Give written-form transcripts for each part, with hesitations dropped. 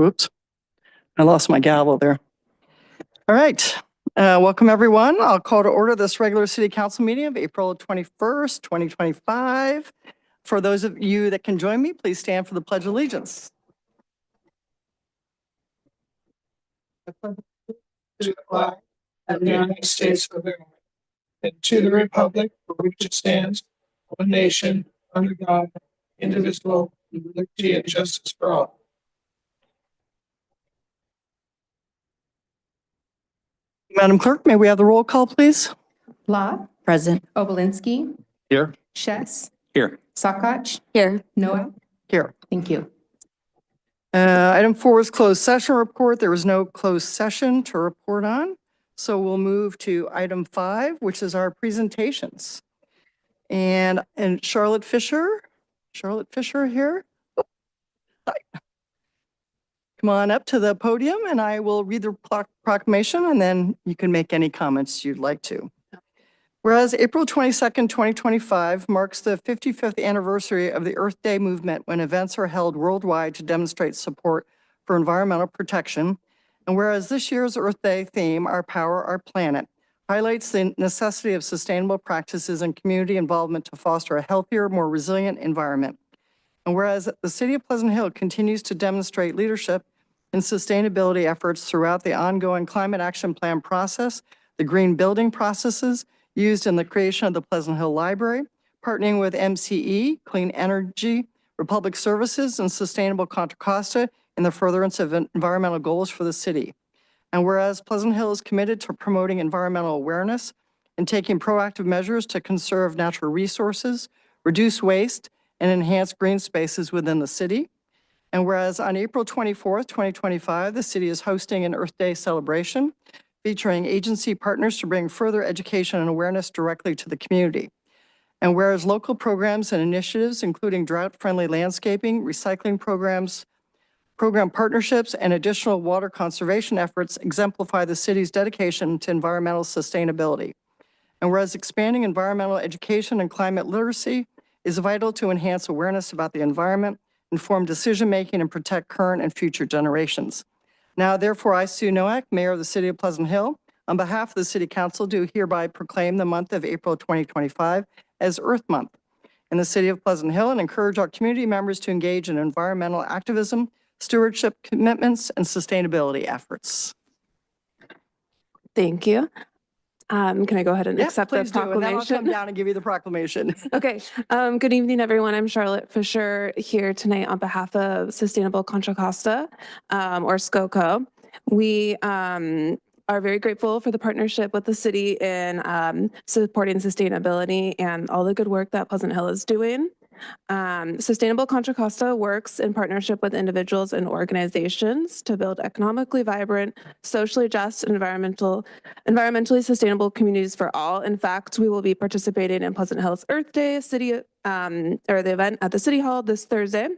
Whoops, I lost my gavel there. All right, welcome everyone. I'll call to order this regular city council meeting of April 21st, 2025. For those of you that can join me, please stand for the Pledge of Allegiance. To the flag of the United States of America and to the republic for which it stands, one nation, under God, indivisible, with liberty and justice for all. Madam Clerk, may we have the roll call, please? Law. Present. Obolinski. Here. Shess. Here. Sakach. Here. Noah. Here. Thank you. Item 4 is closed session report. There was no closed session to report on. So we'll move to item 5, which is our presentations. And Charlotte Fisher here. Hi. Come on up to the podium and I will read the proclamation and then you can make any comments you'd like to. Whereas April 22nd, 2025 marks the 55th anniversary of the Earth Day movement when events are held worldwide to demonstrate support for environmental protection. And whereas this year's Earth Day theme, Our Power, Our Planet, highlights the necessity of sustainable practices and community involvement to foster a healthier, more resilient environment. And whereas the City of Pleasant Hill continues to demonstrate leadership in sustainability efforts throughout the ongoing Climate Action Plan process, the green building processes used in the creation of the Pleasant Hill Library, partnering with MCE, Clean Energy, Republic Services, and Sustainable Contra Costa in the furtherance of environmental goals for the city. And whereas Pleasant Hill is committed to promoting environmental awareness and taking proactive measures to conserve natural resources, reduce waste, and enhance green spaces within the city. And whereas on April 24th, 2025, the city is hosting an Earth Day celebration featuring agency partners to bring further education and awareness directly to the community. And whereas local programs and initiatives, including drought-friendly landscaping, recycling programs, program partnerships, and additional water conservation efforts exemplify the city's dedication to environmental sustainability. And whereas expanding environmental education and climate literacy is vital to enhance awareness about the environment, inform decision-making, and protect current and future generations. Now, therefore, I, Sue Nowak, Mayor of the City of Pleasant Hill, on behalf of the City Council, do hereby proclaim the month of April 2025 as Earth Month in the City of Pleasant Hill and encourage our community members to engage in environmental activism, stewardship commitments, and sustainability efforts. Thank you. Can I go ahead and accept the proclamation? And then I'll come down and give you the proclamation. Okay. Good evening, everyone. I'm Charlotte Fisher here tonight on behalf of Sustainable Contra Costa, or SCOCO. We are very grateful for the partnership with the city in supporting sustainability and all the good work that Pleasant Hill is doing. Sustainable Contra Costa works in partnership with individuals and organizations to build economically vibrant, socially just, and environmentally sustainable communities for all. In fact, we will be participating in Pleasant Hill's Earth Day or the event at the City Hall this Thursday.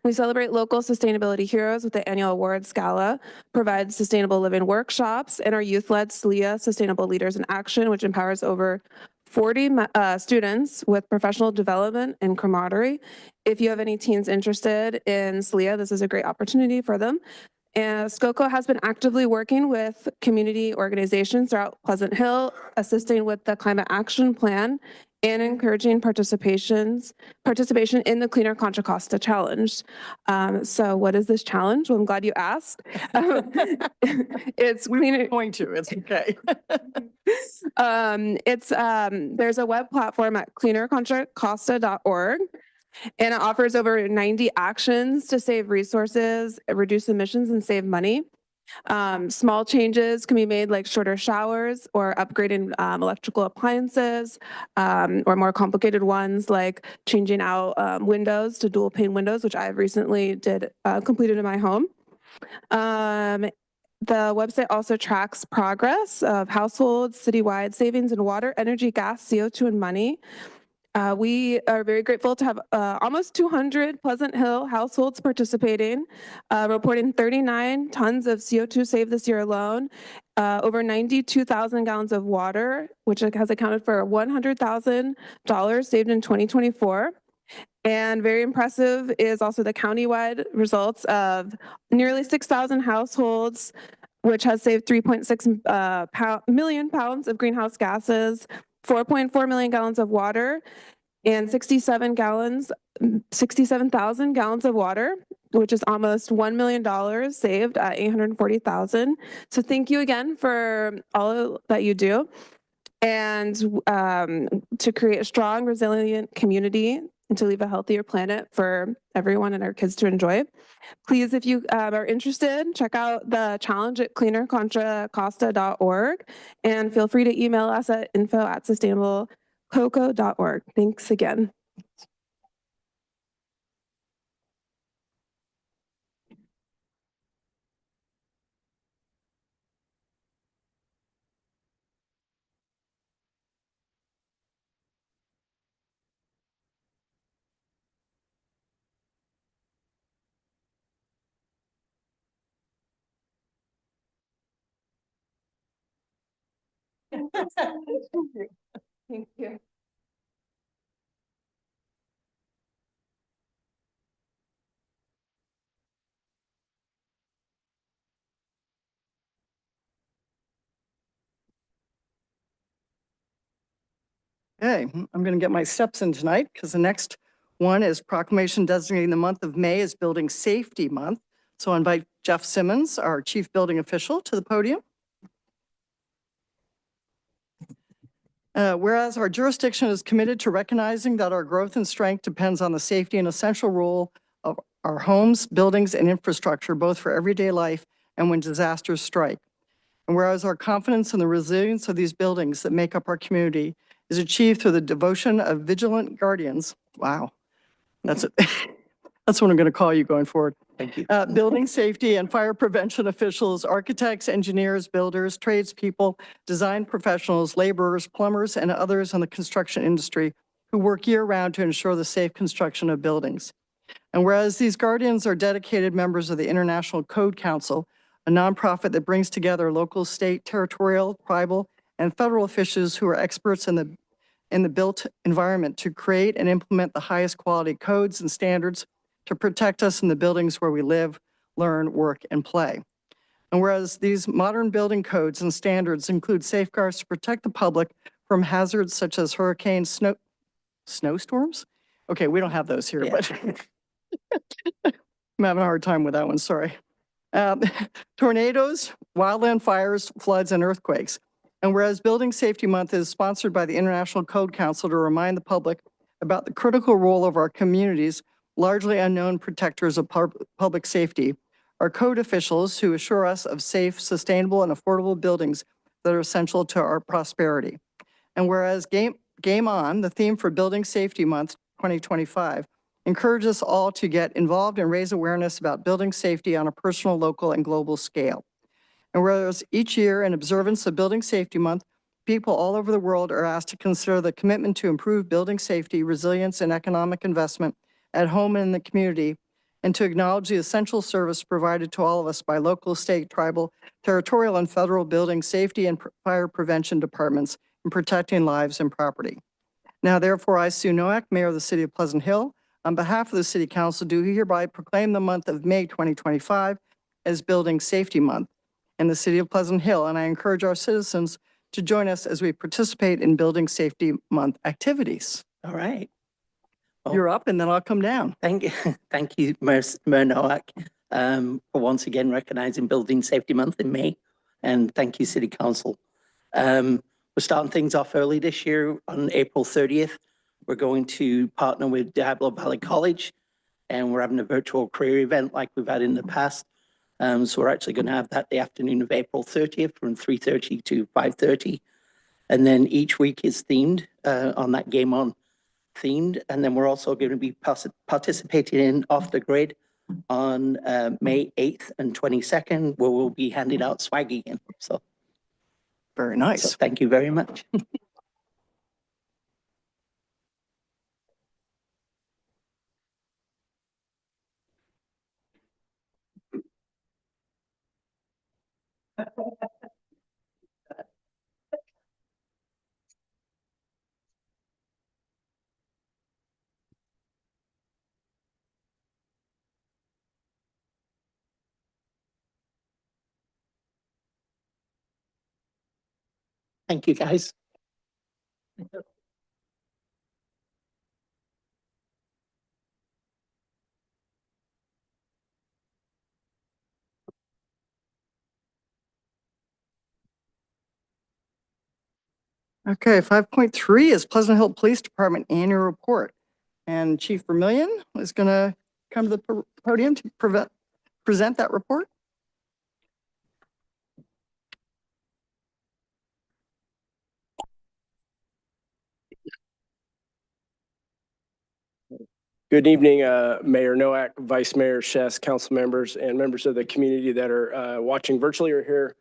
We celebrate local sustainability heroes with the annual awards gala, provide sustainable living workshops, and our youth-led SLEA Sustainable Leaders in Action, which empowers over 40 students with professional development and camaraderie. If you have any teens interested in SLEA, this is a great opportunity for them. And SCOCO has been actively working with community organizations throughout Pleasant Hill, assisting with the Climate Action Plan and encouraging participation in the Cleaner Contra Costa Challenge. So what is this challenge? Well, I'm glad you asked. It's cleaner. Going to, it's okay. There's a web platform at cleanercontracosta.org. And it offers over 90 actions to save resources, reduce emissions, and save money. Small changes can be made like shorter showers or upgrading electrical appliances, or more complicated ones like changing out windows to dual pane windows, which I have recently completed in my home. The website also tracks progress of households, citywide savings in water, energy, gas, CO2, and money. We are very grateful to have almost 200 Pleasant Hill households participating, reporting 39 tons of CO2 saved this year alone, over 92,000 gallons of water, which has accounted for $100,000 saved in 2024. And very impressive is also the countywide results of nearly 6,000 households, which has saved 3.6 million pounds of greenhouse gases, 4.4 million gallons of water, and 67,000 gallons of water, which is almost $1 million saved at 840,000. So thank you again for all that you do, and to create a strong, resilient community and to leave a healthier planet for everyone and our kids to enjoy. Please, if you are interested, check out the challenge at cleanercontracosta.org, and feel free to email us at info@sustainablecoco.org. Thanks again. Thank you. Okay, I'm going to get my steps in tonight because the next one is proclamation designating the month of May as Building Safety Month. So I invite Jeff Simmons, our Chief Building Official, to the podium. Whereas our jurisdiction is committed to recognizing that our growth and strength depends on the safety and essential role of our homes, buildings, and infrastructure, both for everyday life and when disasters strike. And whereas our confidence in the resilience of these buildings that make up our community is achieved through the devotion of vigilant guardians. Wow, that's it. That's what I'm going to call you going forward. Thank you. Building safety and fire prevention officials, architects, engineers, builders, tradespeople, design professionals, laborers, plumbers, and others in the construction industry who work year-round to ensure the safe construction of buildings. And whereas these guardians are dedicated members of the International Code Council, a nonprofit that brings together local, state, territorial, tribal, and federal officials who are experts in the built environment to create and implement the highest quality codes and standards to protect us in the buildings where we live, learn, work, and play. And whereas these modern building codes and standards include safeguards to protect the public from hazards such as hurricanes, snowstorms? Okay, we don't have those here, but I'm having a hard time with that one, sorry. Tornadoes, wildland fires, floods, and earthquakes. And whereas Building Safety Month is sponsored by the International Code Council to remind the public about the critical role of our communities, largely unknown protectors of public safety, are code officials who assure us of safe, sustainable, and affordable buildings that are essential to our prosperity. And whereas Game On, the theme for Building Safety Month 2025, encourages us all to get involved and raise awareness about building safety on a personal, local, and global scale. And whereas each year in observance of Building Safety Month, people all over the world are asked to consider the commitment to improve building safety, resilience, and economic investment at home and in the community, and to acknowledge the essential service provided to all of us by local, state, tribal, territorial, and federal building safety and fire prevention departments in protecting lives and property. Now, therefore, I, Sue Nowak, Mayor of the City of Pleasant Hill, on behalf of the City Council, do hereby proclaim the month of May 2025 as Building Safety Month in the City of Pleasant Hill, and I encourage our citizens to join us as we participate in Building Safety Month activities. All right. Well, You're up, and then I'll come down. thank you, Mayor Nowak, for once again recognizing Building Safety Month in May, and thank you, City Council. We're starting things off early this year on April 30th. We're going to partner with Diablo Valley College, and we're having a virtual career event like we've had in the past. So we're actually going to have that the afternoon of April 30th from 3:30 to 5:30. And then each week is themed on that Game On themed. And then we're also going to be participating in Off the Grid on May 8th and 22nd, where we'll be handing out swag again. So Very nice. thank you very much. Thank you, guys. Okay, 5.3 is Pleasant Hill Police Department Annual Report. And Chief Vermillion is going to come to the podium to present that report. Good evening, Mayor Noack, Vice Mayor Shess, council members, and members of the community that are watching virtually or here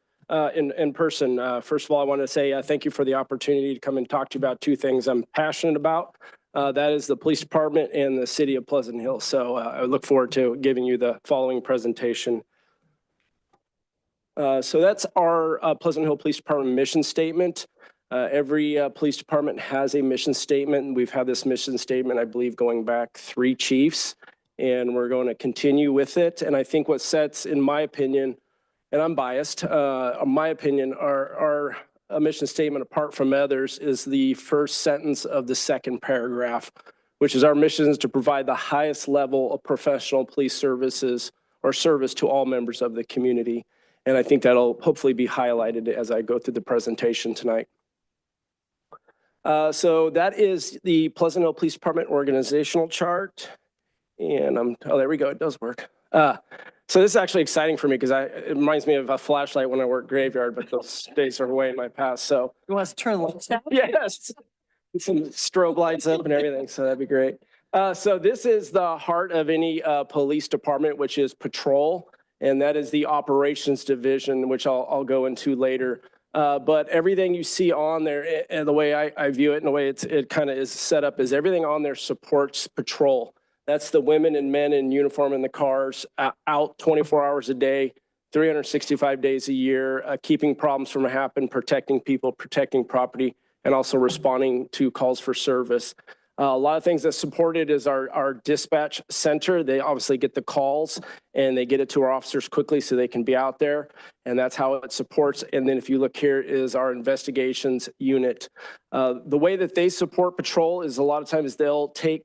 in person. First of all, I want to say thank you for the opportunity to come and talk to you about two things I'm passionate about. That is the police department and the city of Pleasant Hill. So I look forward to giving you the following presentation. So that's our Pleasant Hill Police Department mission statement. Every police department has a mission statement, and we've had this mission statement, I believe, going back 3 chiefs, and we're going to continue with it. And I think what sets, in my opinion, and I'm biased, in my opinion, our mission statement apart from others is the first sentence of the second paragraph, which is our mission is to provide the highest level of professional police services or service to all members of the community. And I think that'll hopefully be highlighted as I go through the presentation tonight. So that is the Pleasant Hill Police Department organizational chart. And oh, there we go. It does work. So this is actually exciting for me because it reminds me of a flashlight when I work graveyard, but those days are way in my past. So You want us to turn the lights down? yes, some strobe lights up and everything. So that'd be great. So this is the heart of any police department, which is patrol. And that is the operations division, which I'll go into later. But everything you see on there, and the way I view it and the way it kind of is set up is everything on there supports patrol. That's the women and men in uniform in the cars out 24 hours a day, 365 days a year, keeping problems from happening, protecting people, protecting property, and also responding to calls for service. A lot of things that support it is our dispatch center. They obviously get the calls and they get it to our officers quickly so they can be out there. And that's how it supports. And then if you look here is our investigations unit. The way that they support patrol is a lot of times they'll take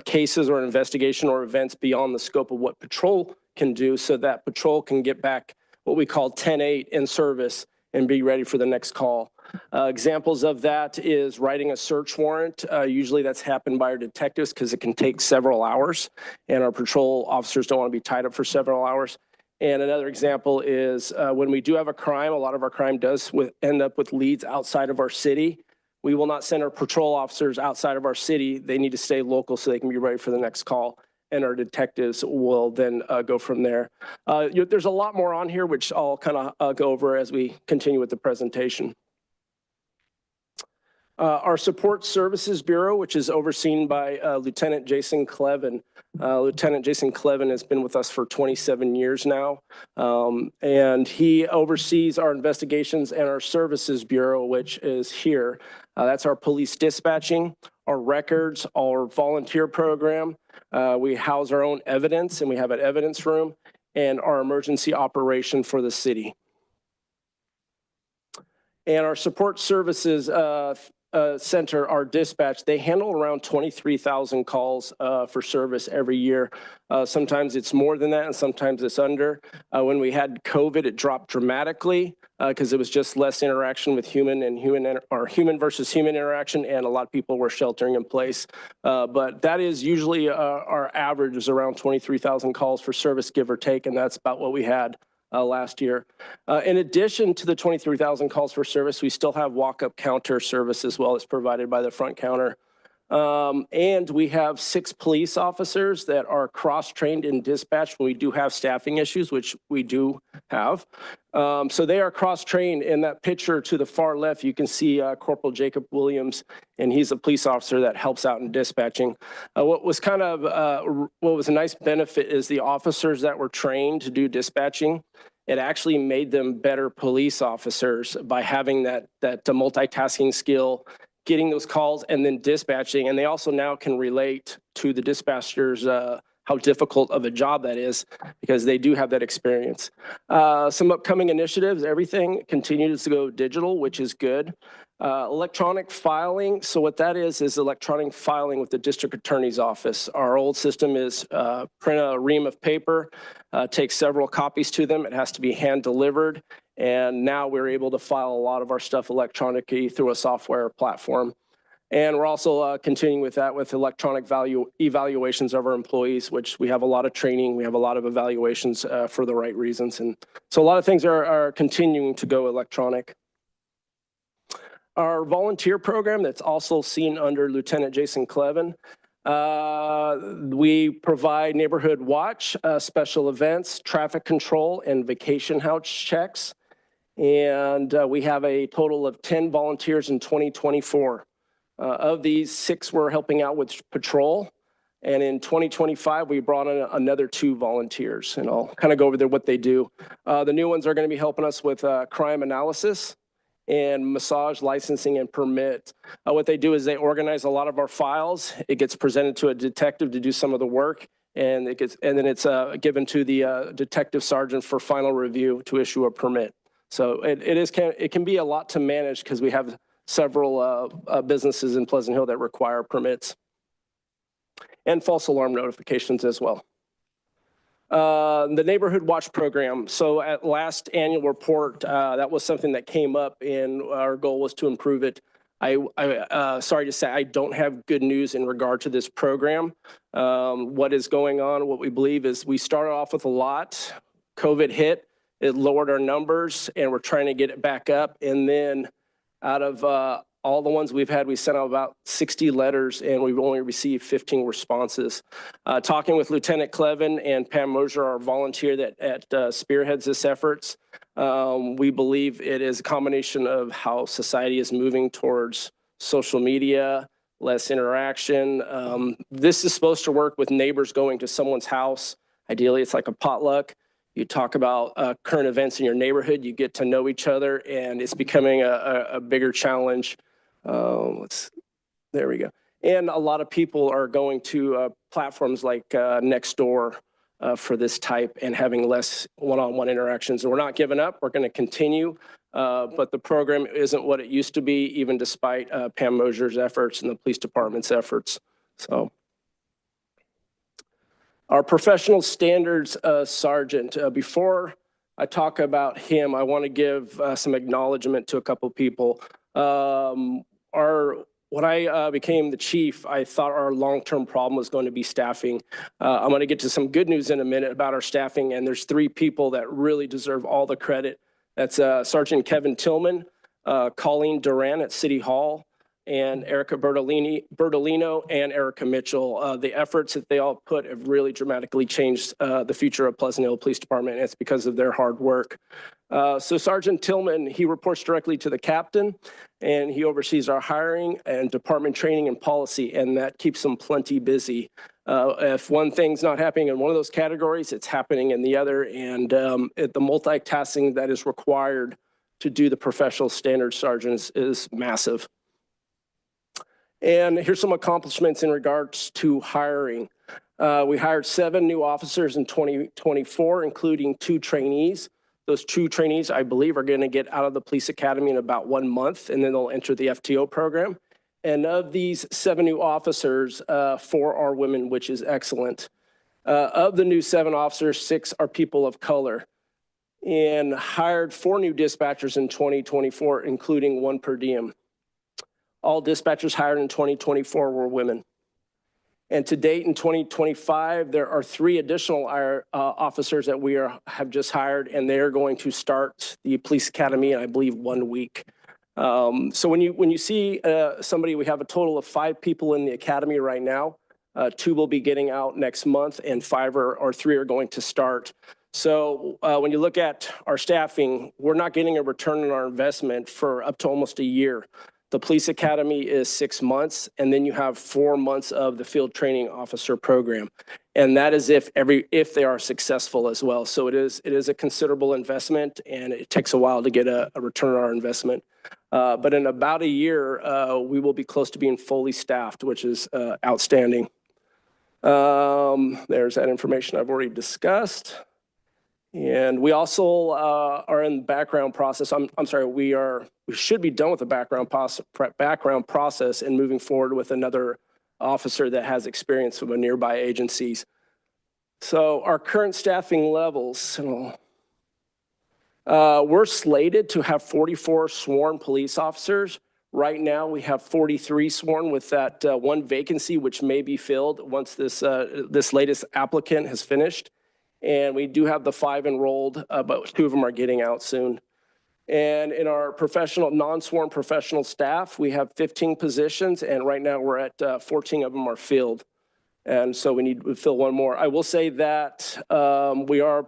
cases or investigation or events beyond the scope of what patrol can do so that patrol can get back what we call 10-8 in service and be ready for the next call. Examples of that is writing a search warrant. Usually that's happened by our detectives because it can take several hours and our patrol officers don't want to be tied up for several hours. And another example is when we do have a crime, a lot of our crime does end up with leads outside of our city. We will not send our patrol officers outside of our city. They need to stay local so they can be ready for the next call. And our detectives will then go from there. There's a lot more on here, which I'll kind of go over as we continue with the presentation. Our Support Services Bureau, which is overseen by Lieutenant Jason Clevin. Lieutenant Jason Clevin has been with us for 27 years now. And he oversees our investigations and our Services Bureau, which is here. That's our police dispatching, our records, our volunteer program. We house our own evidence and we have an evidence room and our emergency operation for the city. And our support services center, our dispatch, they handle around 23,000 calls for service every year. Sometimes it's more than that and sometimes it's under. When we had COVID, it dropped dramatically because it was just less interaction with human versus human interaction, and a lot of people were sheltering in place. But that is usually our average is around 23,000 calls for service, give or take, and that's about what we had last year. In addition to the 23,000 calls for service, we still have walk-up counter service as well. It's provided by the front counter. And we have 6 police officers that are cross-trained in dispatch when we do have staffing issues, which we do have. So they are cross-trained. In that picture to the far left, you can see Corporal Jacob Williams, and he's a police officer that helps out in dispatching. What was a nice benefit is the officers that were trained to do dispatching. It actually made them better police officers by having that multitasking skill, getting those calls and then dispatching. And they also now can relate to the dispatchers, how difficult of a job that is because they do have that experience. Some upcoming initiatives, everything continues to go digital, which is good. Electronic filing. So what that is electronic filing with the district attorney's office. Our old system is print a ream of paper, take several copies to them. It has to be hand delivered. And now we're able to file a lot of our stuff electronically through a software platform. And we're also continuing with that with electronic evaluations of our employees, which we have a lot of training. We have a lot of evaluations for the right reasons. And so a lot of things are continuing to go electronic. Our volunteer program that's also seen under Lieutenant Jason Clevin. We provide neighborhood watch, special events, traffic control, and vacation house checks. And we have a total of 10 volunteers in 2024. Of these, 6 were helping out with patrol. And in 2025, we brought in another 2 volunteers. And I'll kind of go over there what they do. The new ones are going to be helping us with crime analysis and massage licensing and permit. What they do is they organize a lot of our files. It gets presented to a detective to do some of the work, and then it's given to the detective sergeant for final review to issue a permit. So it can be a lot to manage because we have several businesses in Pleasant Hill that require permits and false alarm notifications as well. The Neighborhood Watch Program. So at last annual report, that was something that came up and our goal was to improve it. Sorry to say, I don't have good news in regard to this program. What is going on, what we believe is we started off with a lot, COVID hit, it lowered our numbers and we're trying to get it back up. And then out of all the ones we've had, we sent out about 60 letters and we've only received 15 responses. Talking with Lieutenant Clevin and Pam Mosier, our volunteer that spearheads this efforts, we believe it is a combination of how society is moving towards social media, less interaction. This is supposed to work with neighbors going to someone's house. Ideally, it's like a potluck. You talk about current events in your neighborhood, you get to know each other, and it's becoming a bigger challenge. There we go. And a lot of people are going to platforms like Nextdoor for this type and having less one-on-one interactions. And we're not giving up. We're going to continue. But the program isn't what it used to be, even despite Pam Mosier's efforts and the police department's efforts. So our professional standards sergeant, before I talk about him, I want to give some acknowledgement to a couple people. When I became the chief, I thought our long-term problem was going to be staffing. I'm going to get to some good news in a minute about our staffing, and there's 3 people that really deserve all the credit. That's Sergeant Kevin Tillman, Colleen Duran at City Hall, and Erica Bertolino and Erica Mitchell. The efforts that they all put have really dramatically changed the future of Pleasant Hill Police Department, and it's because of their hard work. So Sergeant Tillman, he reports directly to the captain, and he oversees our hiring and department training and policy, and that keeps him plenty busy. If one thing's not happening in one of those categories, it's happening in the other, and the multitasking that is required to do the professional standard sergeants is massive. And here's some accomplishments in regards to hiring. We hired 7 new officers in 2024, including 2 trainees. Those 2 trainees, I believe, are going to get out of the police academy in about 1 month, and then they'll enter the FTO program. And of these 7 new officers, 4 are women, which is excellent. Of the new 7 officers, 6 are people of color, and hired 4 new dispatchers in 2024, including 1 per diem. All dispatchers hired in 2024 were women. And to date in 2025, there are 3 additional officers that we have just hired, and they're going to start the police academy in, I believe, 1 week. So when you see somebody, we have a total of 5 people in the academy right now. 2 will be getting out next month, and 5 or 3 are going to start. So when you look at our staffing, we're not getting a return on our investment for up to almost a year. The police academy is 6 months, and then you have 4 months of the field training officer program. And that is if they are successful as well. So it is a considerable investment, and it takes a while to get a return on our investment. But in about a year, we will be close to being fully staffed, which is outstanding. There's that information I've already discussed. And we also are in the background process. I'm sorry, we should be done with the background process and moving forward with another officer that has experience from nearby agencies. So our current staffing levels, we're slated to have 44 sworn police officers. Right now, we have 43 sworn with that one vacancy, which may be filled once this latest applicant has finished. And we do have the 5 enrolled, but 2 of them are getting out soon. And in our professional, non-sworn professional staff, we have 15 positions, and right now we're at 14 of them are filled. And so we need to fill 1 more. I will say that we are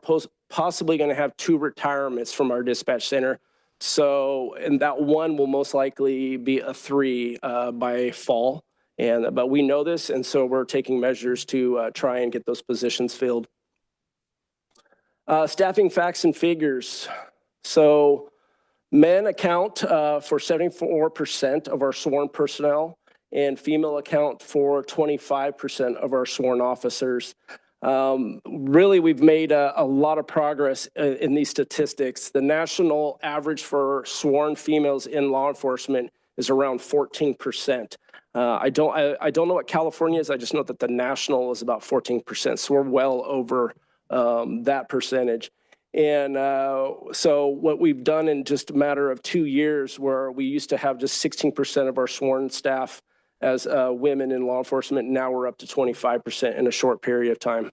possibly going to have 2 retirements from our dispatch center. So, and that 1 will most likely be a 3 by fall. But we know this, and so we're taking measures to try and get those positions filled. Staffing facts and figures. So men account for 74% of our sworn personnel, and female account for 25% of our sworn officers. Really, we've made a lot of progress in these statistics. The national average for sworn females in law enforcement is around 14%. I don't know what California is. I just know that the national is about 14%. So we're well over that percentage. And so what we've done in just a matter of 2 years, where we used to have just 16% of our sworn staff as women in law enforcement, now we're up to 25% in a short period of time.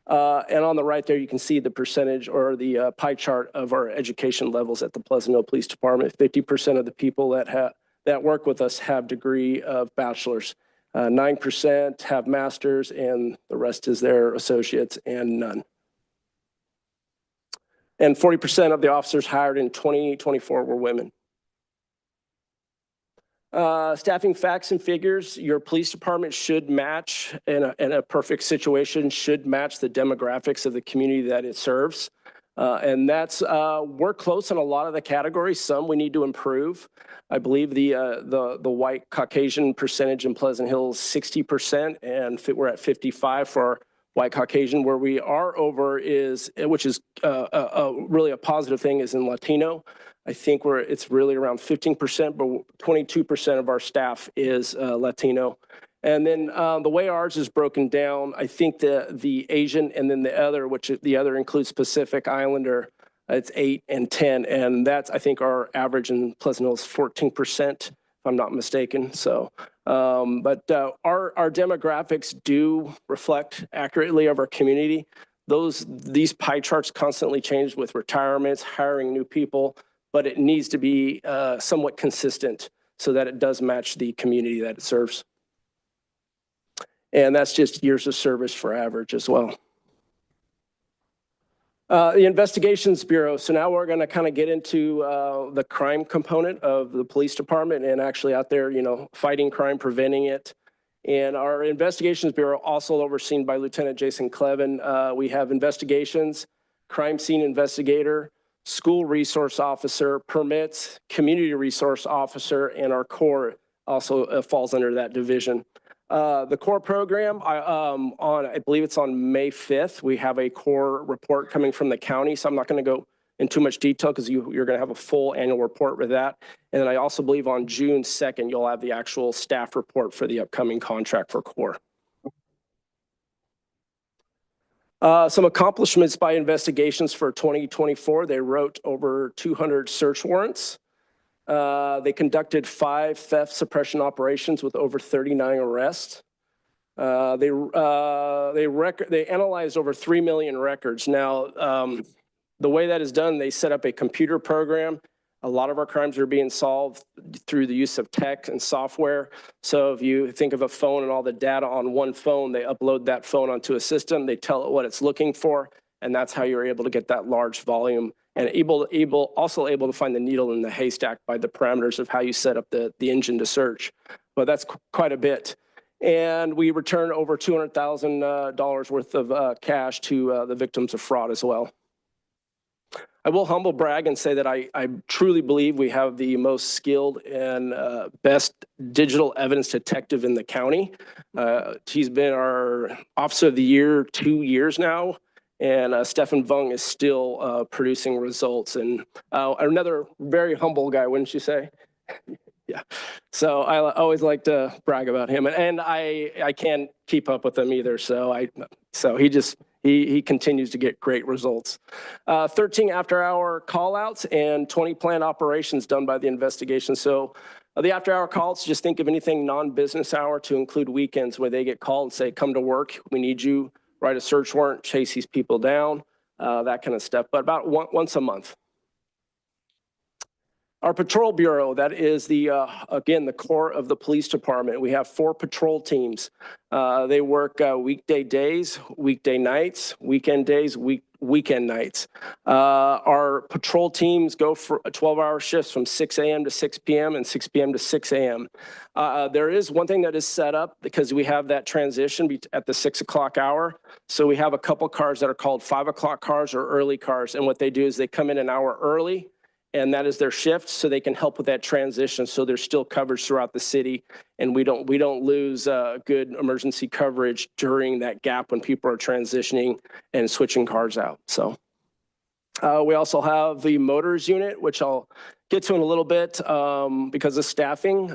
And on the right there, you can see the percentage or the pie chart of our education levels at the Pleasant Hill Police Department. 50% of the people that work with us have degree of bachelor's. 9% have masters, and the rest is their associates and none. And 40% of the officers hired in 2024 were women. Staffing facts and figures, your police department should match, in a perfect situation, should match the demographics of the community that it serves. And that's, we're close in a lot of the categories. Some we need to improve. I believe the white Caucasian percentage in Pleasant Hill is 60%, and we're at 55 for white Caucasian. Where we are over is, which is really a positive thing, is in Latino. I think it's really around 15%, but 22% of our staff is Latino. And then the way ours is broken down, I think the Asian and then the other, which the other includes Pacific Islander, it's 8 and 10. And that's, I think our average in Pleasant Hill is 14%, if I'm not mistaken. So, but our demographics do reflect accurately of our community. These pie charts constantly change with retirements, hiring new people, but it needs to be somewhat consistent so that it does match the community that it serves. And that's just years of service for average as well. The Investigations Bureau. So now we're going to kind of get into the crime component of the police department and actually out there, fighting crime, preventing it. And our Investigations Bureau, also overseen by Lieutenant Jason Clevin. We have investigations, crime scene investigator, school resource officer, permits, community resource officer, and our core also falls under that division. The core program, I believe it's on May 5th, we have a core report coming from the county. So I'm not going to go in too much detail because you're going to have a full annual report with that. And then I also believe on June 2nd, you'll have the actual staff report for the upcoming contract for core. Some accomplishments by investigations for 2024. They wrote over 200 search warrants. They conducted 5 theft suppression operations with over 39 arrests. They analyzed over 3 million records. Now, the way that is done, they set up a computer program. A lot of our crimes are being solved through the use of tech and software. So if you think of a phone and all the data on one phone, they upload that phone onto a system, they tell it what it's looking for, and that's how you're able to get that large volume and also able to find the needle in the haystack by the parameters of how you set up the engine to search. But that's quite a bit. And we returned over $200,000 worth of cash to the victims of fraud as well. I will humble brag and say that I truly believe we have the most skilled and best digital evidence detective in the county. He's been our Officer of the Year 2 years now, and Stefan Vung is still producing results. And another very humble guy, wouldn't you say? Yeah. So I always like to brag about him, and I can't keep up with him either. So he continues to get great results. 13 after-hour call-outs and 20 planned operations done by the investigation. So the after-hour calls, just think of anything non-business hour to include weekends where they get called and say, come to work, we need you, write a search warrant, chase these people down, that kind of stuff, but about once a month. Our patrol bureau, that is again, the core of the police department. We have 4 patrol teams. They work weekday days, weekday nights, weekend days, weekend nights. Our patrol teams go for 12-hour shifts from 6 a.m. to 6 p.m. and 6 p.m. to 6 a.m. There is one thing that is set up because we have that transition at the 6 o'clock hour. So we have a couple cars that are called 5 o'clock cars or early cars. And what they do is they come in an hour early, and that is their shift, so they can help with that transition. So there's still coverage throughout the city, and we don't lose good emergency coverage during that gap when people are transitioning and switching cars out. So we also have the motors unit, which I'll get to in a little bit because of staffing.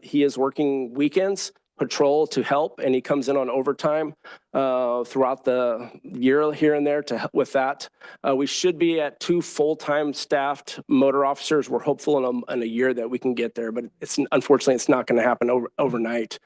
He is working weekends patrol to help, and he comes in on overtime throughout the year here and there to help with that. We should be at 2 full-time staffed motor officers. We're hopeful in a year that we can get there, but unfortunately it's not going to happen overnight.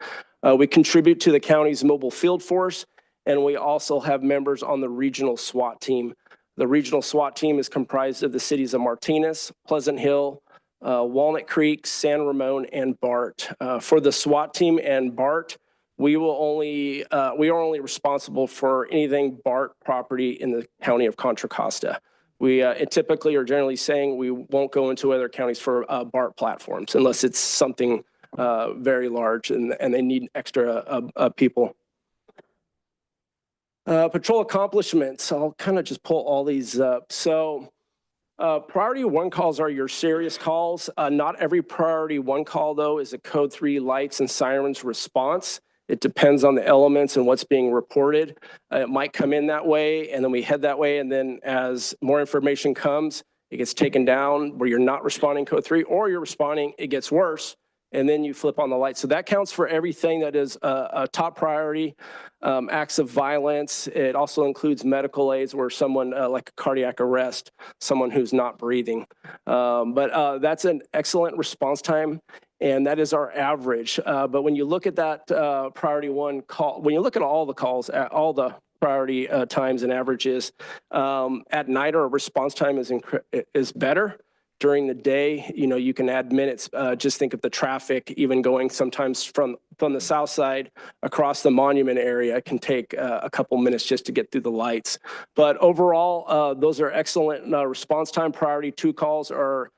We contribute to the county's mobile field force, and we also have members on the regional SWAT team. The regional SWAT team is comprised of the cities of Martinez, Pleasant Hill, Walnut Creek, San Ramon, and BART. For the SWAT team and BART, we are only responsible for anything BART property in the county of Contra Costa. We typically are generally saying we won't go into other counties for BART platforms unless it's something very large and they need extra people. Patrol accomplishments. I'll kind of just pull all these up. So priority 1 calls are your serious calls. Not every priority 1 call, though, is a code 3 lights and sirens response. It depends on the elements and what's being reported. It might come in that way, and then we head that way, and then as more information comes, it gets taken down where you're not responding code 3, or you're responding, it gets worse, and then you flip on the light. So that counts for everything that is a top priority. Acts of violence. It also includes medical aids where someone like a cardiac arrest, someone who's not breathing. But that's an excellent response time, and that is our average. But when you look at that priority 1 call, when you look at all the calls, all the priority times and averages, at night our response time is better. During the day, you can add minutes. Just think of the traffic, even going sometimes from the south side across the monument area. It can take a couple minutes just to get through the lights. But overall, those are excellent response time. Priority 2 calls are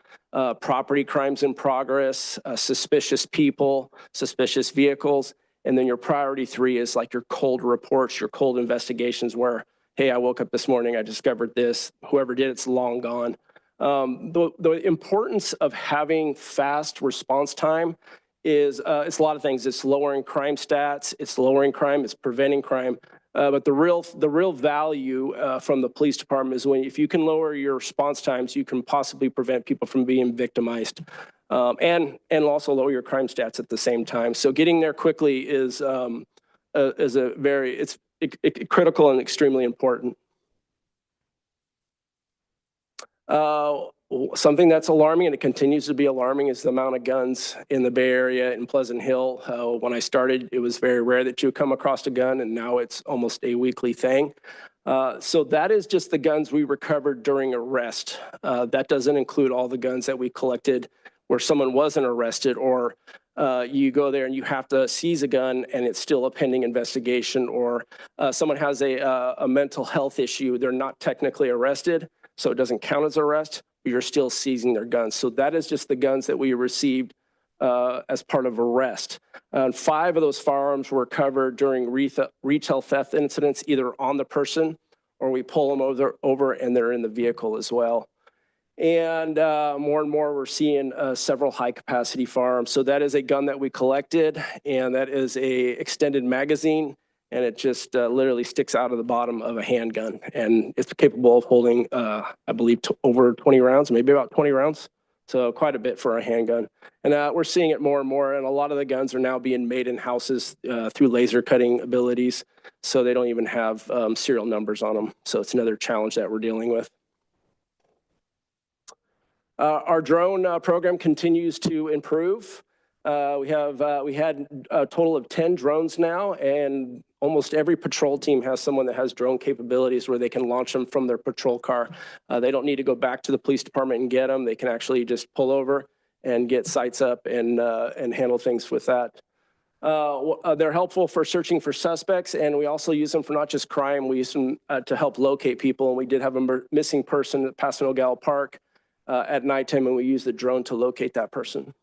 property crimes in progress, suspicious people, suspicious vehicles. And then your priority 3 is like your cold reports, your cold investigations where, hey, I woke up this morning, I discovered this. Whoever did it's long gone. The importance of having fast response time is it's a lot of things. It's lowering crime stats, it's lowering crime, it's preventing crime. But the real value from the police department is if you can lower your response times, you can possibly prevent people from being victimized, and also lower your crime stats at the same time. So getting there quickly is critical and extremely important. Something that's alarming, and it continues to be alarming, is the amount of guns in the Bay Area in Pleasant Hill. When I started, it was very rare that you would come across a gun, and now it's almost a weekly thing. So that is just the guns we recovered during arrest. That doesn't include all the guns that we collected where someone wasn't arrested, or you go there and you have to seize a gun and it's still a pending investigation, or someone has a mental health issue. They're not technically arrested, so it doesn't count as arrest. You're still seizing their guns. So that is just the guns that we received as part of arrest. 5 of those firearms were recovered during retail theft incidents, either on the person or we pull them over and they're in the vehicle as well. And more and more, we're seeing several high-capacity firearms. So that is a gun that we collected, and that is a extended magazine, and it just literally sticks out of the bottom of a handgun. And it's capable of holding, I believe, over 20 rounds, maybe about 20 rounds. So quite a bit for a handgun. And we're seeing it more and more, and a lot of the guns are now being made in houses through laser cutting abilities, so they don't even have serial numbers on them. So it's another challenge that we're dealing with. Our drone program continues to improve. We had a total of 10 drones now, and almost every patrol team has someone that has drone capabilities where they can launch them from their patrol car. They don't need to go back to the police department and get them. They can actually just pull over and get sights up and handle things with that. They're helpful for searching for suspects, and we also use them for not just crime. We use them to help locate people, and we did have a missing person at Paso Nogales Park at nighttime, and we use the drone to locate that person.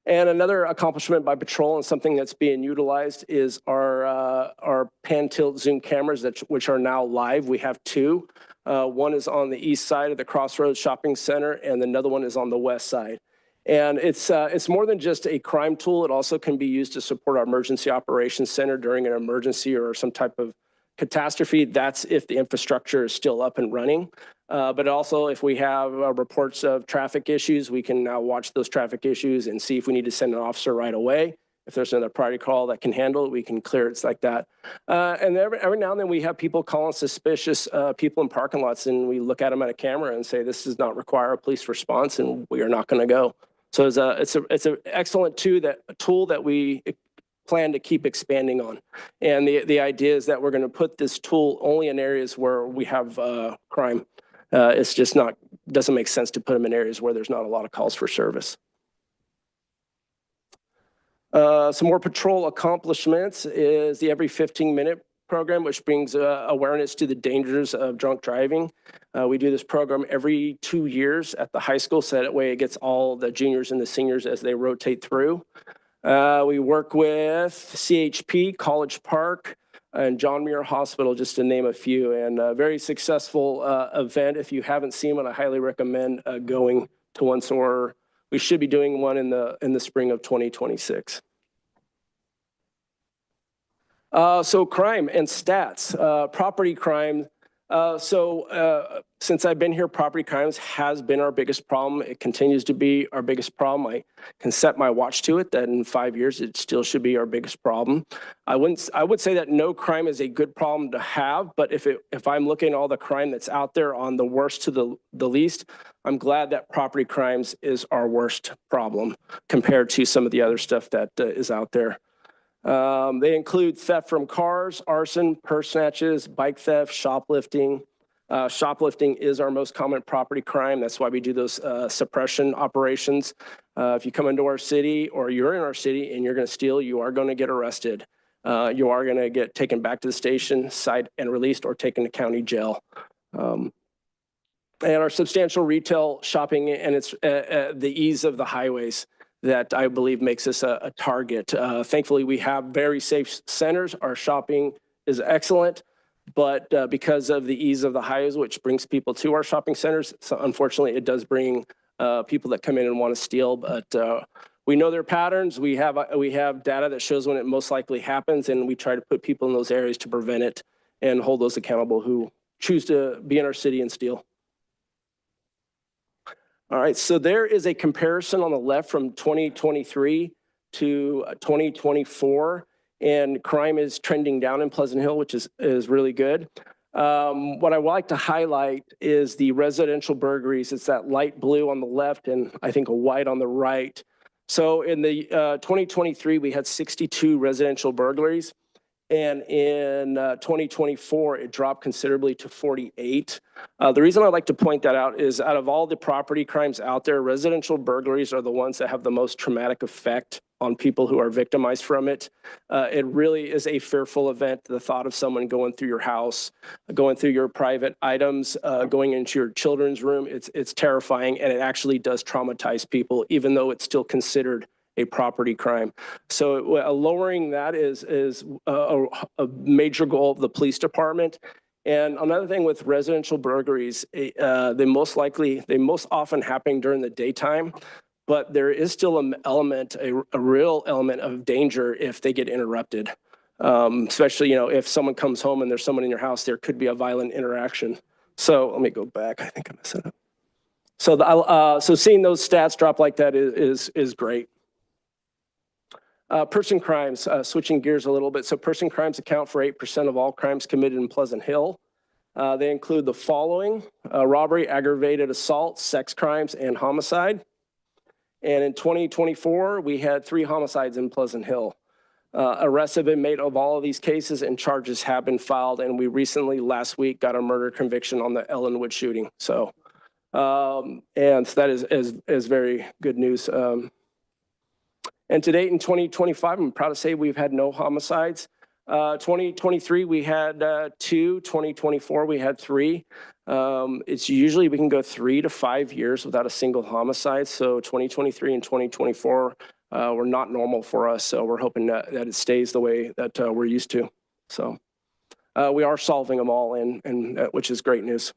And another accomplishment by patrol and something that's being utilized is our pan tilt zoom cameras, which are now live. We have two. One is on the east side of the Crossroads Shopping Center, and another one is on the west side. And it's more than just a crime tool. It also can be used to support our emergency operations center during an emergency or some type of catastrophe. That's if the infrastructure is still up and running. But also, if we have reports of traffic issues, we can now watch those traffic issues and see if we need to send an officer right away. If there's another priority call that can handle it, we can clear it like that. And every now and then we have people calling suspicious people in parking lots, and we look at them at a camera and say, this does not require a police response, and we are not going to go. So it's an excellent tool that we plan to keep expanding on. And the idea is that we're going to put this tool only in areas where we have crime. It's just doesn't make sense to put them in areas where there's not a lot of calls for service. Some more patrol accomplishments is the every 15-minute program, which brings awareness to the dangers of drunk driving. We do this program every 2 years at the high school, so that way it gets all the juniors and the seniors as they rotate through. We work with CHP, College Park, and John Muir Hospital, just to name a few, and a very successful event. If you haven't seen one, I highly recommend going to one. So we should be doing one in the spring of 2026. So crime and stats, property crime. Since I've been here, property crimes has been our biggest problem. It continues to be our biggest problem. I can set my watch to it that in 5 years, it still should be our biggest problem. I would say that no crime is a good problem to have, but if I'm looking at all the crime that's out there on the worst to the least, I'm glad that property crimes is our worst problem compared to some of the other stuff that is out there. They include theft from cars, arson, purse snatches, bike theft, shoplifting. Shoplifting is our most common property crime. That's why we do those suppression operations. If you come into our city or you're in our city and you're going to steal, you are going to get arrested. You are going to get taken back to the station, cited and released, or taken to county jail. And our substantial retail shopping and it's the ease of the highways that I believe makes us a target. Thankfully, we have very safe centers. Our shopping is excellent, but because of the ease of the highways, which brings people to our shopping centers, so unfortunately, it does bring people that come in and want to steal. But we know their patterns. We have data that shows when it most likely happens, and we try to put people in those areas to prevent it and hold those accountable who choose to be in our city and steal. All right, so there is a comparison on the left from 2023 to 2024, and crime is trending down in Pleasant Hill, which is really good. What I would like to highlight is the residential burglaries. It's that light blue on the left and I think a white on the right. So in the 2023, we had 62 residential burglaries. And in 2024, it dropped considerably to 48. The reason I like to point that out is out of all the property crimes out there, residential burglaries are the ones that have the most traumatic effect on people who are victimized from it. It really is a fearful event. The thought of someone going through your house, going through your private items, going into your children's room, it's terrifying, and it actually does traumatize people, even though it's still considered a property crime. So lowering that is a major goal of the police department. And another thing with residential burglaries, they most often happen during the daytime, but there is still an element, a real element of danger if they get interrupted. Especially, if someone comes home and there's someone in your house, there could be a violent interaction. So let me go back. I think I messed it up. So seeing those stats drop like that is great. Person crimes, switching gears a little bit. So person crimes account for 8% of all crimes committed in Pleasant Hill. They include the following: robbery, aggravated assault, sex crimes, and homicide. And in 2024, we had 3 homicides in Pleasant Hill. Arrests have been made of all of these cases and charges have been filed. And we recently, last week, got a murder conviction on the Ellenwood shooting. So, and that is very good news. And to date in 2025, I'm proud to say we've had no homicides. 2023, we had 2. 2024, we had 3. It's usually we can go 3 to 5 years without a single homicide. So 2023 and 2024 were not normal for us. So we're hoping that it stays the way that we're used to. So we are solving them all, which is great news.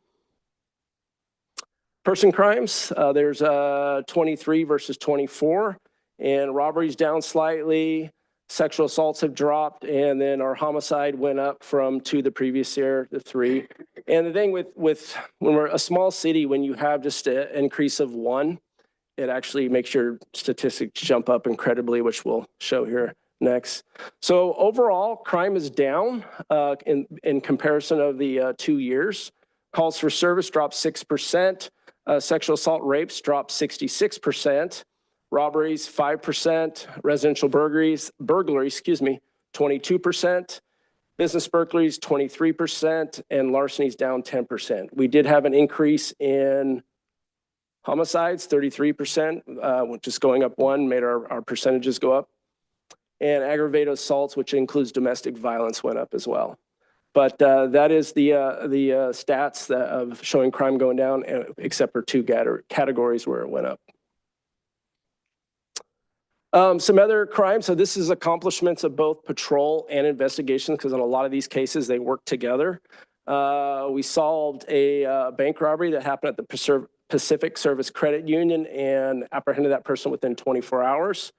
Person crimes, there's 23 versus 24. And robberies down slightly, sexual assaults have dropped, and then our homicide went up from 2 the previous year to 3. And the thing with when we're a small city, when you have just an increase of 1, it actually makes your statistics jump up incredibly, which we'll show here next. So overall, crime is down in comparison of the 2 years. Calls for service dropped 6%. Sexual assault rapes dropped 66%. Robberies, 5%, residential burglaries, 22%, business burglaries, 23%, and larcenies down 10%. We did have an increase in homicides, 33%, just going up 1, made our percentages go up. And aggravated assaults, which includes domestic violence, went up as well. But that is the stats of showing crime going down, except for 2 categories where it went up. Some other crimes. So this is accomplishments of both patrol and investigation, because in a lot of these cases, they work together. We solved a bank robbery that happened at the Pacific Service Credit Union and apprehended that person within 24 hours.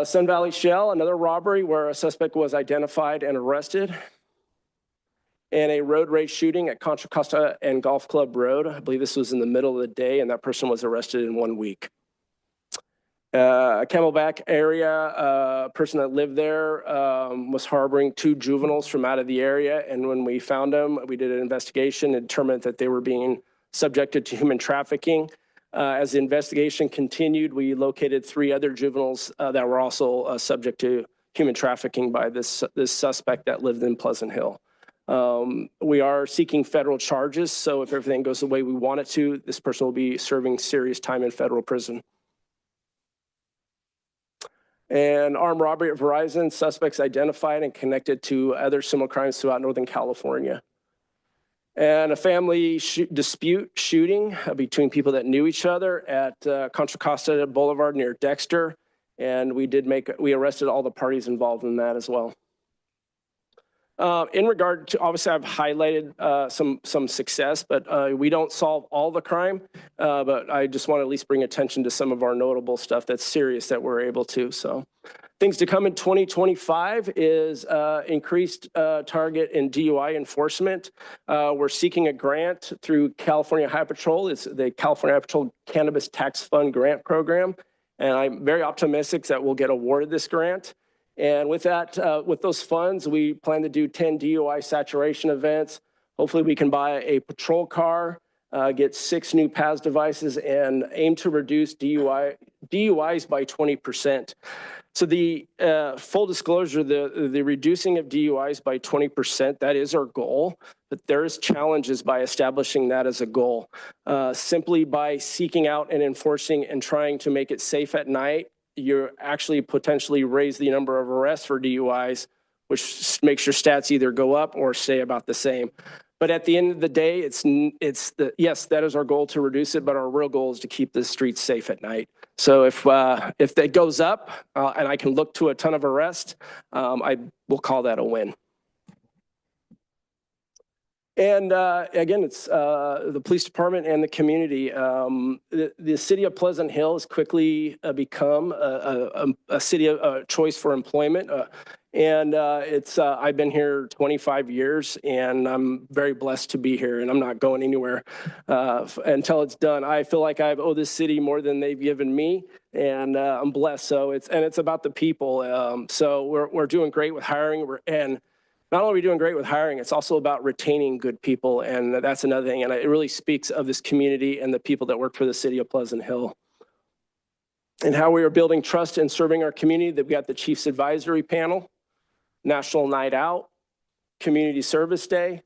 Sun Valley Shell, another robbery where a suspect was identified and arrested. And a road rage shooting at Contra Costa and Golf Club Road. I believe this was in the middle of the day, and that person was arrested in 1 week. Camelback area, a person that lived there was harboring 2 juveniles from out of the area. And when we found them, we did an investigation and determined that they were being subjected to human trafficking. As the investigation continued, we located 3 other juveniles that were also subject to human trafficking by this suspect that lived in Pleasant Hill. We are seeking federal charges. So if everything goes the way we want it to, this person will be serving serious time in federal prison. And armed robbery at Verizon, suspects identified and connected to other similar crimes throughout Northern California. And a family dispute shooting between people that knew each other at Contra Costa Boulevard near Dexter. And we arrested all the parties involved in that as well. In regard to, obviously I've highlighted some success, but we don't solve all the crime. But I just want to at least bring attention to some of our notable stuff that's serious that we're able to. So things to come in 2025 is increased target in DUI enforcement. We're seeking a grant through California Highway Patrol. It's the California Highway Patrol Cannabis Tax Fund Grant Program. And I'm very optimistic that we'll get awarded this grant. And with that, with those funds, we plan to do 10 DUI saturation events. Hopefully we can buy a patrol car, get 6 new PAS devices, and aim to reduce DUIs by 20%. So the full disclosure, the reducing of DUIs by 20%, that is our goal, but there is challenges by establishing that as a goal. Simply by seeking out and enforcing and trying to make it safe at night, you actually potentially raise the number of arrests for DUIs, which makes your stats either go up or stay about the same. But at the end of the day, yes, that is our goal, to reduce it, but our real goal is to keep the streets safe at night. So if that goes up and I can look to a ton of arrests, I will call that a win. And again, it's the police department and the community. The city of Pleasant Hill has quickly become a city of choice for employment. I've been here 25 years and I'm very blessed to be here, and I'm not going anywhere until it's done. I feel like I owe this city more than they've given me, and I'm blessed. So it's about the people. So we're doing great with hiring. And not only are we doing great with hiring, it's also about retaining good people. And that's another thing. And it really speaks of this community and the people that work for the city of Pleasant Hill. And how we are building trust and serving our community, that we got the Chiefs Advisory Panel, National Night Out, Community Service Day,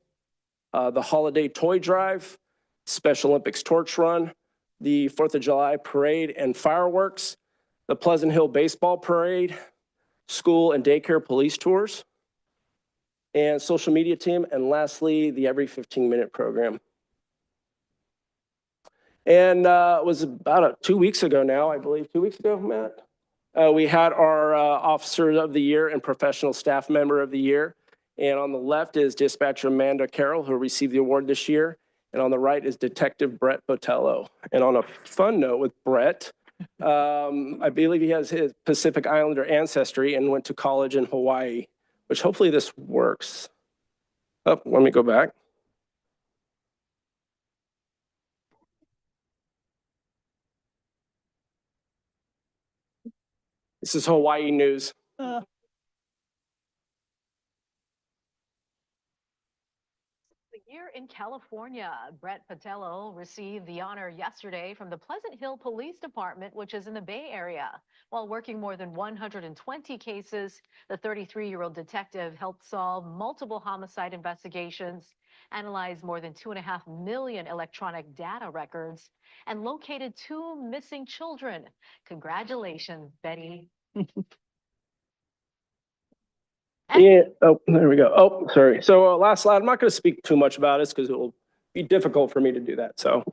the Holiday Toy Drive, Special Olympics Torch Run, the 4th of July Parade and Fireworks, the Pleasant Hill Baseball Parade, school and daycare police tours, and social media team, and lastly, the Every 15-Minute program. And it was about 2 weeks ago now, I believe. 2 weeks ago, Matt? We had our Officer of the Year and Professional Staff Member of the Year. And on the left is Dispatcher Amanda Carroll, who received the award this year. And on the right is Detective Brett Botello. And on a fun note with Brett, I believe he has his Pacific Islander ancestry and went to college in Hawaii, which hopefully this works. Oh, let me go back. This is Hawaii news. The year in California, Brett Botello received the honor yesterday from the Pleasant Hill Police Department, which is in the Bay Area. While working more than 120 cases, the 33-year-old detective helped solve multiple homicide investigations, analyzed more than 2.5 million electronic data records, and located 2 missing children. Congratulations, Betty. Yeah. Oh, there we go. Oh, sorry. So last slide. I'm not going to speak too much about this because it will be difficult for me to do that. So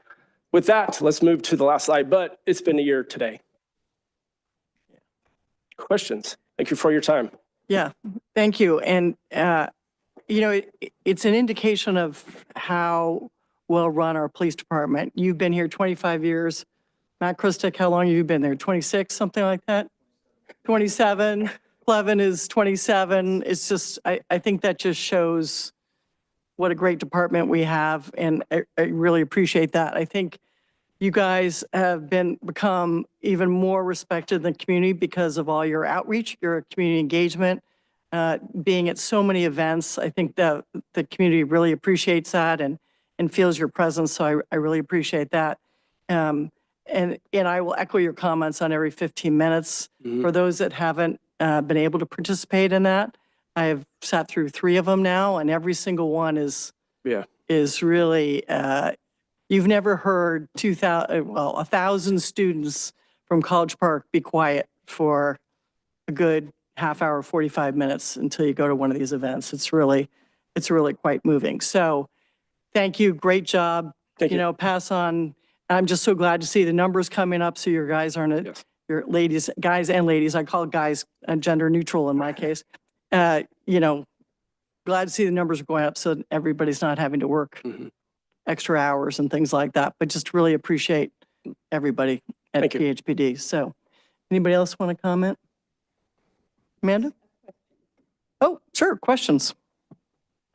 with that, let's move to the last slide. But it's been a year today. Questions? Thank you for your time. Yeah, thank you. And, it's an indication of how well run our police department. You've been here 25 years. Matt Christic, how long have you been there? 26, something like that? 27. Clevin is 27. It's just, I think that just shows what a great department we have. And I really appreciate that. I think you guys have become even more respected in the community because of all your outreach, your community engagement, being at so many events. I think that the community really appreciates that and feels your presence. So I really appreciate that. And I will echo your comments on every 15 minutes. For those that haven't been able to participate in that, I have sat through 3 of them now, and every single one is really, you've never heard 1,000 students from College Park be quiet for a good half hour, 45 minutes until you go to one of these events. It's really quite moving. So thank you. Great job. Thank you. Pass on. I'm just so glad to see the numbers coming up. So your guys aren't, Yes. your ladies, guys and ladies, I call guys gender neutral in my case. Glad to see the numbers are going up so everybody's not having to work extra hours and things like that. But just really appreciate everybody at Thank you. PHPD. So anybody else want to comment? Amanda? Oh, sure. Questions.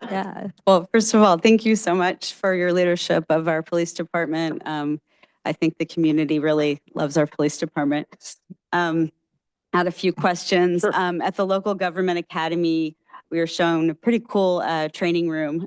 Yeah. Well, first of all, thank you so much for your leadership of our police department. I think the community really loves our police department. I had a few questions. Sure. At the local government academy, we were shown a pretty cool training room,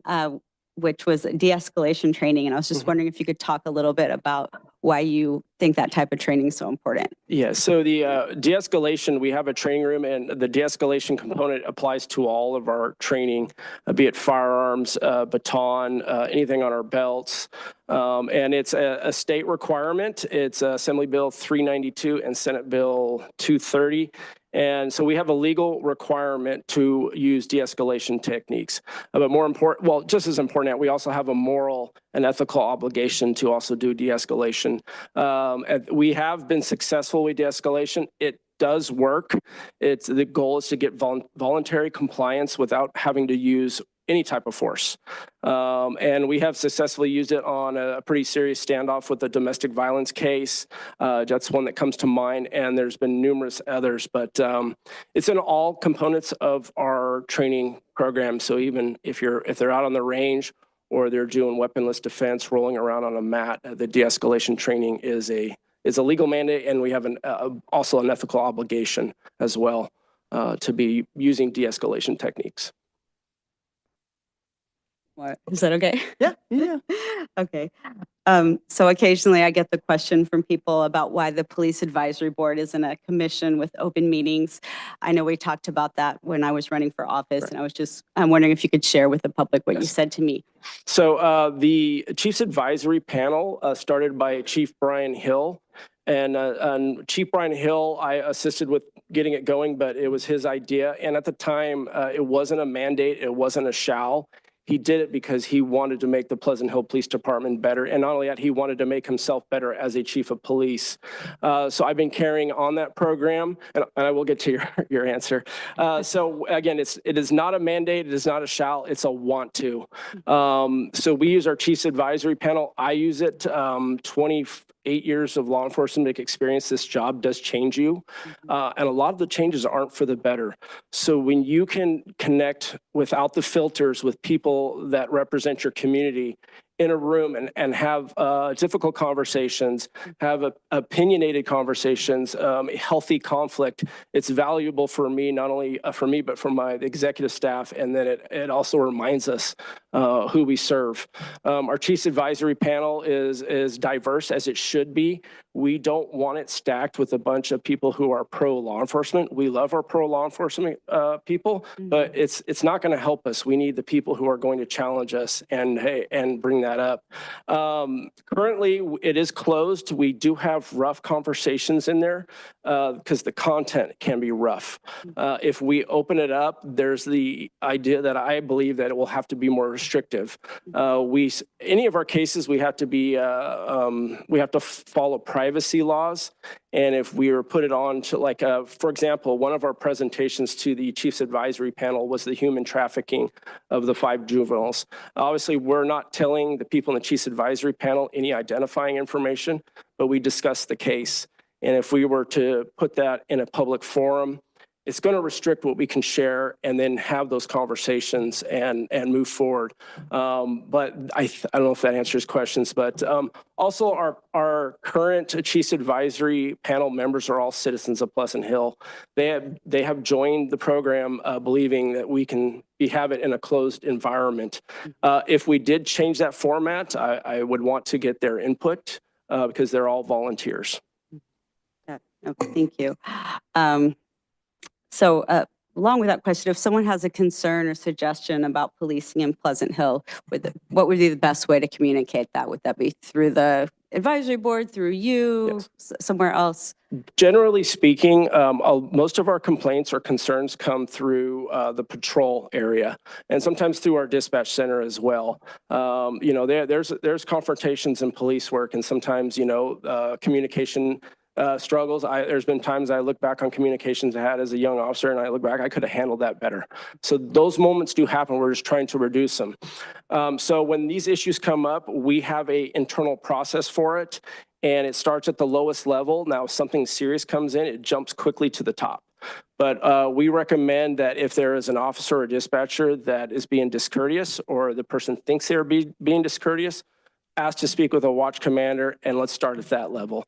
which was de-escalation training. And I was just wondering if you could talk a little bit about why you think that type of training is so important. Yeah, so the de-escalation, we have a training room, and the de-escalation component applies to all of our training, be it firearms, baton, anything on our belts. And it's a state requirement. It's Assembly Bill 392 and Senate Bill 230. And so we have a legal requirement to use de-escalation techniques. But more important, well, just as important, we also have a moral and ethical obligation to also do de-escalation. And we have been successful with de-escalation. It does work. The goal is to get voluntary compliance without having to use any type of force. And we have successfully used it on a pretty serious standoff with a domestic violence case. That's one that comes to mind, and there's been numerous others, but it's in all components of our training program. So even if they're out on the range or they're doing weaponless defense, rolling around on a mat, the de-escalation training is a legal mandate, and we have also an ethical obligation as well to be using de-escalation techniques. What, is that okay? Yeah, yeah. Okay. So occasionally I get the question from people about why the Police Advisory Board isn't a commission with open meetings. I know we talked about that when I was running for office, and I'm wondering if you could share with the public what you Yes. said to me. So the Chiefs Advisory Panel started by Chief Brian Hill. And Chief Brian Hill, I assisted with getting it going, but it was his idea. And at the time, it wasn't a mandate, it wasn't a shall. He did it because he wanted to make the Pleasant Hill Police Department better. And not only that, he wanted to make himself better as a chief of police. So I've been carrying on that program, and I will get to your answer. So again, it is not a mandate, it is not a shall, it's a want to. So we use our Chiefs Advisory Panel. I use it 28 years of law enforcement experience. This job does change you. And a lot of the changes aren't for the better. So when you can connect without the filters with people that represent your community in a room and have difficult conversations, have opinionated conversations, healthy conflict, it's valuable for me, not only for me, but for my executive staff. And then it also reminds us who we serve. Our Chiefs Advisory Panel is diverse as it should be. We don't want it stacked with a bunch of people who are pro law enforcement. We love our pro law enforcement people, but it's not going to help us. We need the people who are going to challenge us and bring that up. Currently, it is closed. We do have rough conversations in there because the content can be rough. If we open it up, there's the idea that I believe that it will have to be more restrictive. Any of our cases, we have to follow privacy laws. And if we were put it on to for example, one of our presentations to the Chiefs Advisory Panel was the human trafficking of the 5 juveniles. Obviously, we're not telling the people in the Chiefs Advisory Panel any identifying information, but we discussed the case. And if we were to put that in a public forum, it's going to restrict what we can share and then have those conversations and move forward. But I don't know if that answers questions, but also our current Chiefs Advisory Panel members are all citizens of Pleasant Hill. They have joined the program believing that we have it in a closed environment. If we did change that format, I would want to get their input because they're all volunteers. Yeah, okay, thank you. So along with that question, if someone has a concern or suggestion about policing in Pleasant Hill, what would be the best way to communicate that? Would that be through the advisory board, through you, somewhere else? Generally speaking, most of our complaints or concerns come through the patrol area and sometimes through our dispatch center as well. There's confrontations in police work, and sometimes, communication struggles. There's been times I look back on communications I had as a young officer, and I look back, I could have handled that better. So those moments do happen. We're just trying to reduce them. So when these issues come up, we have an internal process for it, and it starts at the lowest level. Now, if something serious comes in, it jumps quickly to the top. But we recommend that if there is an officer or dispatcher that is being discourteous, or the person thinks they're being discourteous, ask to speak with a watch commander, and let's start at that level.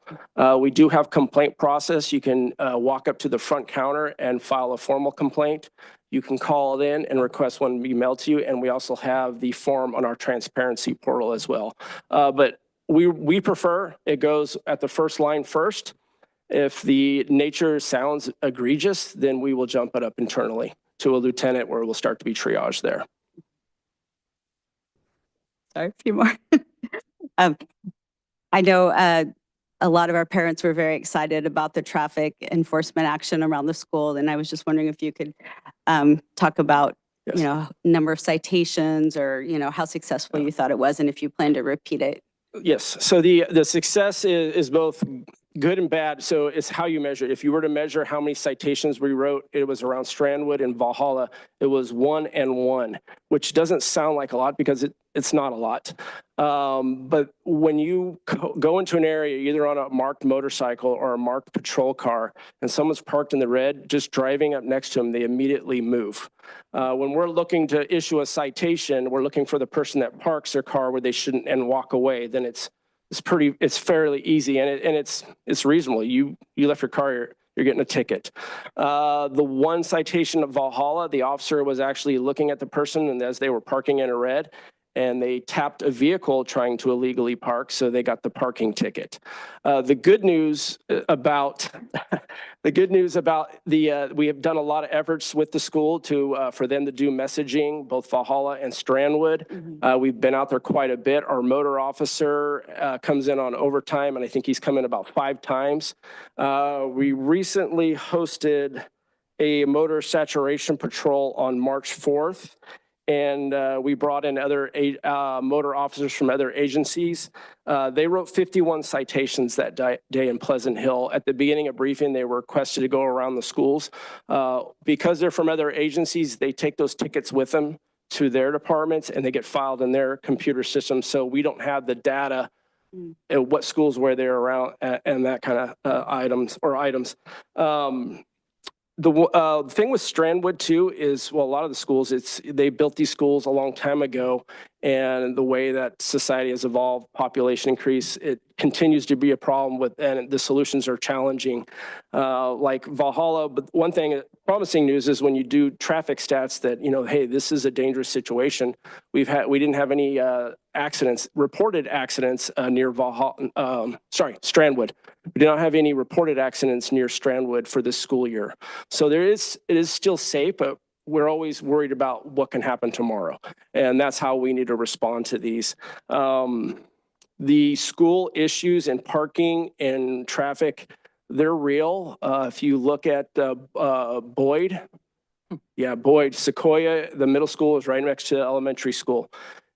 We do have complaint process. You can walk up to the front counter and file a formal complaint. You can call it in and request one to be mailed to you, and we also have the form on our transparency portal as well. But we prefer it goes at the first line first. If the nature sounds egregious, then we will jump it up internally to a lieutenant, where we'll start to be triaged there. Sorry, a few more. I know a lot of our parents were very excited about the traffic enforcement action around the school, and I was just wondering if you could talk about, Yes. number of citations, or, how successful you thought it was, and if you plan to repeat it. Yes, so the success is both good and bad. So it's how you measure it. If you were to measure how many citations we wrote, it was around Strandwood and Valhalla. It was 1 and 1, which doesn't sound like a lot because it's not a lot. But when you go into an area, either on a marked motorcycle or a marked patrol car, and someone's parked in the red, just driving up next to them, they immediately move. When we're looking to issue a citation, we're looking for the person that parks their car where they shouldn't and walk away. Then it's fairly easy, and it's reasonable. You left your car, you're getting a ticket. The one citation of Valhalla, the officer was actually looking at the person, and as they were parking in a red, and they tapped a vehicle trying to illegally park, so they got the parking ticket. The good news about we have done a lot of efforts with the school for them to do messaging, both Valhalla and Strandwood. We've been out there quite a bit. Our motor officer comes in on overtime, and I think he's come in about 5 times. We recently hosted a motor saturation patrol on March 4th. And we brought in other motor officers from other agencies. They wrote 51 citations that day in Pleasant Hill. At the beginning of briefing, they were requested to go around the schools. Because they're from other agencies, they take those tickets with them to their departments, and they get filed in their computer system. So we don't have the data at what schools where they're around and that kind of items. The thing with Strandwood too is, well, a lot of the schools, they built these schools a long time ago, and the way that society has evolved, population increase, it continues to be a problem and the solutions are challenging. Like Valhalla, but one thing, promising news is when you do traffic stats that, hey, this is a dangerous situation. We didn't have any reported accidents near Strandwood. We did not have any reported accidents near Strandwood for this school year. So it is still safe, but we're always worried about what can happen tomorrow. And that's how we need to respond to these. The school issues and parking and traffic, they're real. If you look at Boyd, Sequoia, the middle school is right next to the elementary school.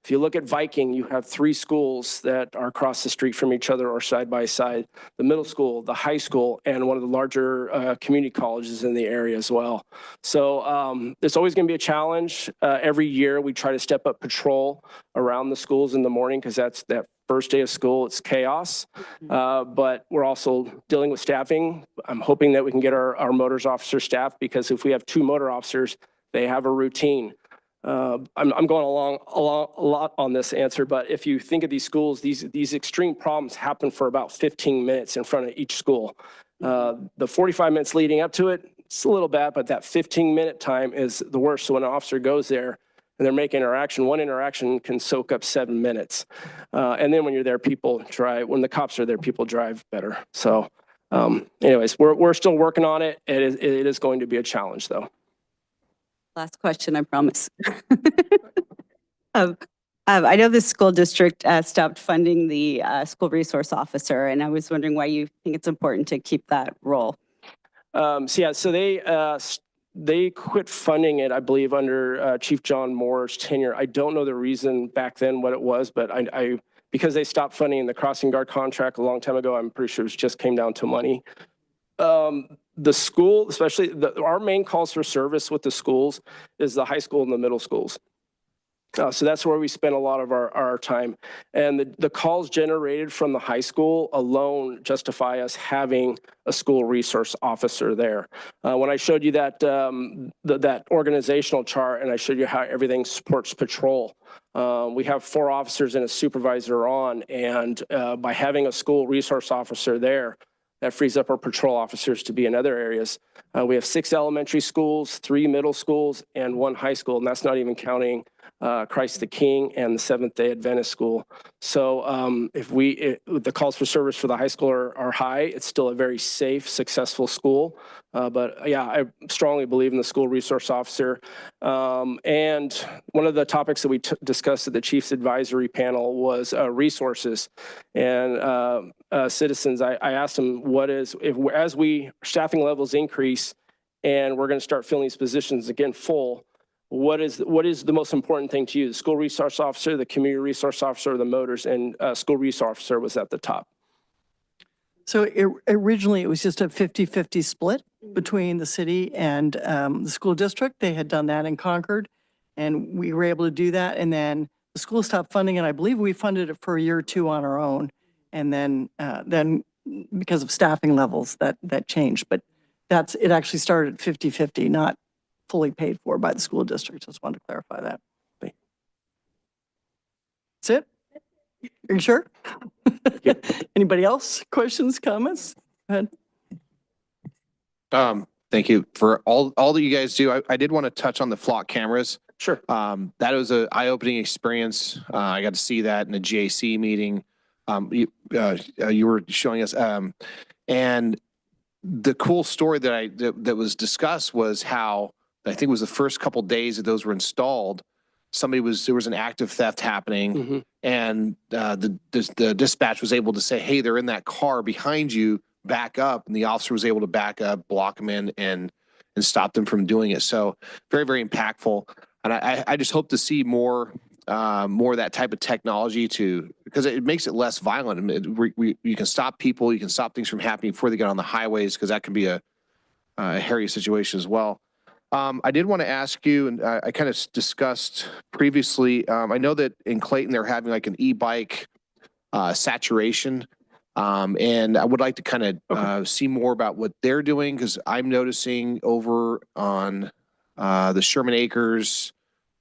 If you look at Viking, you have 3 schools that are across the street from each other or side by side. The middle school, the high school, and one of the larger community colleges in the area as well. So it's always going to be a challenge. Every year we try to step up patrol around the schools in the morning because that's that first day of school. It's chaos, but we're also dealing with staffing. I'm hoping that we can get our motors officer staffed because if we have 2 motor officers, they have a routine. I'm going along a lot on this answer, but if you think of these schools, these extreme problems happen for about 15 minutes in front of each school. The 45 minutes leading up to it, it's a little bad, but that 15-minute time is the worst. So when an officer goes there and they're making interaction, one interaction can soak up 7 minutes. And then when you're there, when the cops are there, people drive better. So anyways, we're still working on it. It is going to be a challenge though. Last question, I promise. I know the school district stopped funding the school resource officer, and I was wondering why you think it's important to keep that role. So they quit funding it, I believe, under Chief John Moore's tenure. I don't know the reason back then what it was, but because they stopped funding the crossing guard contract a long time ago, I'm pretty sure it just came down to money. The school, especially our main calls for service with the schools is the high school and the middle schools. So that's where we spend a lot of our time. And the calls generated from the high school alone justify us having a school resource officer there. When I showed you that organizational chart and I showed you how everything supports patrol, we have 4 officers and a supervisor on, and by having a school resource officer there, that frees up our patrol officers to be in other areas. We have 6 elementary schools, 3 middle schools, and 1 high school, and that's not even counting Christ the King and the Seventh-day Adventist school. So if the calls for service for the high school are high, it's still a very safe, successful school. But yeah, I strongly believe in the school resource officer. And one of the topics that we discussed at the Chiefs Advisory Panel was resources. And citizens, I asked them, as staffing levels increase and we're going to start filling these positions again full, what is the most important thing to you? The school resource officer, the community resource officer, or the motors? And school resource officer was at the top. So originally, it was just a 50-50 split between the city and the school district. They had done that in Concord, and we were able to do that. And then the school stopped funding it. I believe we funded it for a year or two on our own. And then because of staffing levels, that changed. But it actually started at 50-50, not fully paid for by the school district. Just wanted to clarify that. That's it? Are you sure? Anybody else? Questions, comments? Go ahead. Thank you for all that you guys do. I did want to touch on the flock cameras. Sure. That was an eye-opening experience. I got to see that in a GAC meeting. You were showing us, and the cool story that was discussed was how I think it was the first couple days that those were installed. There was an active theft happening, and the dispatch was able to say, "Hey, they're in that car behind you. Back up," and the officer was able to back up, block them in, and stop them from doing it. So very, very impactful. And I just hope to see more of that type of technology because it makes it less violent. You can stop people, you can stop things from happening before they get on the highways, because that can be a hairy situation as well. I did want to ask you, and I kind of discussed previously, I know that in Clayton, they're having like an e-bike saturation. And I would like to kind of see more about what they're doing, because I'm noticing over on the Sherman Acres,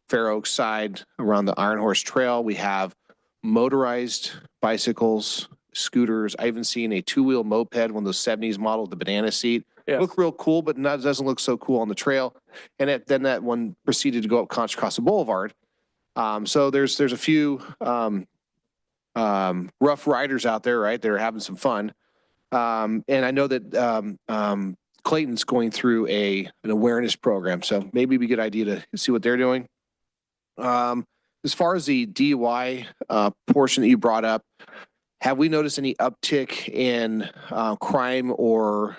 Fair Oaks side around the Iron Horse Trail, we have motorized bicycles, scooters. I even seen a two-wheel moped, one of those 70s model, the banana seat. Yes. Look real cool, but doesn't look so cool on the trail. And then that one proceeded to go up Contra Costa Boulevard. So there's a few rough riders out there, right? They're having some fun. And I know that Clayton's going through an awareness program, so maybe it'd be a good idea to see what they're doing. As far as the DUI portion that you brought up, have we noticed any uptick in crime or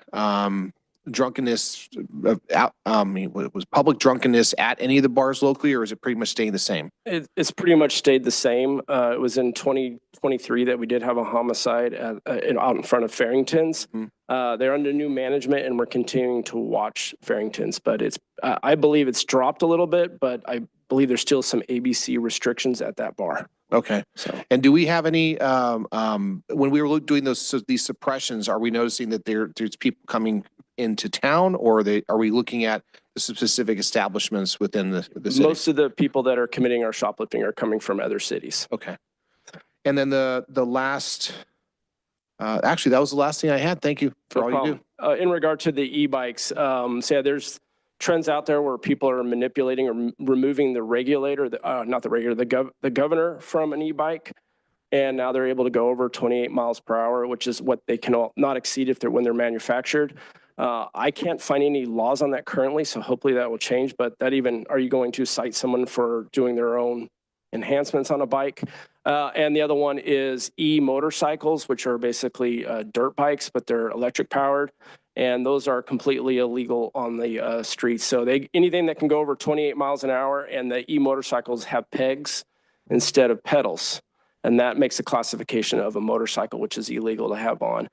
drunkenness? Was public drunkenness at any of the bars locally, or is it pretty much staying the same? It's pretty much stayed the same. It was in 2023 that we did have a homicide out in front of Farrington's. They're under new management, and we're continuing to watch Farrington's. But I believe it's dropped a little bit, but I believe there's still some ABC restrictions at that bar. Okay. So, and do we have any, when we were doing these suppressions, are we noticing that there's people coming into town, or are we looking at the specific establishments within the city? most of the people that are committing our shoplifting are coming from other cities. Okay. And then the last, actually, that was the last thing I had. Thank you for all you do. In regard to the e-bikes, so yeah, there's trends out there where people are manipulating or removing the regulator, not the regulator, the governor from an e-bike. And now they're able to go over 28 miles per hour, which is what they can not exceed when they're manufactured. I can't find any laws on that currently, so hopefully that will change. But are you going to cite someone for doing their own enhancements on a bike? And the other one is e-motorcycles, which are basically dirt bikes, but they're electric powered. And those are completely illegal on the streets. So anything that can go over 28 miles an hour, and the e-motorcycles have pegs instead of pedals. And that makes a classification of a motorcycle, which is illegal to have on.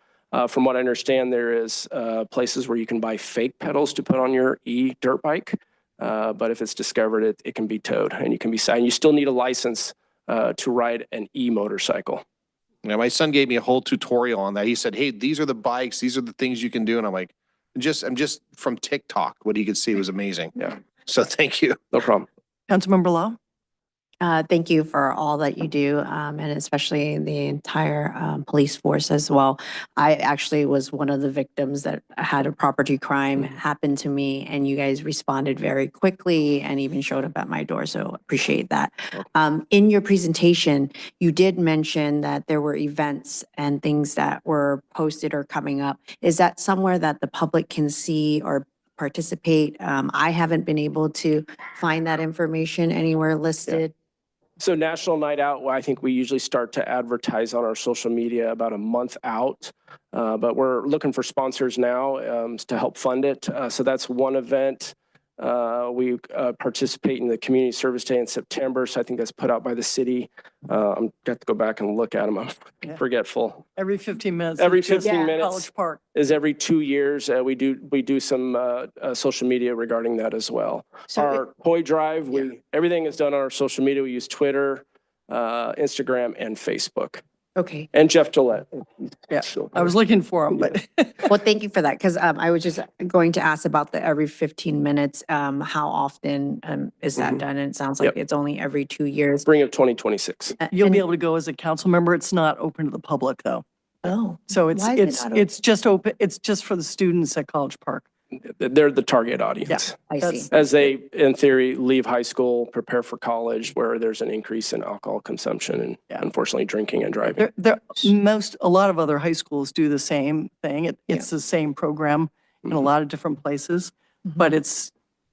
From what I understand, there is places where you can buy fake pedals to put on your e-dirt bike. But if it's discovered, it can be towed, and you can be cited. You still need a license to ride an e-motorcycle. Yeah, my son gave me a whole tutorial on that. He said, "Hey, these are the bikes. These are the things you can do." And I'm like, I'm just from TikTok. What he could see was amazing. Yeah. So thank you. No problem. Councilmember Law? Thank you for all that you do, and especially the entire police force as well. I actually was one of the victims that had a property crime happen to me, and you guys responded very quickly and even showed up at my door, so appreciate that. In your presentation, you did mention that there were events and things that were posted or coming up. Is that somewhere that the public can see or participate? I haven't been able to find that information anywhere listed. So National Night Out, I think we usually start to advertise on our social media about a month out, but we're looking for sponsors now to help fund it. So that's one event. We participate in the Community Service Day in September, so I think that's put out by the city. I'm got to go back and look at them. I'm Yeah. forgetful. Every 15 minutes. Every it's just 15 minutes. College Park. Is every 2 years. We do some social media regarding that as well. So Our toy drive, everything is done on our social media. We use Twitter, Instagram, and Facebook. Okay. And Jeff Gillette. Yeah, So- I was looking for them, but Well, thank you for that, because I was just going to ask about the every 15 minutes. How often is that Mhm. done? And it sounds like Yep. it's only every 2 years. Spring of 2026. you'll be And- able to go as a council member. It's not open to the public, though. Oh, So it's, Why is it it's, not open? it's just open, it's just for the students at College Park. They're the target audience. I see. That's- As they, in theory, leave high school, prepare for college, where there's an increase in alcohol consumption and Yeah. unfortunately drinking and driving. A lot of other high schools do the same thing. It's the same program in a Mhm. lot of different places, Mhm. but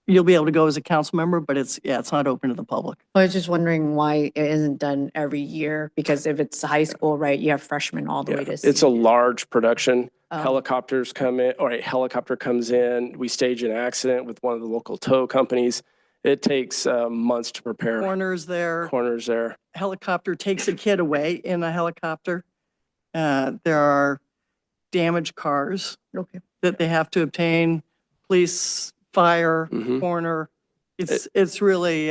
you'll be able to go as a council member, but it's not open to the public. I was just wondering why it isn't done every year, because if it's high school, right, you have freshmen all the Yeah. way to. It's a senior. large production. Oh. Helicopters come in, or a helicopter comes in. We stage an accident with one of the local tow companies. It takes months to prepare. Corners there, Corners there. helicopter takes a kid away in a helicopter. There are damaged cars Okay. that they have to obtain, police, fire, Mhm. coroner. It's really,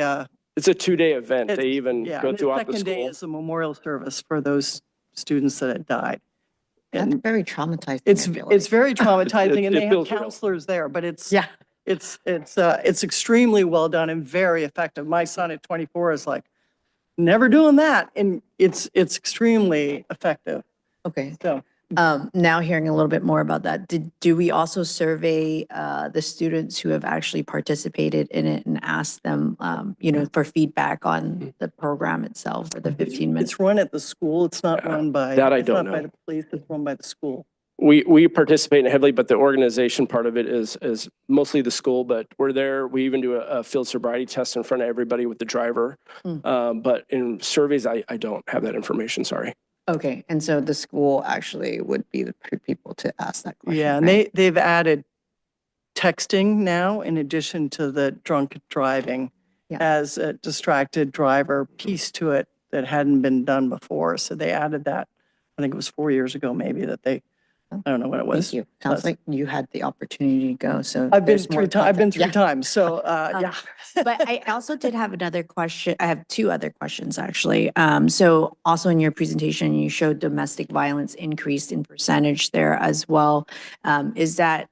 It's a 2-day event. It's- They even yeah. go and throughout the second day school. is a memorial service for those students that had died. That's And very traumatizing. it's, I feel it's like. very traumatizing and it they have feels real. counselors there, but Yeah. it's extremely well done and very effective. My son at 24 is like, never doing that. And it's extremely effective. Okay. So Now hearing a little bit more about that, do we also survey the students who have actually participated in it and ask them, for feedback on the program itself or the 15 minutes? it's run at the school. It's not Yeah, run by, that I it's don't not by know. the police. It's run by the school. We participate heavily, but the organization part of it is mostly the school, but we're there. We even do a field sobriety test in front of everybody with the driver. But in surveys, I don't have that information, sorry. Okay, and so the school actually would be the people to ask that question. Yeah, and right? they've added texting now in addition to the drunk driving Yeah. as a distracted driver piece to it that hadn't been done before. So they added that. I think it was 4 years ago, maybe I don't know what it was. Thank you. Sounds Plus- like you had the opportunity to go, so. I've been there's more I've been content. three Yeah. times. So, yeah. But I also did have another question. I have two other questions, actually. So also in your presentation, you showed domestic violence increased in percentage there as well. Is that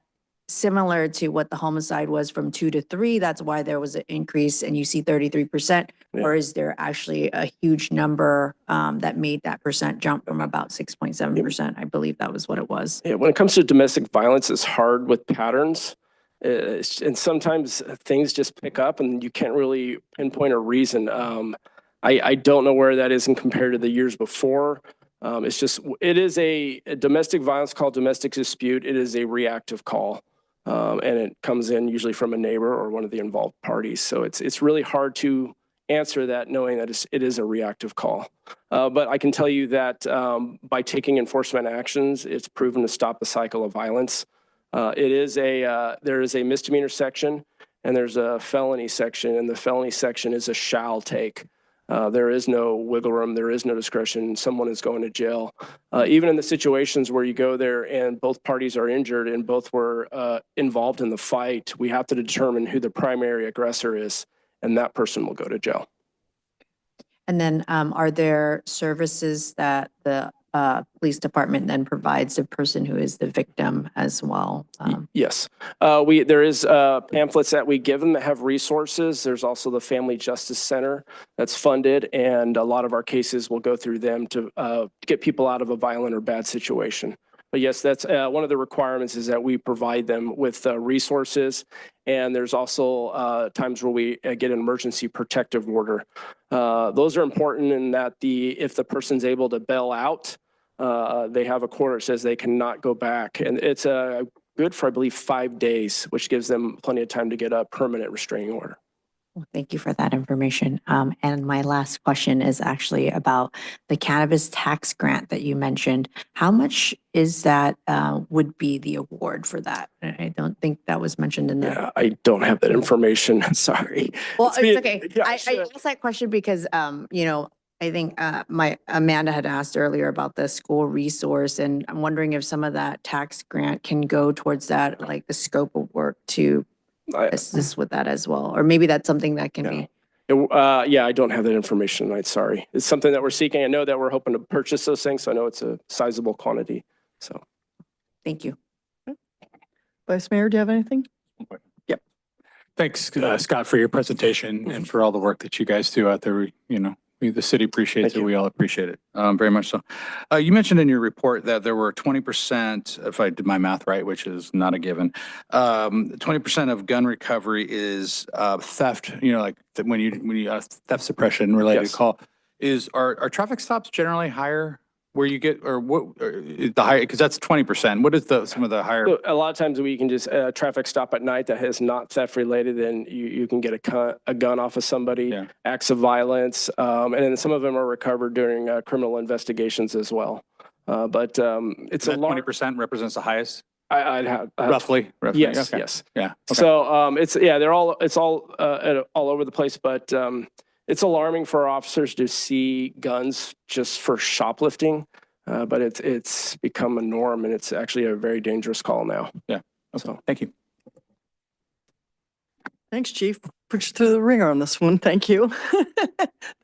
similar to what the homicide was from 2 to 3? That's why there was an increase and you see 33%? Or is there actually a huge number that made that percent jump from about 6.7%? I believe that was what it was. Yeah, when it comes to domestic violence, it's hard with patterns. And sometimes things just pick up and you can't really pinpoint a reason. I don't know where that is in compared to the years before. It is a domestic violence call, domestic dispute. It is a reactive call. And it comes in usually from a neighbor or one of the involved parties. So it's really hard to answer that knowing that it is a reactive call. But I can tell you that by taking enforcement actions, it's proven to stop the cycle of violence. There is a misdemeanor section and there's a felony section, and the felony section is a shall take. There is no wiggle room. There is no discretion. Someone is going to jail. Even in the situations where you go there and both parties are injured and both were involved in the fight, we have to determine who the primary aggressor is, and that person will go to jail. And then are there services that the police department then provides the person who is the victim as well? Yes. There is pamphlets that we give them that have resources. There's also the Family Justice Center that's funded, and a lot of our cases will go through them to get people out of a violent or bad situation. But yes, that's one of the requirements is that we provide them with resources. And there's also times where we get an emergency protective order. Those are important in that if the person's able to bail out, they have a quarter that says they cannot go back. And it's good for, I believe, 5 days, which gives them plenty of time to get a permanent restraining order. Well, thank you for that information. And my last question is actually about the cannabis tax grant that you mentioned. How much is that, would be the award for that? I don't think that was mentioned in the. Yeah, I don't have that information. Sorry. Well, It's being- it's okay. yeah, I sure. asked that question because, I think, my Amanda had asked earlier about the school resource, and I'm wondering if some of that tax grant can go towards that, like the scope of work to I- assist with that as well, or maybe that's something that can be. Yeah, I don't have that information tonight. Sorry. It's something that we're seeking. I know that we're hoping to purchase those things. So I know it's a sizable quantity. So. Thank you. Vice Mayor, do you have anything? Thanks, Scott, for your presentation and for all the work that you guys do out there. The city appreciates Thank it. you. We all appreciate it, very much so. You mentioned in your report that there were 20%, if I did my math right, which is not a given, 20% of gun recovery is theft, like when you theft suppression related Yes. call. Are traffic stops generally higher where you get, or what, or the higher, because that's 20%. What is some of the higher? So a lot of times we can just traffic stop at night that is not theft related, and you can get a gun off of somebody, Yeah. acts of violence, and then some of them are recovered during criminal investigations as well. But it's a That large. 20% represents the highest, I'd have roughly? Yes, Okay. yes. Yeah. Okay. So it's it's all over the place, but it's alarming for our officers to see guns just for shoplifting. But it's become a norm, and it's actually a very dangerous call now. Okay. So Thank you. Thanks, Chief. Put you through the ringer on this one. Thank you.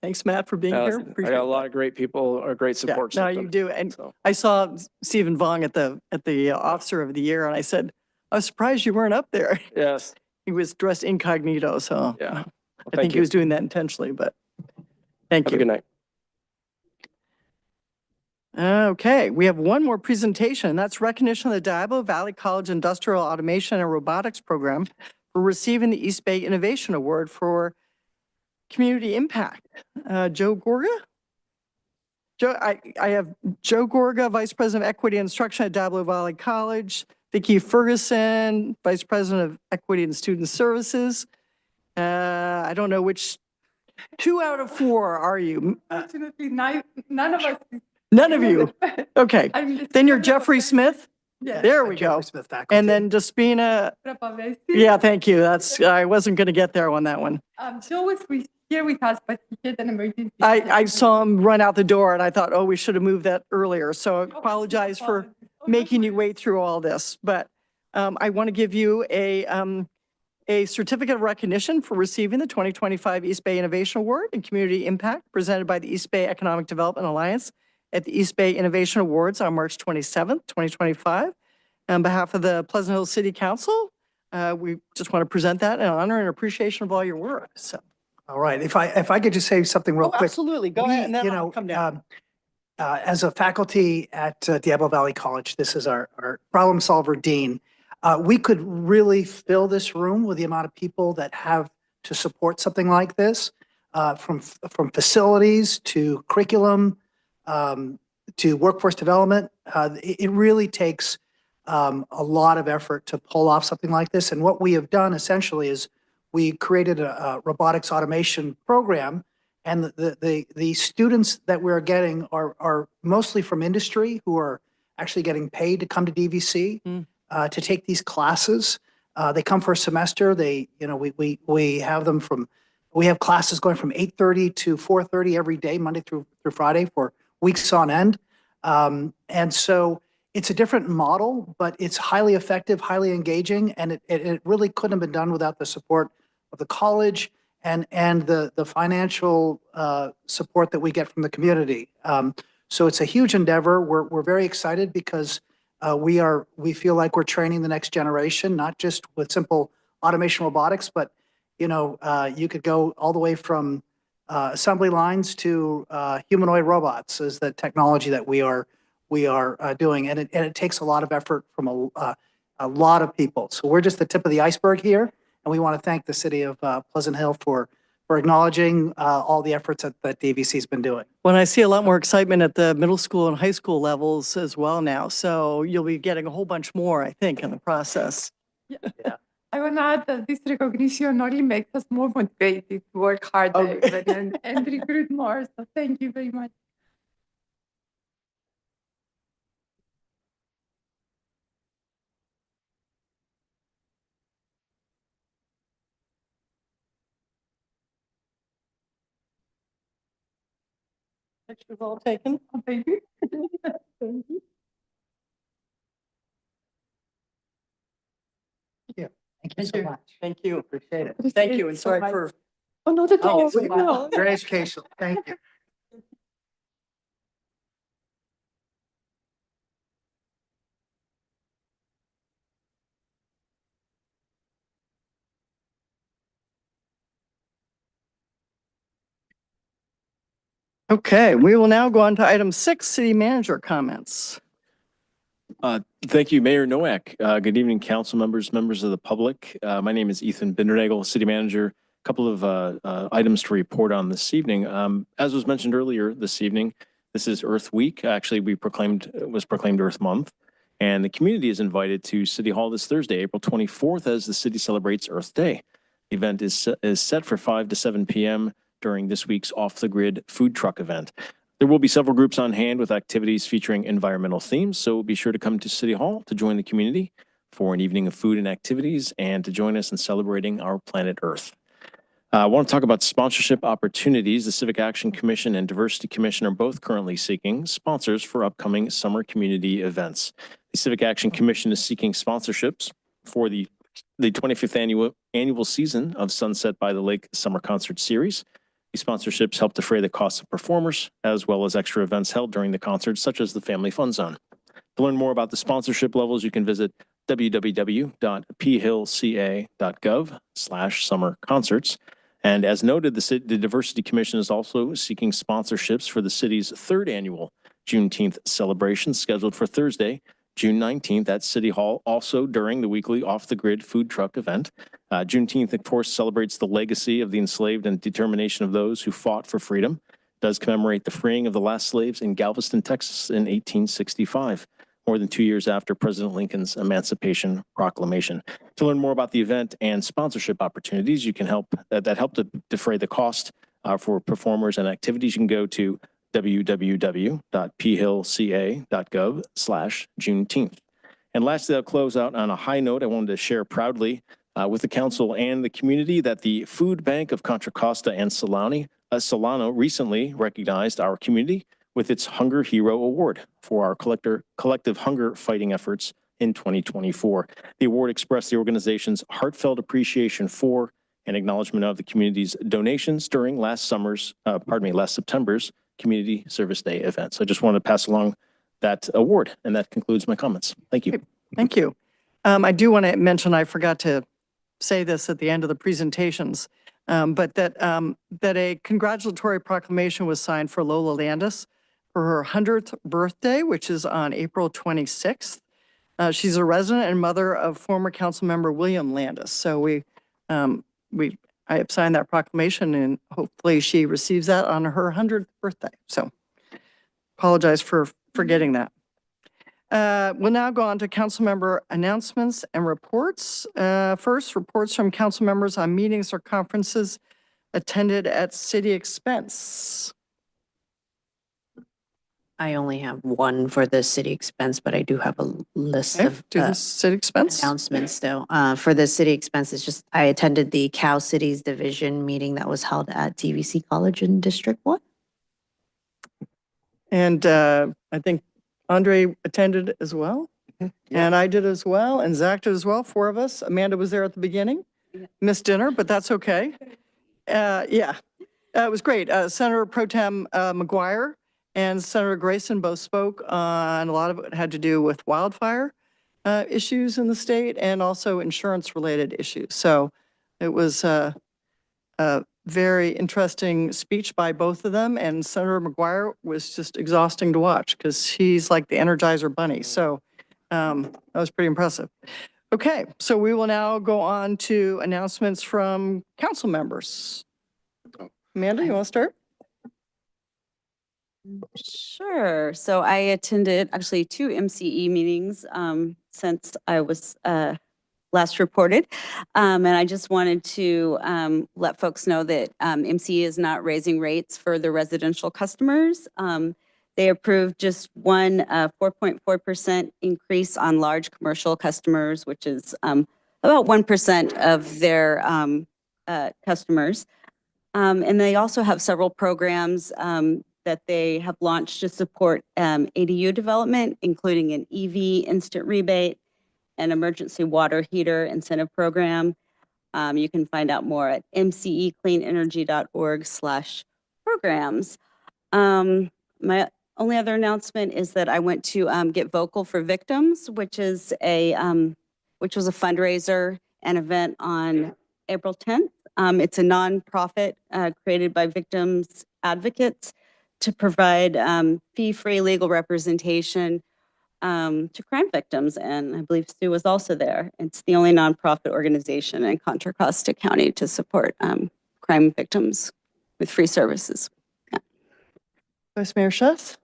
Thanks, Matt, for being I here. got Appreciate a lot that. of great people, or great Yeah, support. no, system. you do. And So I saw Stephen Vong at the Officer of the Year, and I said, I was surprised you weren't up there. yes, He was dressed incognito, so yeah. Well, I thank think he you. was doing that intentionally, but thank Have a you. good night. Okay, we have one more presentation. That's recognition of the Diablo Valley College Industrial Automation and Robotics Program for receiving the East Bay Innovation Award for Community Impact. Joe Gorga? Joe, I have Joe Gorga, Vice President of Equity and Instruction at Diablo Valley College. Vicki Ferguson, Vice President of Equity and Student Services. I don't know which, 2 out of 4 are you? Fortunately, none of us. None of you. Okay. I'm the Then you're senior Jeffrey Smith? Yes. There we go. And then Despina, yeah, thank you. I wasn't going to get there on that one. Joe was here with us, but he had an emergency. I saw him run out the door and I thought, oh, we should have moved that earlier. So I apologize for making you wait through all this. But I want to give you a certificate of recognition for receiving the 2025 East Bay Innovation Award and Community Impact presented by the East Bay Economic Development Alliance at the East Bay Innovation Awards on March 27th, 2025. On behalf of the Pleasant Hill City Council, we just want to present that in honor and appreciation of all your work. So, All right, if I could just say something real oh, quick. absolutely. Go ahead and then You I'll know, come down. As a faculty at Diablo Valley College, this is our problem solver dean. We could really fill this room with the amount of people that have to support something like this, from facilities to curriculum, to workforce development. It really takes a lot of effort to pull off something like this. And what we have done essentially is we created a robotics automation program, and the students that we're getting are mostly from industry who are actually getting paid to come to DVC to take these classes. They come for a semester. We have them we have classes going from 8:30 to 4:30 every day, Monday through Friday for weeks on end. And so it's a different model, but it's highly effective, highly engaging, and it really couldn't have been done without the support of the college and the financial support that we get from the community. So it's a huge endeavor. We're very excited because we feel like we're training the next generation, not just with simple automation robotics, but you could go all the way from assembly lines to humanoid robots is the technology that we are doing, and it takes a lot of effort from a lot of people. So we're just the tip of the iceberg here, and we want to thank the city of Pleasant Hill for acknowledging all the efforts that DVC's been doing. Well, I see a lot more excitement at the middle school and high school levels as well now. So you'll be getting a whole bunch more, I think, in the process. I want to add that this recognition only makes us more motivated to work harder Okay. even and recruit more. So thank you very much. Pictures all taken? Thank you. Thank you. Thank you so much. Thank you, appreciate it. Appreciate Thank you, it and so sorry much. for. Oh, not at all. Oh, No. your education. Thank you. Okay, we will now go on to item 6, city manager comments. Thank you, Mayor Nowak. Good evening, council members, members of the public. My name is Ethan Bindernagel, city manager. A couple of items to report on this evening. As was mentioned earlier this evening, this is Earth Week. Actually, was proclaimed Earth Month. And the community is invited to City Hall this Thursday, April 24th, as the city celebrates Earth Day. The event is set for 5 to 7 p.m. during this week's off-the-grid food truck event. There will be several groups on hand with activities featuring environmental themes, so be sure to come to City Hall to join the community for an evening of food and activities and to join us in celebrating our planet Earth. I want to talk about sponsorship opportunities. The Civic Action Commission and Diversity Commission are both currently seeking sponsors for upcoming summer community events. The Civic Action Commission is seeking sponsorships for the 25th annual season of Sunset by the Lake Summer Concert Series. These sponsorships help defray the costs of performers, as well as extra events held during the concerts, such as the Family Fun Zone. To learn more about the sponsorship levels, you can visit www.phillca.gov/summer-concerts. And as noted, the Diversity Commission is also seeking sponsorships for the city's 3rd annual Juneteenth celebration, scheduled for Thursday, June 19th at City Hall, also during the weekly off-the-grid food truck event. Juneteenth, of course, celebrates the legacy of the enslaved and determination of those who fought for freedom. It does commemorate the freeing of the last slaves in Galveston, Texas in 1865, more than 2 years after President Lincoln's Emancipation Proclamation. To learn more about the event and sponsorship opportunities, you can help to defray the cost for performers and activities. You can go to www.phillca.gov/Juneteenth. And lastly, I'll close out on a high note. I wanted to share proudly with the council and the community that the Food Bank of Contra Costa and Solano recently recognized our community with its Hunger Hero Award for our collective hunger fighting efforts in 2024. The award expressed the organization's heartfelt appreciation for and acknowledgement of the community's donations during last September's Community Service Day event. So I just wanted to pass along that award, and that concludes my comments. Thank you. Thank you. I do want to mention, I forgot to say this at the end of the presentations, but that a congratulatory proclamation was signed for Lola Landis for her 100th birthday, which is on April 26th. She's a resident and mother of former council member William Landis. So I have signed that proclamation, and hopefully she receives that on her 100th birthday. So apologize for forgetting that. We'll now go on to council member announcements and reports. First, reports from council members on meetings or conferences attended at city expense. I only have one for the city expense, but I do have a list Okay, of to the city expense. announcements though. For the city expenses, I attended the Cal Cities Division meeting that was held at DVC College in District 1. And I think Andre attended as well. And I did as well, and Zach did as well, 4 of us. Amanda was there at the beginning, missed dinner, but that's okay. It was great. Senator Pro Tem McGuire and Senator Grayson both spoke on a lot of it had to do with wildfire issues in the state and also insurance-related issues. So it was a very interesting speech by both of them, and Senator McGuire was just exhausting to watch because he's like the Energizer Bunny. So that was pretty impressive. Okay, so we will now go on to announcements from council members. Amanda, you want to start? Sure. So I attended actually 2 MCE meetings since I was last reported. And I just wanted to let folks know that MCE is not raising rates for the residential customers. They approved just one 4.4% increase on large commercial customers, which is about 1% of their customers. And they also have several programs that they have launched to support ADU development, including an EV instant rebate, an emergency water heater incentive program. You can find out more at mcecleanenergy.org/programs. My only other announcement is that I went to Get Vocal for Victims, which was a fundraiser and event on April 10th. It's a nonprofit created by victims advocates to provide fee-free legal representation to crime victims. And I believe Sue was also there. It's the only nonprofit organization in Contra Costa County to support crime victims with free services. Vice Mayor Schuss?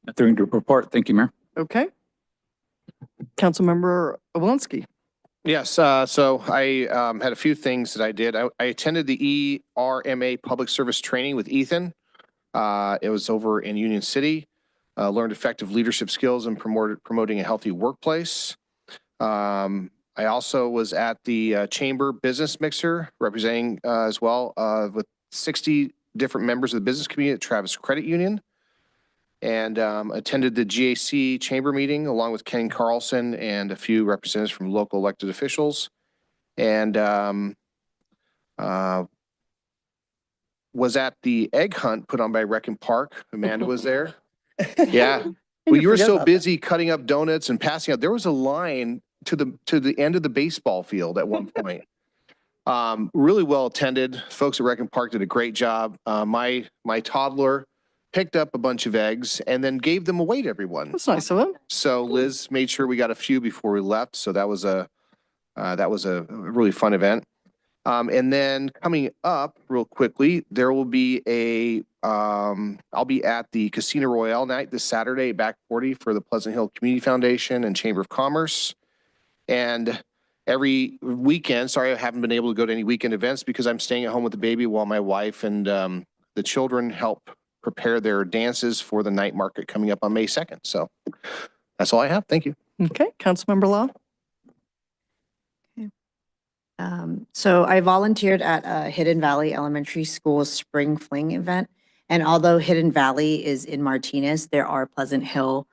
Nothing to report. Thank you, Mayor. Okay. Councilmember Awolski? Yes, so I had a few things that I did. I attended the ERMA Public Service Training with Ethan. It was over in Union City. Learned effective leadership skills and promoting a healthy workplace. I also was at the Chamber Business Mixer representing as well with 60 different members of the business community at Travis Credit Union, and attended the GAC Chamber meeting along with Ken Carlson and a few representatives from local elected officials, and was at the egg hunt put on by Rec and Park. Amanda was there. Yeah. Well, you were so busy cutting up donuts and passing out. There was a line to the end of the baseball field at one point. Really well attended. Folks at Rec and Park did a great job. My toddler picked up a bunch of eggs and then gave them away to everyone. That's nice of him. So Liz made sure we got a few before we left. So that was a really fun event. And then coming up real quickly, there will be I'll be at the Casino Royale night this Saturday, Back 40 for the Pleasant Hill Community Foundation and Chamber of Commerce. And every weekend, sorry, I haven't been able to go to any weekend events because I'm staying at home with the baby while my wife and the children help prepare their dances for the night market coming up on May 2nd. So that's all I have. Thank you. Okay, Councilmember Law? So I volunteered at Hidden Valley Elementary School's Spring Fling event. And although Hidden Valley is in Martinez, there are Pleasant Hill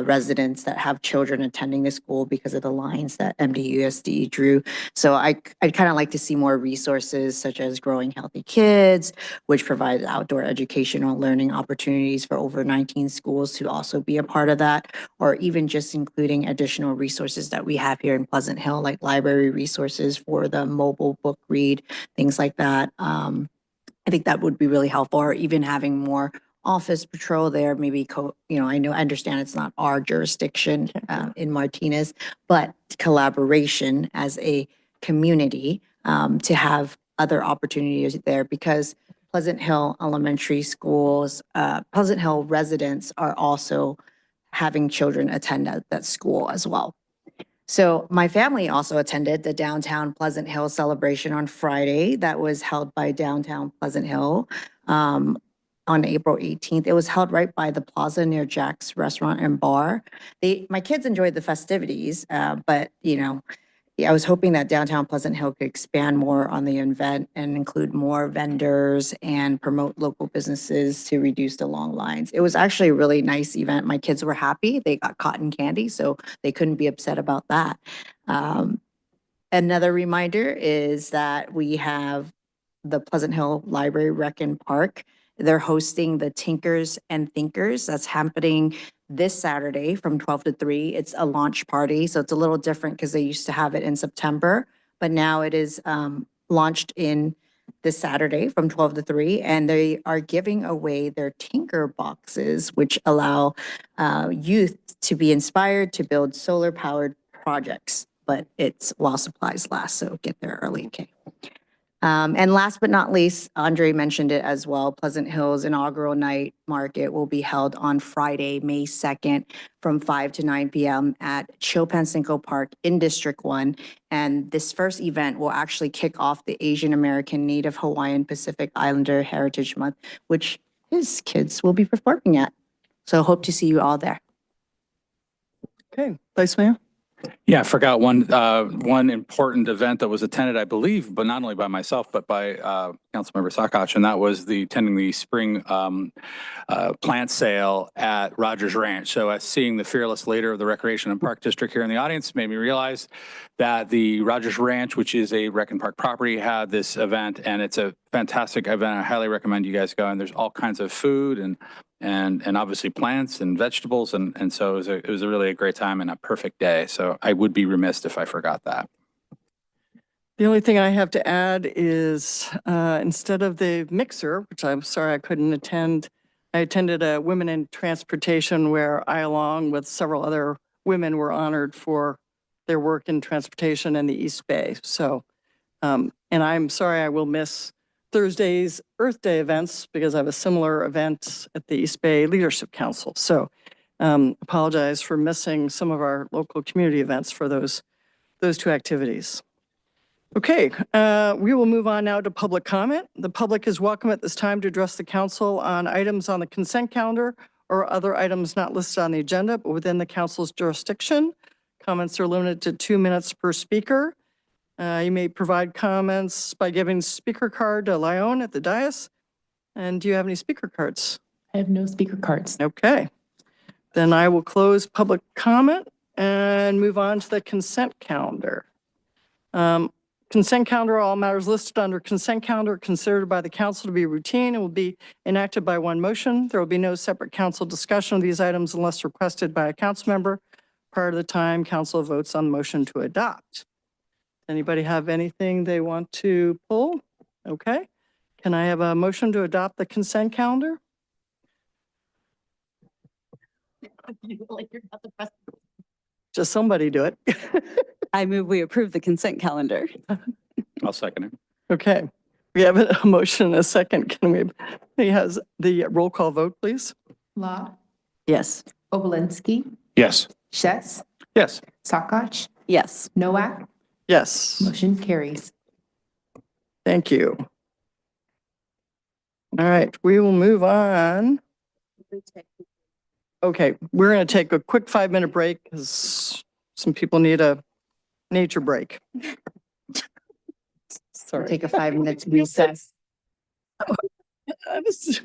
residents that have children attending the school because of the lines that MDUSD drew. So I'd kind of like to see more resources such as Growing Healthy Kids, which provides outdoor educational learning opportunities for over 19 schools to also be a part of that, or even just including additional resources that we have here in Pleasant Hill, like library resources for the mobile book read, things like that. I think that would be really helpful, or even having more office patrol there, maybe, I understand it's not our jurisdiction in Martinez, but collaboration as a community to have other opportunities there, because Pleasant Hill Elementary Schools, Pleasant Hill residents are also having children attend at that school as well. So my family also attended the Downtown Pleasant Hill celebration on Friday that was held by Downtown Pleasant Hill on April 18th. It was held right by the plaza near Jack's Restaurant and Bar. My kids enjoyed the festivities, but I was hoping that Downtown Pleasant Hill could expand more on the event and include more vendors and promote local businesses to reduce the long lines. It was actually a really nice event. My kids were happy. They got cotton candy, so they couldn't be upset about that. Another reminder is that we have the Pleasant Hill Library Rec and Park. They're hosting the Tinkers and Thinkers. That's happening this Saturday from 12 to 3. It's a launch party, so it's a little different because they used to have it in September, but now it is launched in this Saturday from 12 to 3, and they are giving away their Tinker boxes, which allow youth to be inspired to build solar-powered projects, but it's while supplies last, so get there early, okay? And last but not least, Andre mentioned it as well, Pleasant Hills Inaugural Night Market will be held on Friday, May 2nd from 5 to 9 p.m. at Chilpan Cinco Park in District 1. And this first event will actually kick off the Asian American Native Hawaiian Pacific Islander Heritage Month, which his kids will be performing at. So hope to see you all there. Okay, Vice Mayor? Yeah, I forgot one important event that was attended, I believe, but not only by myself, but by Councilmember Sakach, and that was attending the spring plant sale at Rogers Ranch. So seeing the fearless leader of the Recreation and Park District here in the audience made me realize that the Rogers Ranch, which is a rec and park property, had this event, and it's a fantastic event. I highly recommend you guys go. And there's all kinds of food and obviously plants and vegetables. And so it was really a great time and a perfect day. So I would be remiss if I forgot that. The only thing I have to add is instead of the mixer, which I'm sorry I couldn't attend, I attended a Women in Transportation where I, along with several other women, were honored for their work in transportation in the East Bay. So, and I'm sorry I will miss Thursday's Earth Day events because I have a similar event at the East Bay Leadership Council. So apologize for missing some of our local community events for those two activities. Okay, we will move on now to public comment. The public is welcome at this time to address the council on items on the consent calendar or other items not listed on the agenda, but within the council's jurisdiction. Comments are limited to 2 minutes per speaker. You may provide comments by giving speaker card to Lyon at the dais. And do you have any speaker cards? I have no speaker cards. Okay. Then I will close public comment and move on to the consent calendar. Consent calendar, all matters listed under consent calendar considered by the council to be routine and will be enacted by one motion. There will be no separate council discussion of these items unless requested by a council member prior to the time council votes on the motion to adopt. Anybody have anything they want to pull? Okay. Can I have a motion to adopt the consent calendar? Just somebody do it. I move we approve the consent calendar. I'll second it. Okay. We have a motion and a second. Can we has the roll call vote, please? Law, Yes. Obolensky, Yes. Chess, Yes. Sakach, Yes. Noack, Yes. motion carries. Thank you. All right, we will move on. Okay, we're going to take a quick 5-minute break because some people need a nature break. Sorry. Take a 5 minutes recess. I was-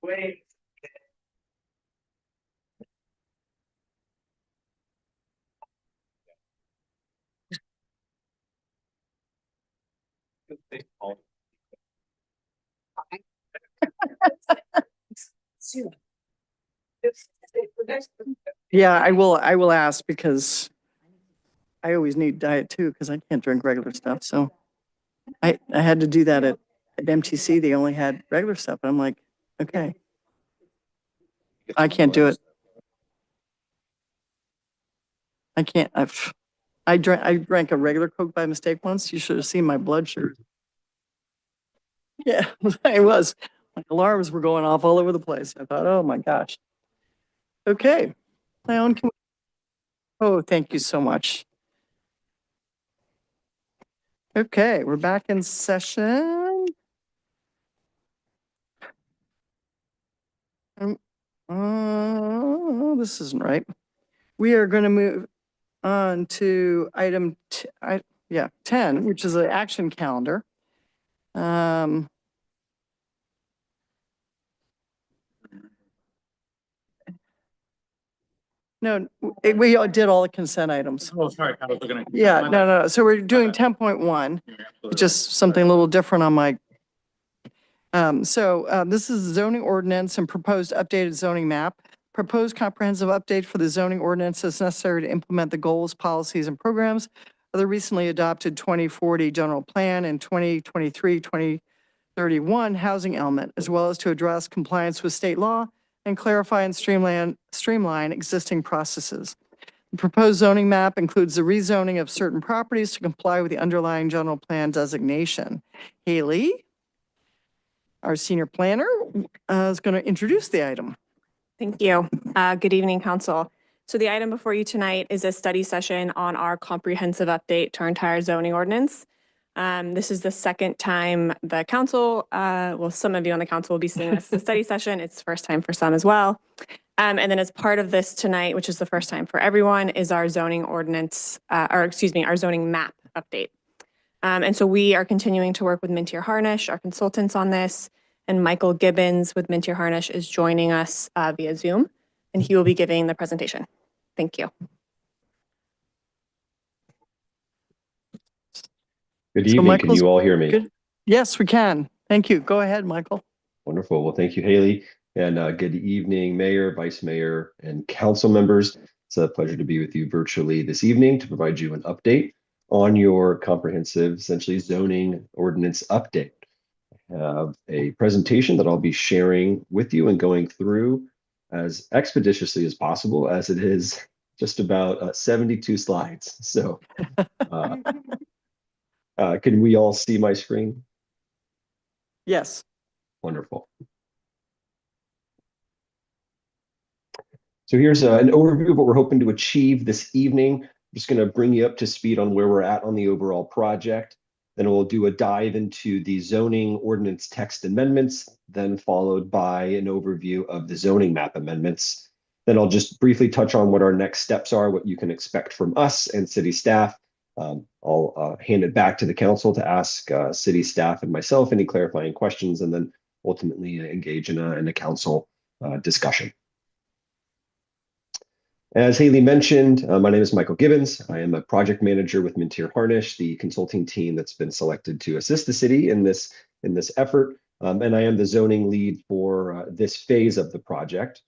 Wait. Yeah, I will ask because I always need diet too, because I can't drink regular stuff. So I had to do that at MTC. They only had regular stuff. I'm like, okay, I can't do it. I can't, I drank a regular Coke by mistake once. You should have seen my blood sugar. Yeah, it was. My alarms were going off all over the place. I thought, oh my gosh. Okay. Leon, oh, thank you so much. Okay, we're back in session. This isn't right. We are going to move on to item 10, which is an action calendar. No, we all did all the consent items. Oh, sorry. I was looking at. Yeah, no. So we're doing 10.1, just something a little different on my. This is the zoning ordinance and proposed updated zoning map. Proposed comprehensive update for the zoning ordinance is necessary to implement the goals, policies, and programs of the recently adopted 2040 general plan and 2023-2031 housing element, as well as to address compliance with state law and clarify and streamline existing processes. The proposed zoning map includes the rezoning of certain properties to comply with the underlying general plan designation. Haley, our senior planner, is going to introduce the item. Thank you. Good evening, Council. So the item before you tonight is a study session on our comprehensive update to our entire zoning ordinance. This is the second time the council, some of you on the council will be seeing this as a study session. It's the first time for some as well. And then as part of this tonight, which is the first time for everyone, is our zoning ordinance, our zoning map update. And so we are continuing to work with Mintier Harnish, our consultants on this, and Michael Gibbons with Mintier Harnish is joining us via Zoom, and he will be giving the presentation. Thank you. Good evening. Can you all hear me? Good. Yes, we can. Thank you. Go ahead, Michael. Wonderful. Well, thank you, Haley. And good evening, Mayor, Vice Mayor, and council members. It's a pleasure to be with you virtually this evening to provide you an update on your comprehensive, essentially zoning ordinance update. I have a presentation that I'll be sharing with you and going through as expeditiously as possible, as it is just about 72 slides. So can we all see my screen? Yes. Wonderful. So here's an overview of what we're hoping to achieve this evening. I'm just going to bring you up to speed on where we're at on the overall project. Then we'll do a dive into the zoning ordinance text amendments, then followed by an overview of the zoning map amendments. Then I'll just briefly touch on what our next steps are, what you can expect from us and city staff. I'll hand it back to the council to ask city staff and myself any clarifying questions, and then ultimately engage in a council discussion. As Haley mentioned, my name is Michael Gibbons. I am a project manager with Mintier Harnish, the consulting team that's been selected to assist the city in this effort. And I am the zoning lead for this phase of the project.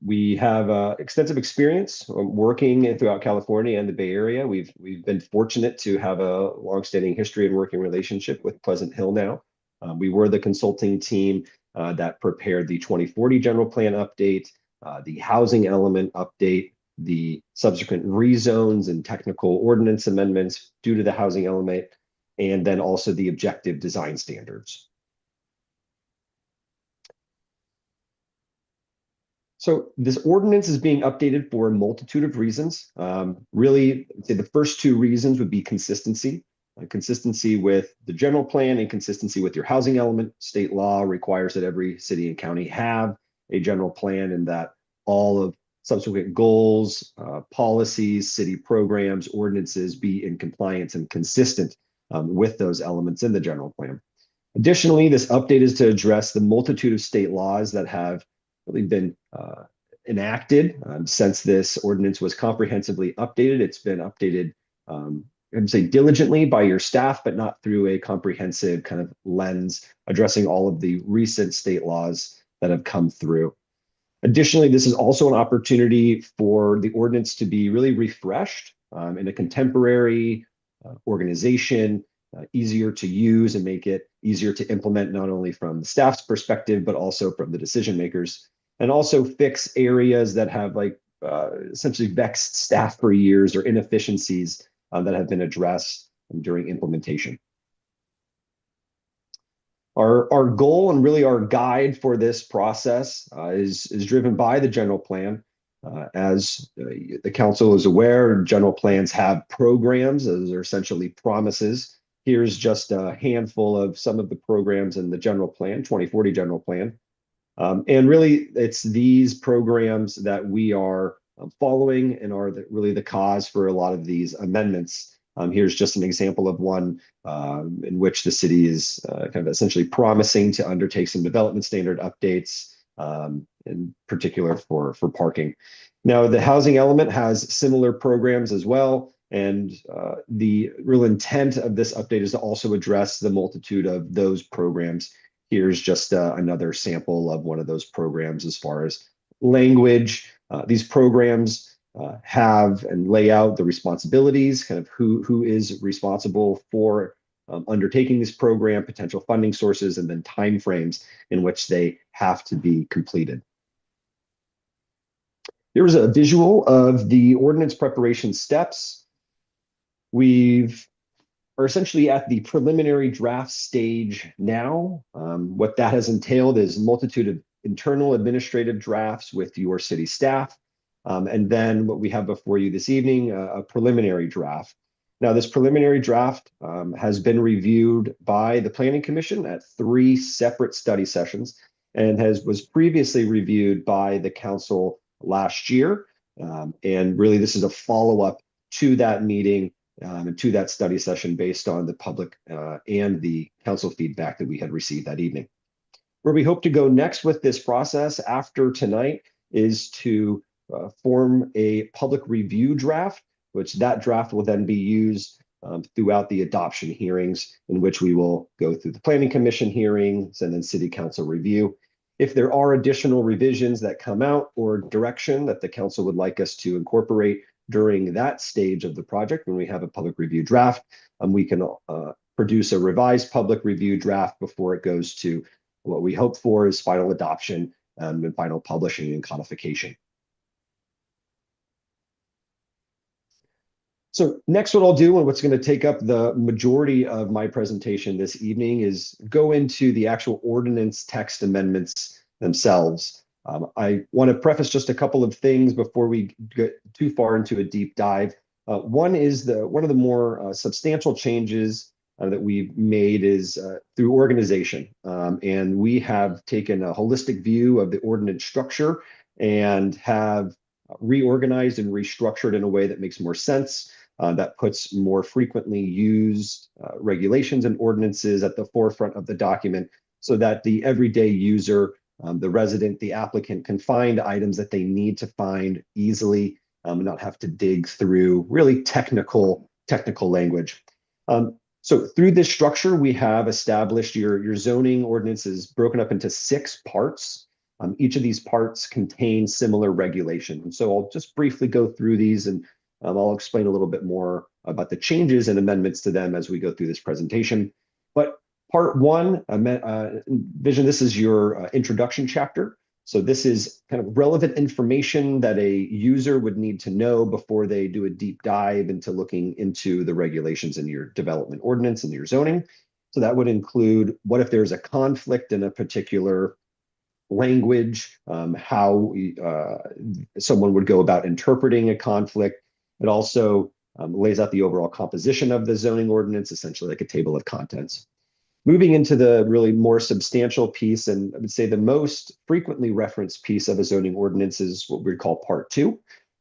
We have extensive experience working throughout California and the Bay Area. We've been fortunate to have a longstanding history and working relationship with Pleasant Hill now. We were the consulting team that prepared the 2040 general plan update, the housing element update, the subsequent rezones and technical ordinance amendments due to the housing element, and then also the objective design standards. So this ordinance is being updated for a multitude of reasons. Really, I'd say the first two reasons would be consistency. Consistency with the general plan and consistency with your housing element. State law requires that every city and county have a general plan, and that all of subsequent goals, policies, city programs, ordinances be in compliance and consistent with those elements in the general plan. Additionally, this update is to address the multitude of state laws that have really been enacted since this ordinance was comprehensively updated. It's been updated, I'd say diligently by your staff, but not through a comprehensive kind of lens addressing all of the recent state laws that have come through. Additionally, this is also an opportunity for the ordinance to be really refreshed in a contemporary organization, easier to use and make it easier to implement, not only from the staff's perspective, but also from the decision makers, and also fix areas that have essentially vexed staff for years or inefficiencies that have been addressed during implementation. Our goal and really our guide for this process is driven by the general plan. As the council is aware, general plans have programs. Those are essentially promises. Here's just a handful of some of the programs in the general plan, 2040 general plan. And really, it's these programs that we are following and are really the cause for a lot of these amendments. Here's just an example of one in which the city is kind of essentially promising to undertake some development standard updates, in particular for parking. Now, the housing element has similar programs as well. And the real intent of this update is to also address the multitude of those programs. Here's just another sample of one of those programs as far as language. These programs have and lay out the responsibilities, kind of who is responsible for undertaking this program, potential funding sources, and then timeframes in which they have to be completed. Here's a visual of the ordinance preparation steps. We are essentially at the preliminary draft stage now. What that has entailed is a multitude of internal administrative drafts with your city staff. And then what we have before you this evening, a preliminary draft. Now, this preliminary draft has been reviewed by the Planning Commission at 3 separate study sessions and was previously reviewed by the council last year. And really, this is a follow-up to that meeting and to that study session based on the public and the council feedback that we had received that evening. Where we hope to go next with this process after tonight is to form a public review draft, which that draft will then be used throughout the adoption hearings, in which we will go through the Planning Commission hearings and then City Council review. If there are additional revisions that come out or direction that the council would like us to incorporate during that stage of the project, when we have a public review draft, we can produce a revised public review draft before it goes to what we hope for is final adoption and final publishing and codification. So next, what I'll do and what's going to take up the majority of my presentation this evening is go into the actual ordinance text amendments themselves. I want to preface just a couple of things before we get too far into a deep dive. One is one of the more substantial changes that we've made is through organization. And we have taken a holistic view of the ordinance structure and have reorganized and restructured in a way that makes more sense. That puts more frequently used regulations and ordinances at the forefront of the document so that the everyday user, the resident, the applicant can find items that they need to find easily and not have to dig through really technical language. So through this structure, we have established your zoning ordinances broken up into 6 parts. Each of these parts contains similar regulation. And so I'll just briefly go through these and I'll explain a little bit more about the changes and amendments to them as we go through this presentation. But part 1, Vision, this is your introduction chapter. So this is kind of relevant information that a user would need to know before they do a deep dive into looking into the regulations in your development ordinance and your zoning. So that would include what if there's a conflict in a particular language, how someone would go about interpreting a conflict. It also lays out the overall composition of the zoning ordinance, essentially like a table of contents. Moving into the really more substantial piece, and I would say the most frequently referenced piece of a zoning ordinance is what we call Part 2.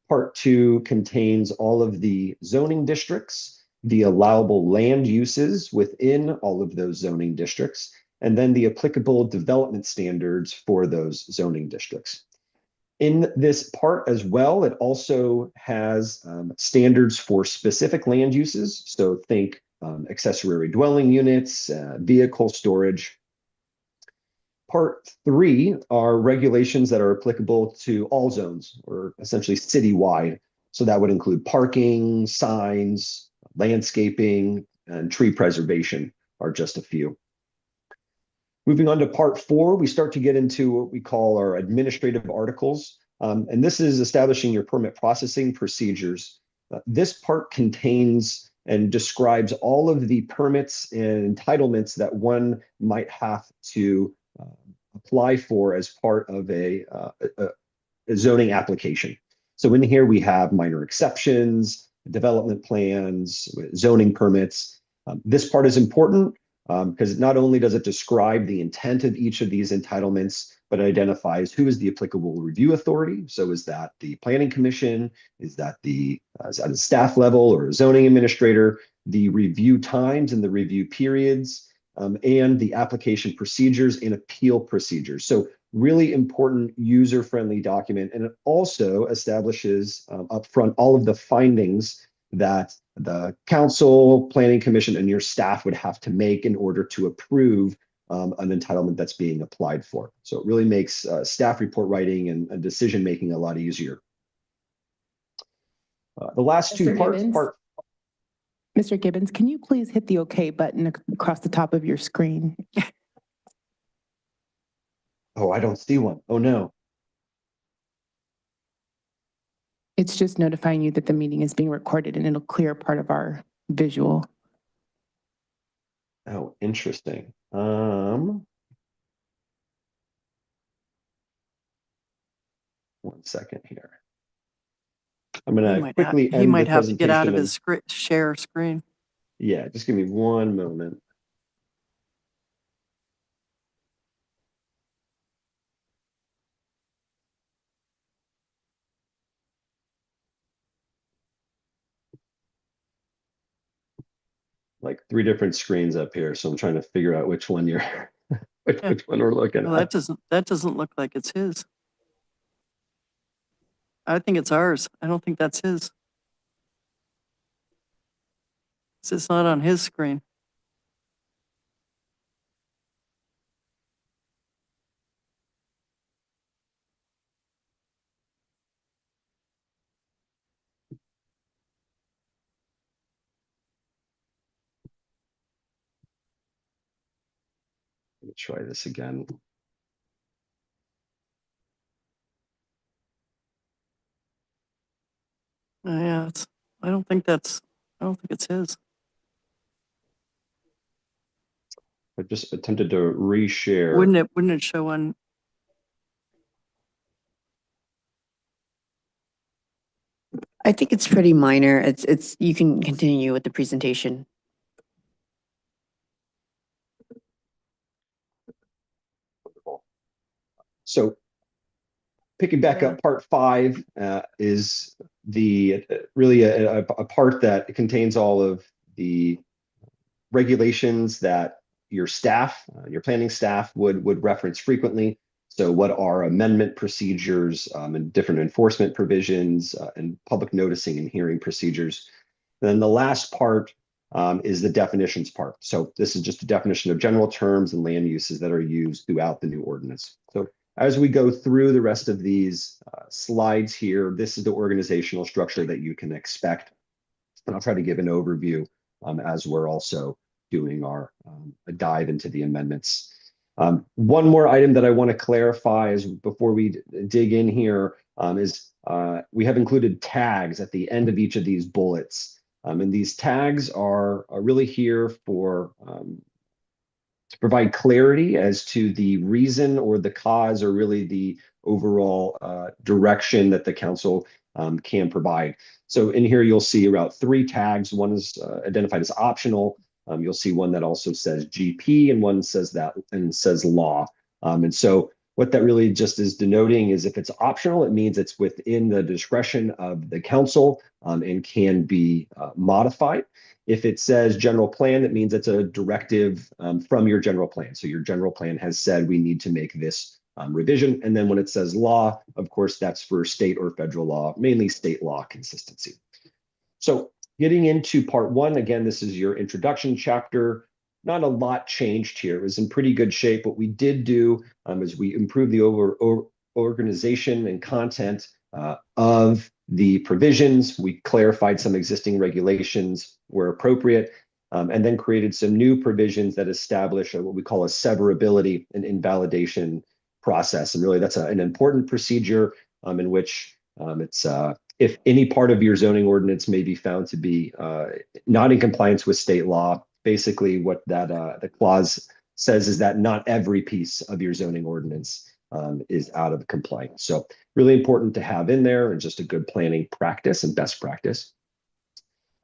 Part 2 contains all of the zoning districts, the allowable land uses within all of those zoning districts, and then the applicable development standards for those zoning districts. In this part as well, it also has standards for specific land uses. So think accessory dwelling units, vehicle storage. Part 3 are regulations that are applicable to all zones, or essentially citywide. So that would include parking, signs, landscaping, and tree preservation are just a few. Moving on to part 4, we start to get into what we call our administrative articles. And this is establishing your permit processing procedures. This part contains and describes all of the permits and entitlements that one might have to apply for as part of a zoning application. So in here we have minor exceptions, development plans, zoning permits. This part is important because not only does it describe the intent of each of these entitlements, but it identifies who is the applicable review authority. So is that the planning commission? Is that at a staff level or a zoning administrator? The review times and the review periods, and the application procedures and appeal procedures. So really important user-friendly document. And it also establishes upfront all of the findings that the council, planning commission, and your staff would have to make in order to approve an entitlement that's being applied for. So it really makes staff report writing and decision-making a lot easier. The last two parts, Mr. Gibbons, can you please hit the OK button across the top of your screen? Oh, I don't see one. Oh, no. It's just notifying you that the meeting is being recorded and it'll clear part of our visual. Oh, interesting. One second here. I'm going to quickly end the presentation. He might have to get out of his share screen. Yeah, just give me one moment. Like 3 different screens up here, so I'm trying to figure out which one you're, which one we're looking Well, at. that doesn't look like it's his. I think it's ours. I don't think that's his. It's not on his screen. Let me try this again. Yeah, I don't think it's his. I just attempted to reshare. Wouldn't it show on? I think it's pretty minor. You can continue with the presentation. So picking back up, part 5 is really a part that contains all of the regulations that your staff, your planning staff would reference frequently. So what are amendment procedures and different enforcement provisions and public noticing and hearing procedures. And then the last part is the definitions part. So this is just a definition of general terms and land uses that are used throughout the new ordinance. So as we go through the rest of these slides here, this is the organizational structure that you can expect. And I'll try to give an overview as we're also doing our a dive into the amendments. One more item that I want to clarify is before we dig in here is we have included tags at the end of each of these bullets. And these tags are really here for to provide clarity as to the reason or the cause or really the overall direction that the council can provide. So in here, you'll see about 3 tags. One is identified as optional. You'll see one that also says GP and one says that and says law. And so What that really just is denoting is if it's optional, it means it's within the discretion of the council and can be modified. If it says general plan, that means it's a directive from your general plan. So your general plan has said we need to make this revision. And then when it says law, of course, that's for state or federal law, mainly state law consistency. So getting into part one, again, this is your introduction chapter. Not a lot changed here. It was in pretty good shape. What we did do is we improved the organization and content of the provisions. We clarified some existing regulations where appropriate, and then created some new provisions that establish what we call a severability and invalidation process. And really, that's an important procedure in which it's if any part of your zoning ordinance may be found to be not in compliance with state law. Basically, what that the clause says is that not every piece of your zoning ordinance is out of compliance. So really important to have in there, and just a good planning practice and best practice.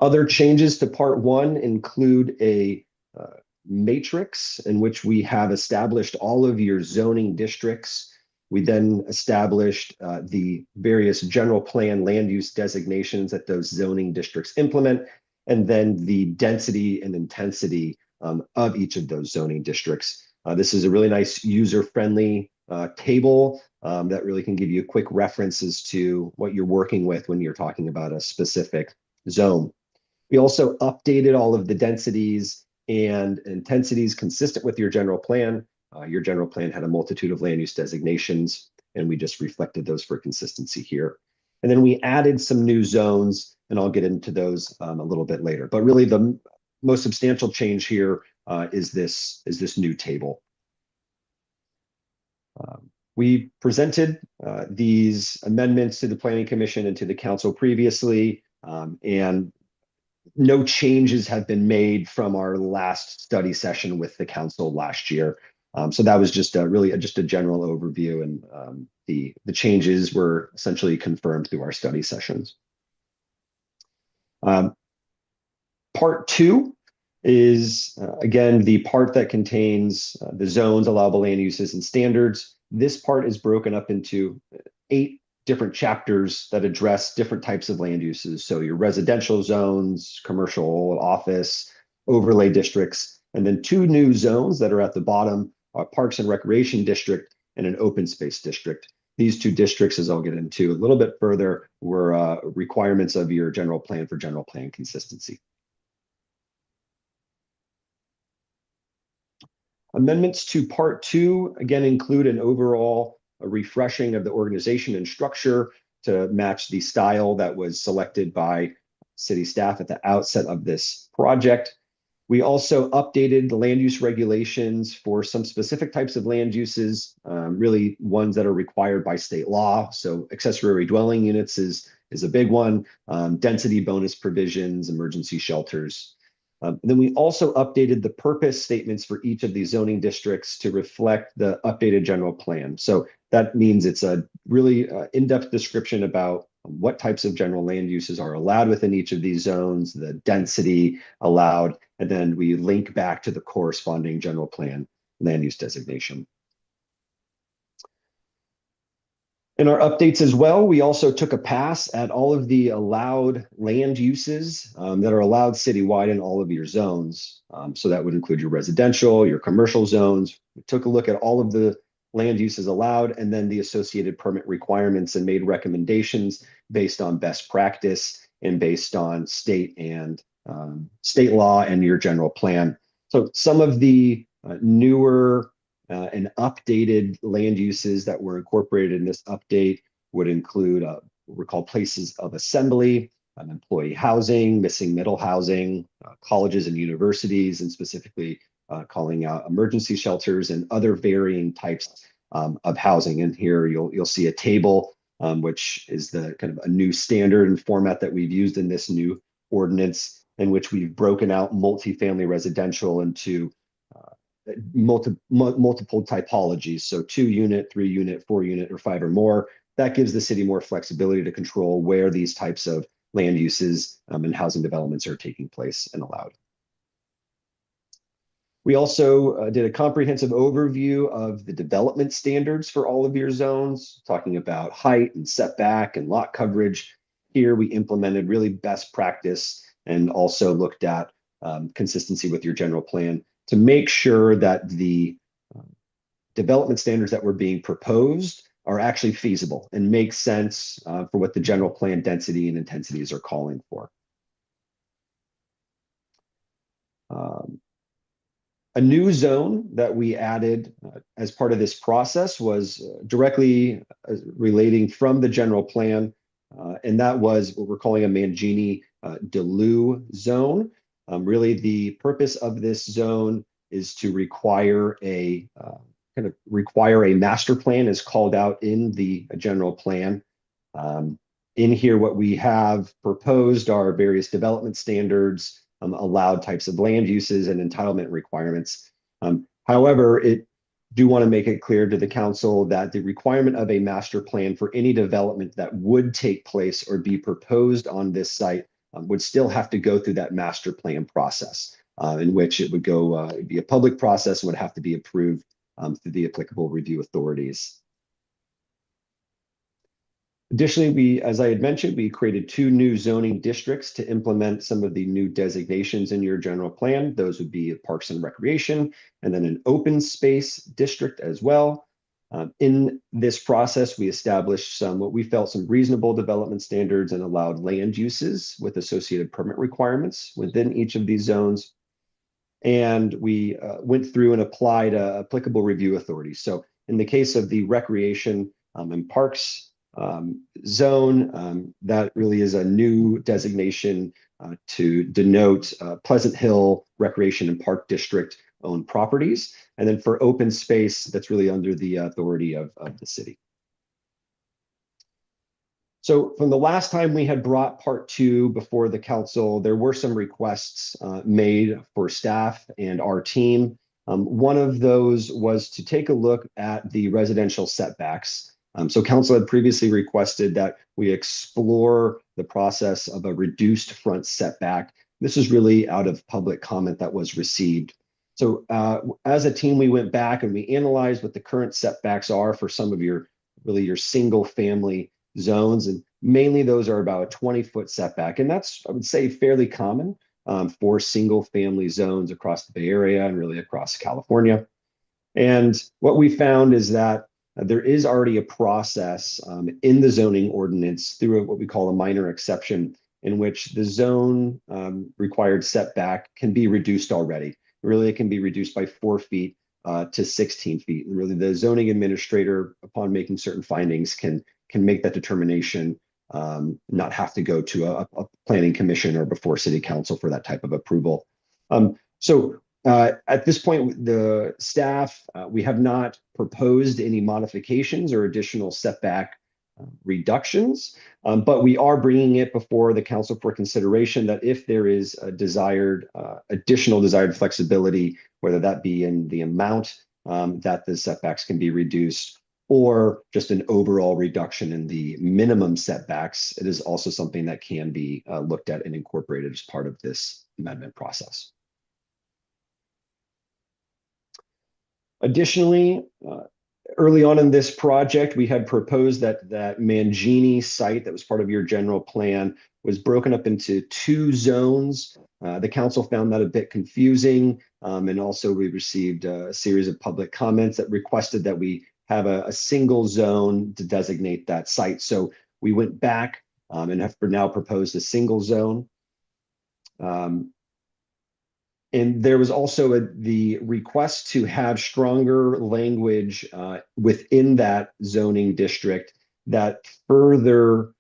Other changes to part one include a matrix in which we have established all of your zoning districts. We then established the various general plan land use designations that those zoning districts implement, and then the density and intensity of each of those zoning districts. This is a really nice user-friendly table that really can give you quick references to what you're working with when you're talking about a specific zone. We also updated all of the densities and intensities consistent with your general plan. Your general plan had a multitude of land use designations, and we just reflected those for consistency here. And then we added some new zones, and I'll get into those a little bit later. But really, the most substantial change here is this new table. We presented these amendments to the Planning Commission and to the council previously, and no changes have been made from our last study session with the council last year. So that was just just a general overview, and the changes were essentially confirmed through our study sessions. Part two is, again, the part that contains the zones, allowable land uses, and standards. This part is broken up into 8 different chapters that address different types of land uses. So your residential zones, commercial, office, overlay districts, and then 2 new zones that are at the bottom, Parks and Recreation District and an Open Space District. These 2 districts, as I'll get into a little bit further, were requirements of your general plan for general plan consistency. Amendments to part 2, again, include an overall refreshing of the organization and structure to match the style that was selected by city staff at the outset of this project. We also updated the land use regulations for some specific types of land uses, really ones that are required by state law. So accessory dwelling units is a big one, density bonus provisions, emergency shelters. Then we also updated the purpose statements for each of these zoning districts to reflect the updated general plan. So that means it's a really in-depth description about what types of general land uses are allowed within each of these zones, the density allowed, and then we link back to the corresponding general plan land use designation. In our updates as well, we also took a pass at all of the allowed land uses that are allowed citywide in all of your zones. So that would include your residential, your commercial zones. We took a look at all of the land uses allowed and then the associated permit requirements and made recommendations based on best practice and based on state law and your general plan. So some of the newer and updated land uses that were incorporated in this update would include what we call places of assembly, employee housing, missing middle housing, colleges and universities, and specifically calling out emergency shelters and other varying types of housing. And here you'll see a table, which is the kind of a new standard and format that we've used in this new ordinance, in which we've broken out multifamily residential into multiple typologies. So 2-unit, 3-unit, 4-unit, or 5 or more. That gives the city more flexibility to control where these types of land uses and housing developments are taking place and allowed. We also did a comprehensive overview of the development standards for all of your zones, talking about height and setback and lot coverage. Here we implemented really best practice and also looked at consistency with your general plan to make sure that the development standards that were being proposed are actually feasible and make sense for what the general plan density and intensities are calling for. A new zone that we added as part of this process was directly relating from the general plan, and that was what we're calling a Mangini Delu zone. Really, the purpose of this zone is to require a master plan as called out in the general plan. In here, what we have proposed are various development standards, allowed types of land uses and entitlement requirements. However, do want to make it clear to the council that the requirement of a master plan for any development that would take place or be proposed on this site would still have to go through that master plan process, in which it would go be a public process and would have to be approved through the applicable review authorities. Additionally, as I had mentioned, we created 2 new zoning districts to implement some of the new designations in your general plan. Those would be Parks and Recreation, and then an open space district as well. In this process, we established what we felt some reasonable development standards and allowed land uses with associated permit requirements within each of these zones. And we went through and applied applicable review authorities. So in the case of the Recreation and Parks zone, that really is a new designation to denote Pleasant Hill Recreation and Park District owned properties. And then for open space, that's really under the authority of the city. So from the last time we had brought part 2 before the council, there were some requests made for staff and our team. One of those was to take a look at the residential setbacks. So council had previously requested that we explore the process of a reduced front setback. This is really out of public comment that was received. So as a team, we went back and we analyzed what the current setbacks are for some of your single family zones. And mainly those are about a 20-foot setback. And that's, I would say, fairly common for single family zones across the Bay Area and really across California. And what we found is that there is already a process in the zoning ordinance through what we call a minor exception, in which the zone required setback can be reduced already. Really, it can be reduced by 4 feet to 16 feet. And really, the zoning administrator, upon making certain findings, can make that determination, not have to go to a planning commission or before city council for that type of approval. At this point, the staff, we have not proposed any modifications or additional setback reductions, but we are bringing it before the council for consideration that if there is a additional desired flexibility, whether that be in the amount that the setbacks can be reduced or just an overall reduction in the minimum setbacks, it is also something that can be looked at and incorporated as part of this amendment process. Additionally, early on in this project, we had proposed that Mangini site that was part of your general plan was broken up into 2 zones. The council found that a bit confusing, and also we received a series of public comments that requested that we have a single zone to designate that site. So we went back and have now proposed a single zone. And there was also the request to have stronger language within that zoning district that further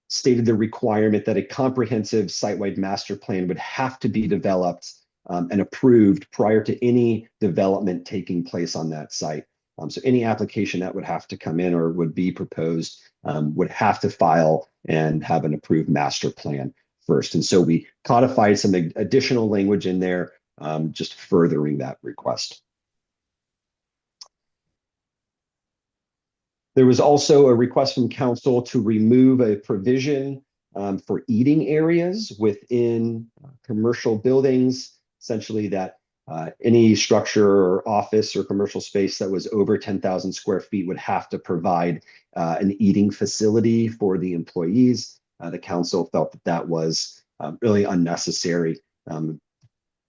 stated the requirement that a comprehensive site-wide master plan would have to be developed and approved prior to any development taking place on that site. So any application that would have to come in or would be proposed would have to file and have an approved master plan first. And so we codified some additional language in there, just furthering that request. There was also a request from council to remove a provision for eating areas within commercial buildings, essentially that any structure or office or commercial space that was over 10,000 square feet would have to provide an eating facility for the employees. The council felt that that was really unnecessary.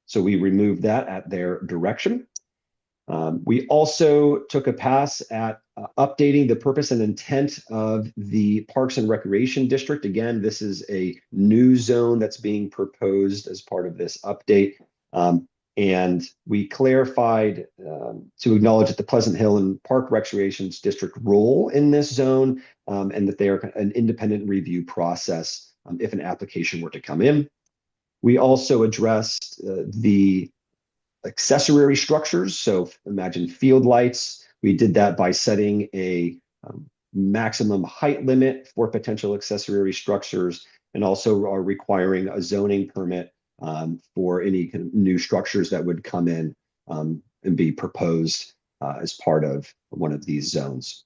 So we removed that at their direction. We also took a pass at updating the purpose and intent of the Parks and Recreation District. Again, this is a new zone that's being proposed as part of this update. And we clarified to acknowledge that the Pleasant Hill and Park Recreations District role in this zone, and that they are an independent review process if an application were to come in. We also addressed the accessory structures. So imagine field lights. We did that by setting a maximum height limit for potential accessory structures, and also are requiring a zoning permit for any kind of new structures that would come in and be proposed as part of one of these zones.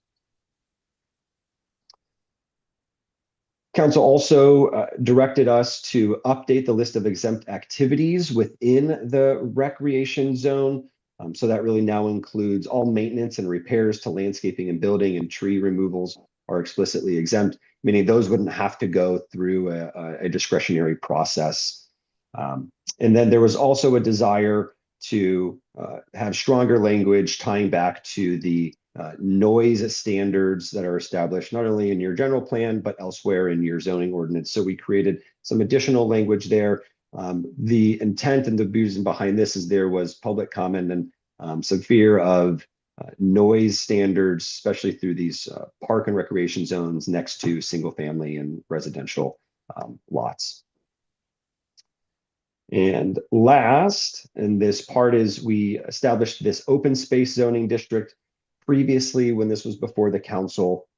Council also directed us to update the list of exempt activities within the recreation zone. So that really now includes all maintenance and repairs to landscaping and building, and tree removals are explicitly exempt, meaning those wouldn't have to go through a discretionary process. And then there was also a desire to have stronger language tying back to the noise standards that are established not only in your general plan, but elsewhere in your zoning ordinance. So we created some additional language there. The intent and the reason behind this is there was public comment and some fear of noise standards, especially through these park and recreation zones next to single family and residential lots. And last, and this part is, we established this open space zoning district. Previously, when this was before the council,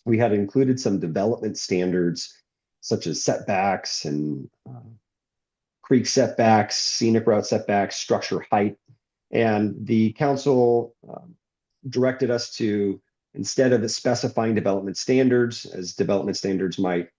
we had included some development standards such as setbacks and creek setbacks, scenic route setbacks, structure height. And the council directed us to, instead of specifying development standards, as development standards might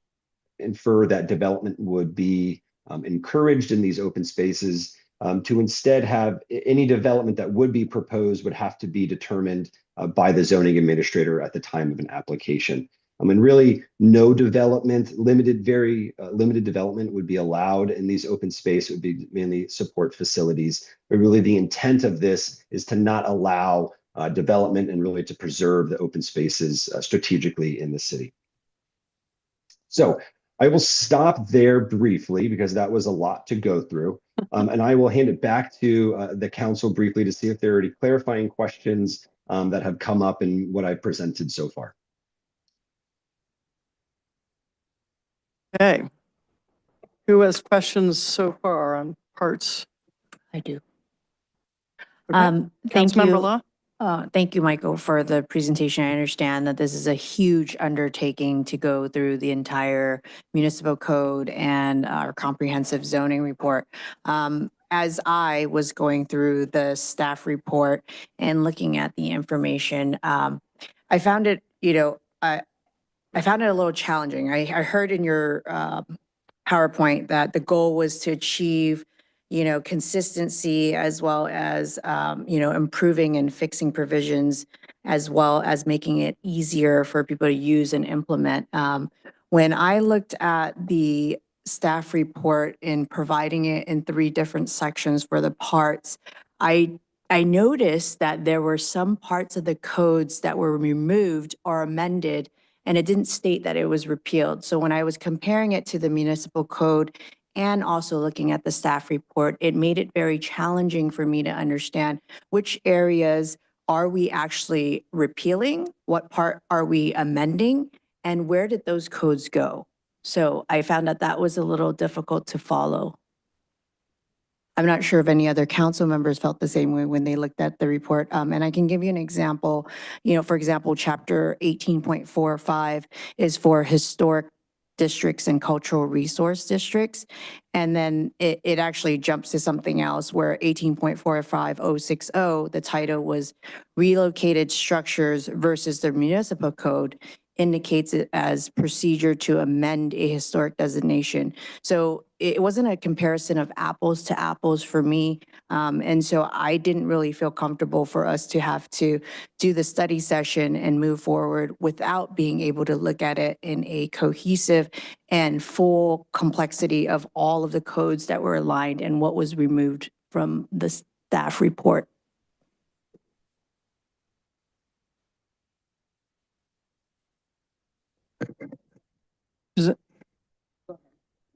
infer that development would be encouraged in these open spaces, to instead have any development that would be proposed would have to be determined by the zoning administrator at the time of an application. And really no development, very limited development would be allowed in these open space. It would be mainly support facilities. But really the intent of this is to not allow development, and really to preserve the open spaces strategically in the city. So I will stop there briefly because that was a lot to go through. And I will hand it back to the council briefly to see if there are any clarifying questions that have come up in what I've presented so far. Okay. Who has questions so far on parts? I do. Okay. Thank Councilmember you. Law? Thank you, Michael, for the presentation. I understand that this is a huge undertaking to go through the entire municipal code and our comprehensive zoning report. As I was going through the staff report and looking at the information, I found it, I found it a little challenging. I heard in your PowerPoint that the goal was to achieve consistency, as well as, improving and fixing provisions, as well as making it easier for people to use and implement. When I looked at the staff report in providing it in 3 different sections for the parts, I noticed that there were some parts of the codes that were removed or amended, and it didn't state that it was repealed. So when I was comparing it to the municipal code and also looking at the staff report, it made it very challenging for me to understand which areas are we actually repealing, what part are we amending, and where did those codes go? So I found that that was a little difficult to follow. I'm not sure if any other council members felt the same way when they looked at the report. And I can give you an example. For example, chapter 18.45 is for historic districts and cultural resource districts. And then it actually jumps to something else where 18.45060, the title was relocated structures versus the municipal code. indicates it as procedure to amend a historic designation. So it wasn't a comparison of apples to apples for me. And so I didn't really feel comfortable for us to have to do the study session and move forward without being able to look at it in a cohesive and full complexity of all of the codes that were aligned and what was removed from the staff report.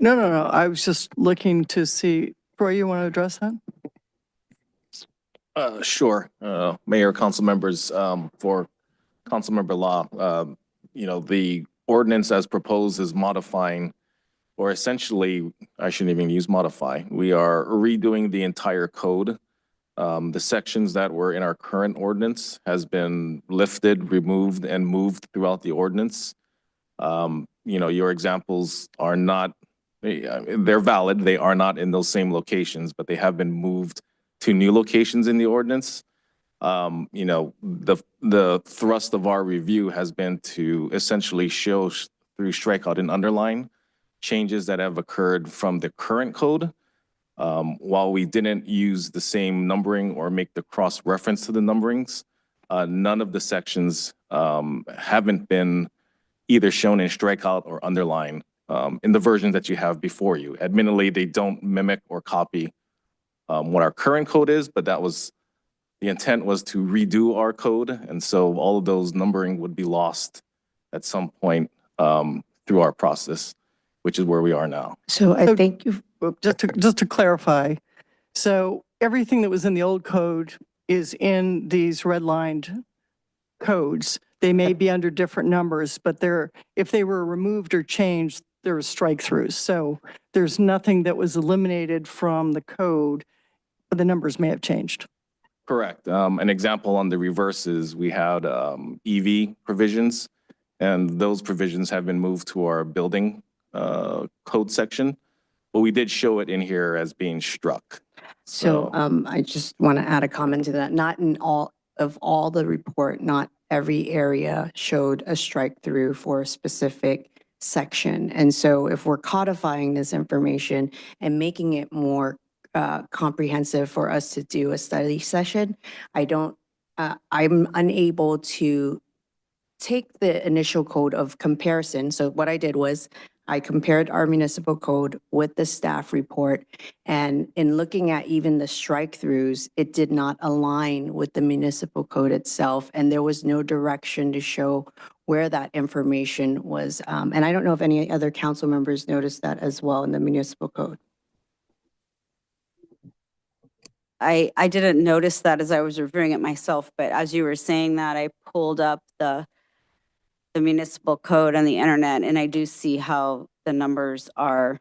No, no, no. I was just looking to see, Troy, you want to address that? Sure. Mayor, council members, for Councilmember Law, the ordinance as proposed is modifying, or essentially, I shouldn't even use modify. We are redoing the entire code. The sections that were in our current ordinance has been lifted, removed, and moved throughout the ordinance. Your examples are not, they're valid. They are not in those same locations, but they have been moved to new locations in the ordinance. The thrust of our review has been to essentially show through strikeout and underline changes that have occurred from the current code. While we didn't use the same numbering or make the cross reference to the numberings, none of the sections haven't been either shown in strikeout or underline in the version that you have before you. Admittedly, they don't mimic or copy what our current code is, but the intent was to redo our code. And so all of those numbering would be lost at some point through our process, which is where we are now. So I think you. Just to clarify, so everything that was in the old code is in these redlined codes. They may be under different numbers, but if they were removed or changed, there were strike-throughs. So there's nothing that was eliminated from the code, but the numbers may have changed. Correct. An example on the reverse is we had EV provisions, and those provisions have been moved to our building code section. But we did show it in here as being struck. So I just want to add a comment to that. Not in all the report, not every area showed a strike through for a specific section. And so if we're codifying this information and making it more comprehensive for us to do a study session, I'm unable to take the initial code of comparison. So what I did was I compared our municipal code with the staff report, and in looking at even the strike-throughs, it did not align with the municipal code itself, and there was no direction to show where that information was. And I don't know if any other council members noticed that as well in the municipal code. I didn't notice that as I was reviewing it myself, but as you were saying that, I pulled up the municipal code on the internet, and I do see how the numbers are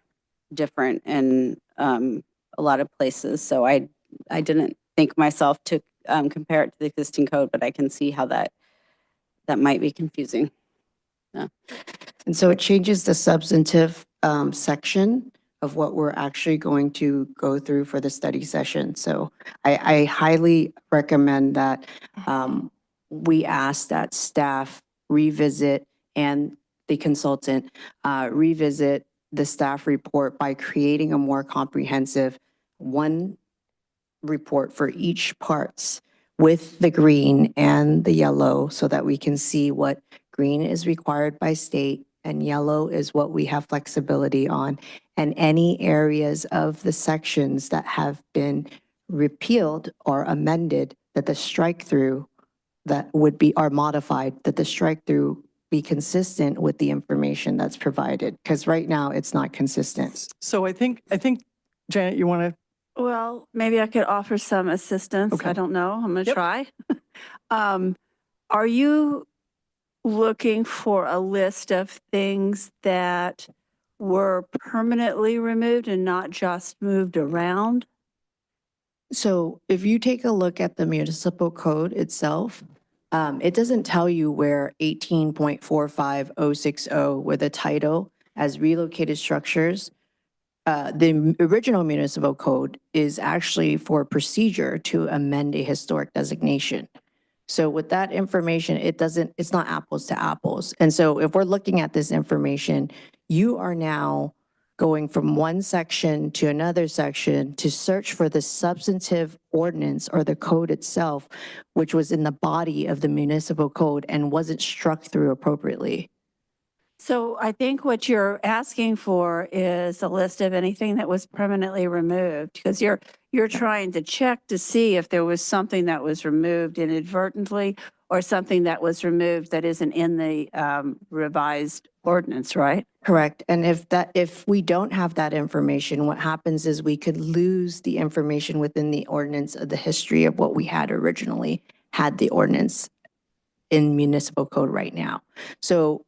different in a lot of places. So I didn't think myself to compare it to the existing code, but I can see how that might be confusing. Yeah. And so it changes the substantive section of what we're actually going to go through for the study session. So I highly recommend that we ask that staff revisit and the consultant revisit the staff report by creating a more comprehensive one report for each parts with the green and the yellow so that we can see what green is required by state and yellow is what we have flexibility on, and any areas of the sections that have been repealed or amended that the strike through that would be are modified, that the strike through be consistent with the information that's provided, because right now it's not consistent. So I think Janet, you want to? Well, maybe I could offer some assistance. Okay. I don't know. I'm going to Yep. try. Are you looking for a list of things that were permanently removed and not just moved around? So if you take a look at the municipal code itself, it doesn't tell you where 18.45060, where the title as relocated structures, the original municipal code is actually for procedure to amend a historic designation. So with that information, it's not apples to apples. And so if we're looking at this information, you are now going from one section to another section to search for the substantive ordinance or the code itself, which was in the body of the municipal code and wasn't struck through appropriately. So I think what you're asking for is a list of anything that was permanently removed, because you're trying to check to see if there was something that was removed inadvertently or something that was removed that isn't in the revised ordinance, right? Correct. And if we don't have that information, what happens is we could lose the information within the ordinance of the history of what we had originally had the ordinance in municipal code right now. So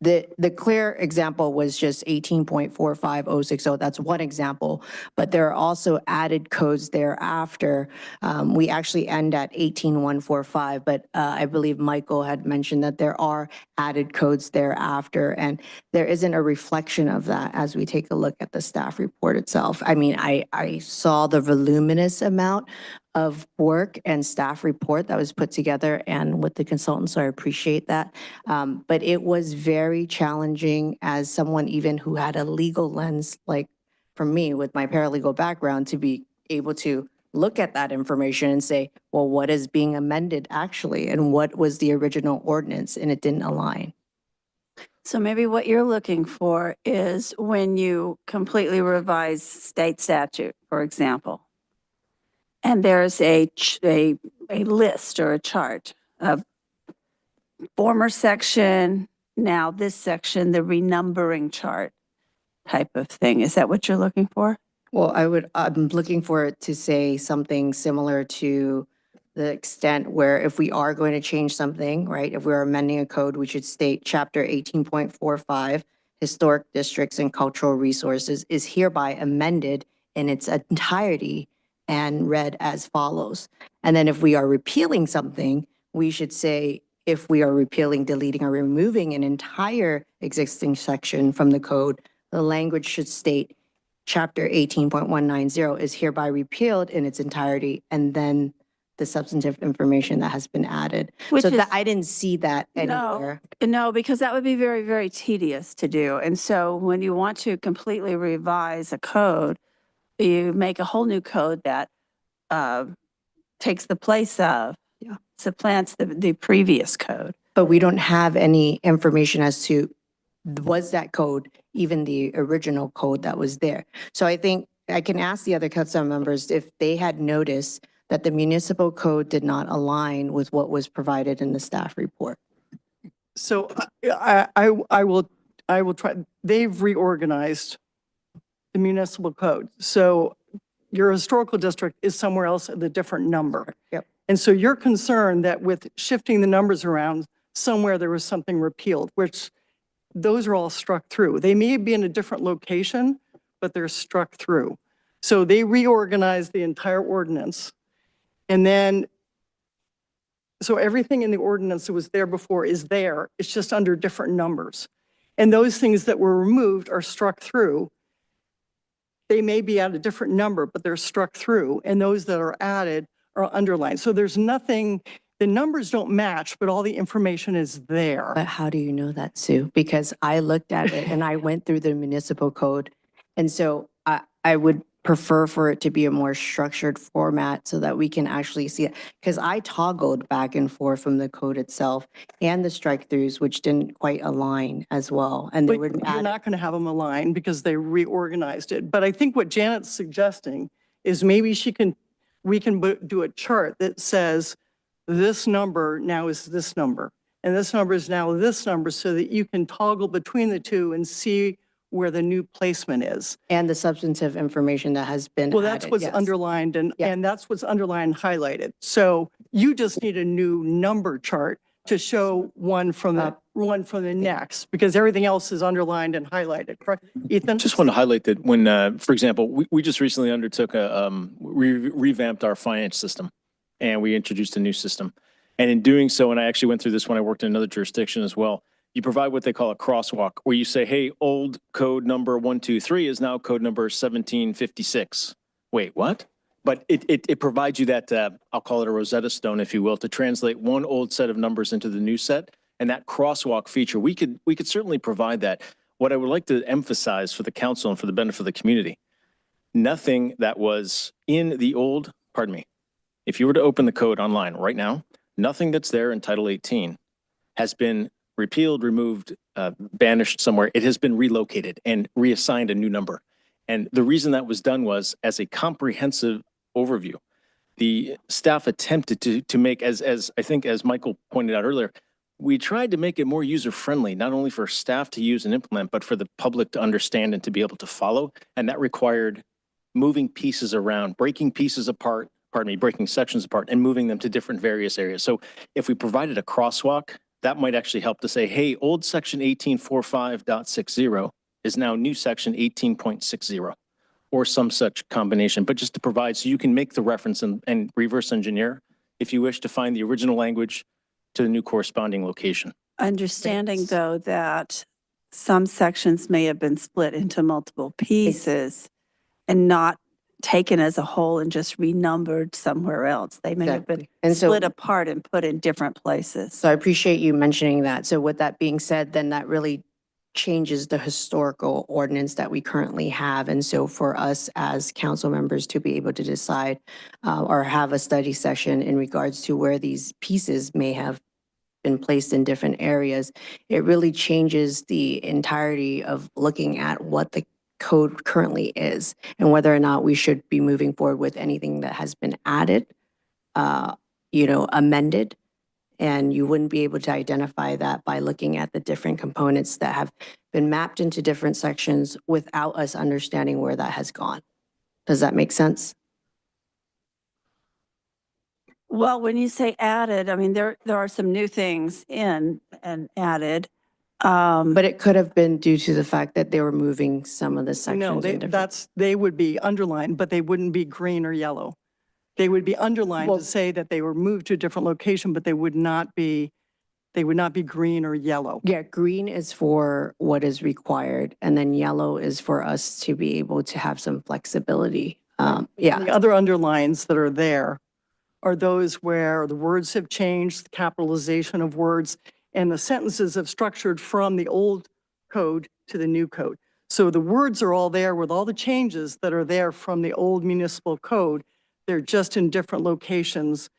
the clear example was just 18.45060. That's one example, but there are also added codes thereafter. We actually end at 18145, but I believe Michael had mentioned that there are added codes thereafter, and there isn't a reflection of that as we take a look at the staff report itself. I mean, I saw the voluminous amount of work and staff report that was put together and with the consultants, so I appreciate that. But it was very challenging as someone even who had a legal lens, like for me with my paralegal background, to be able to look at that information and say, well, what is being amended actually? And what was the original ordinance? And it didn't align. So maybe what you're looking for is when you completely revise state statute, for example, and there's a list or a chart of former section, now this section, the renumbering chart type of thing. Is that what you're looking for? Well, I'm looking for it to say something similar to the extent where if we are going to change something, right? If we're amending a code, we should state chapter 18.45, historic districts and cultural resources is hereby amended in its entirety and read as follows. And then if we are repealing something, we should say, if we are repealing, deleting, or removing an entire existing section from the code, the language should state chapter 18.190 is hereby repealed in its entirety, and then the substantive information that has been added. I didn't see that anywhere. No, because that would be very, very tedious to do. And so when you want to completely revise a code, you make a whole new code that takes the place of, supplants the previous code. But we don't have any information as to, was that code even the original code that was there? So I think I can ask the other council members if they had noticed that the municipal code did not align with what was provided in the staff report. So I will try, they've reorganized the municipal code. So your historical district is somewhere else at a different number. Yep. And so you're concerned that with shifting the numbers around, somewhere there was something repealed, which those are all struck through. They may be in a different location, but they're struck through. So they reorganized the entire ordinance. And then, so everything in the ordinance that was there before is there. It's just under different numbers. And those things that were removed are struck through. They may be at a different number, but they're struck through. And those that are added are underlined. So there's nothing, the numbers don't match, but all the information is there. But how do you know that, Sue? Because I looked at it and I went through the municipal code. And so I would prefer for it to be a more structured format so that we can actually see it. Because I toggled back and forth from the code itself and the strike throughs, which didn't quite align as well. And they But were you're not going to have them align because they reorganized it. But I think what Janet's suggesting is maybe we can do a chart that says this number now is this number, and this number is now this number, so that you can toggle between the two and see where the new placement is. And the substantive information that has been Well, that's added, what's yes. underlined and that's what's underlined and highlighted. So you just need a new number chart to show one from the next, because everything else is underlined and highlighted, correct? Ethan? Just want to highlight that when, for example, we just recently undertook we revamped our finance system and we introduced a new system. And in doing so, and I actually went through this when I worked in another jurisdiction as well, you provide what they call a crosswalk, where you say, hey, old code number 123 is now code number 1756. Wait, what? But it provides you that, I'll call it a Rosetta Stone, if you will, to translate one old set of numbers into the new set. And that crosswalk feature, we could certainly provide that. What I would like to emphasize for the council and for the benefit of the community, nothing that was in the old, pardon me, if you were to open the code online right now, nothing that's there in Title 18 has been repealed, removed, banished somewhere. It has been relocated and reassigned a new number. And the reason that was done was as a comprehensive overview. The staff attempted to make, as I think, as Michael pointed out earlier, we tried to make it more user-friendly, not only for staff to use and implement, but for the public to understand and to be able to follow. And that required moving pieces around, breaking pieces apart, breaking sections apart and moving them to different various areas. So if we provided a crosswalk, that might actually help to say, hey, old section 1845.60 is now new section 18.60 or some such combination, but just to provide so you can make the reference and reverse engineer if you wish to find the original language to the new corresponding location. Understanding though that some sections may have been split into multiple pieces and not taken as a whole and just renumbered somewhere else. They may have been Exactly. And so- split apart and put in different places. So I appreciate you mentioning that. So with that being said, then that really changes the historical ordinance that we currently have. And so for us as council members to be able to decide or have a study session in regards to where these pieces may have been placed in different areas, it really changes the entirety of looking at what the code currently is and whether or not we should be moving forward with anything that has been added, amended. And you wouldn't be able to identify that by looking at the different components that have been mapped into different sections without us understanding where that has gone. Does that make sense? Well, when you say added, I mean, there are some new things in and added. But it could have been due to the fact that they were moving some of the sections. No, in different- they would be underlined, but they wouldn't be green or yellow. They would be underlined to say that they were moved to a different location, but they would not be green or yellow. Yeah, green is for what is required, and then yellow is for us to be able to have some flexibility. The other underlines that are there are those where the words have changed, the capitalization of words, and the sentences have structured from the old code to the new code. So the words are all there with all the changes that are there from the old municipal code. They're just in different locations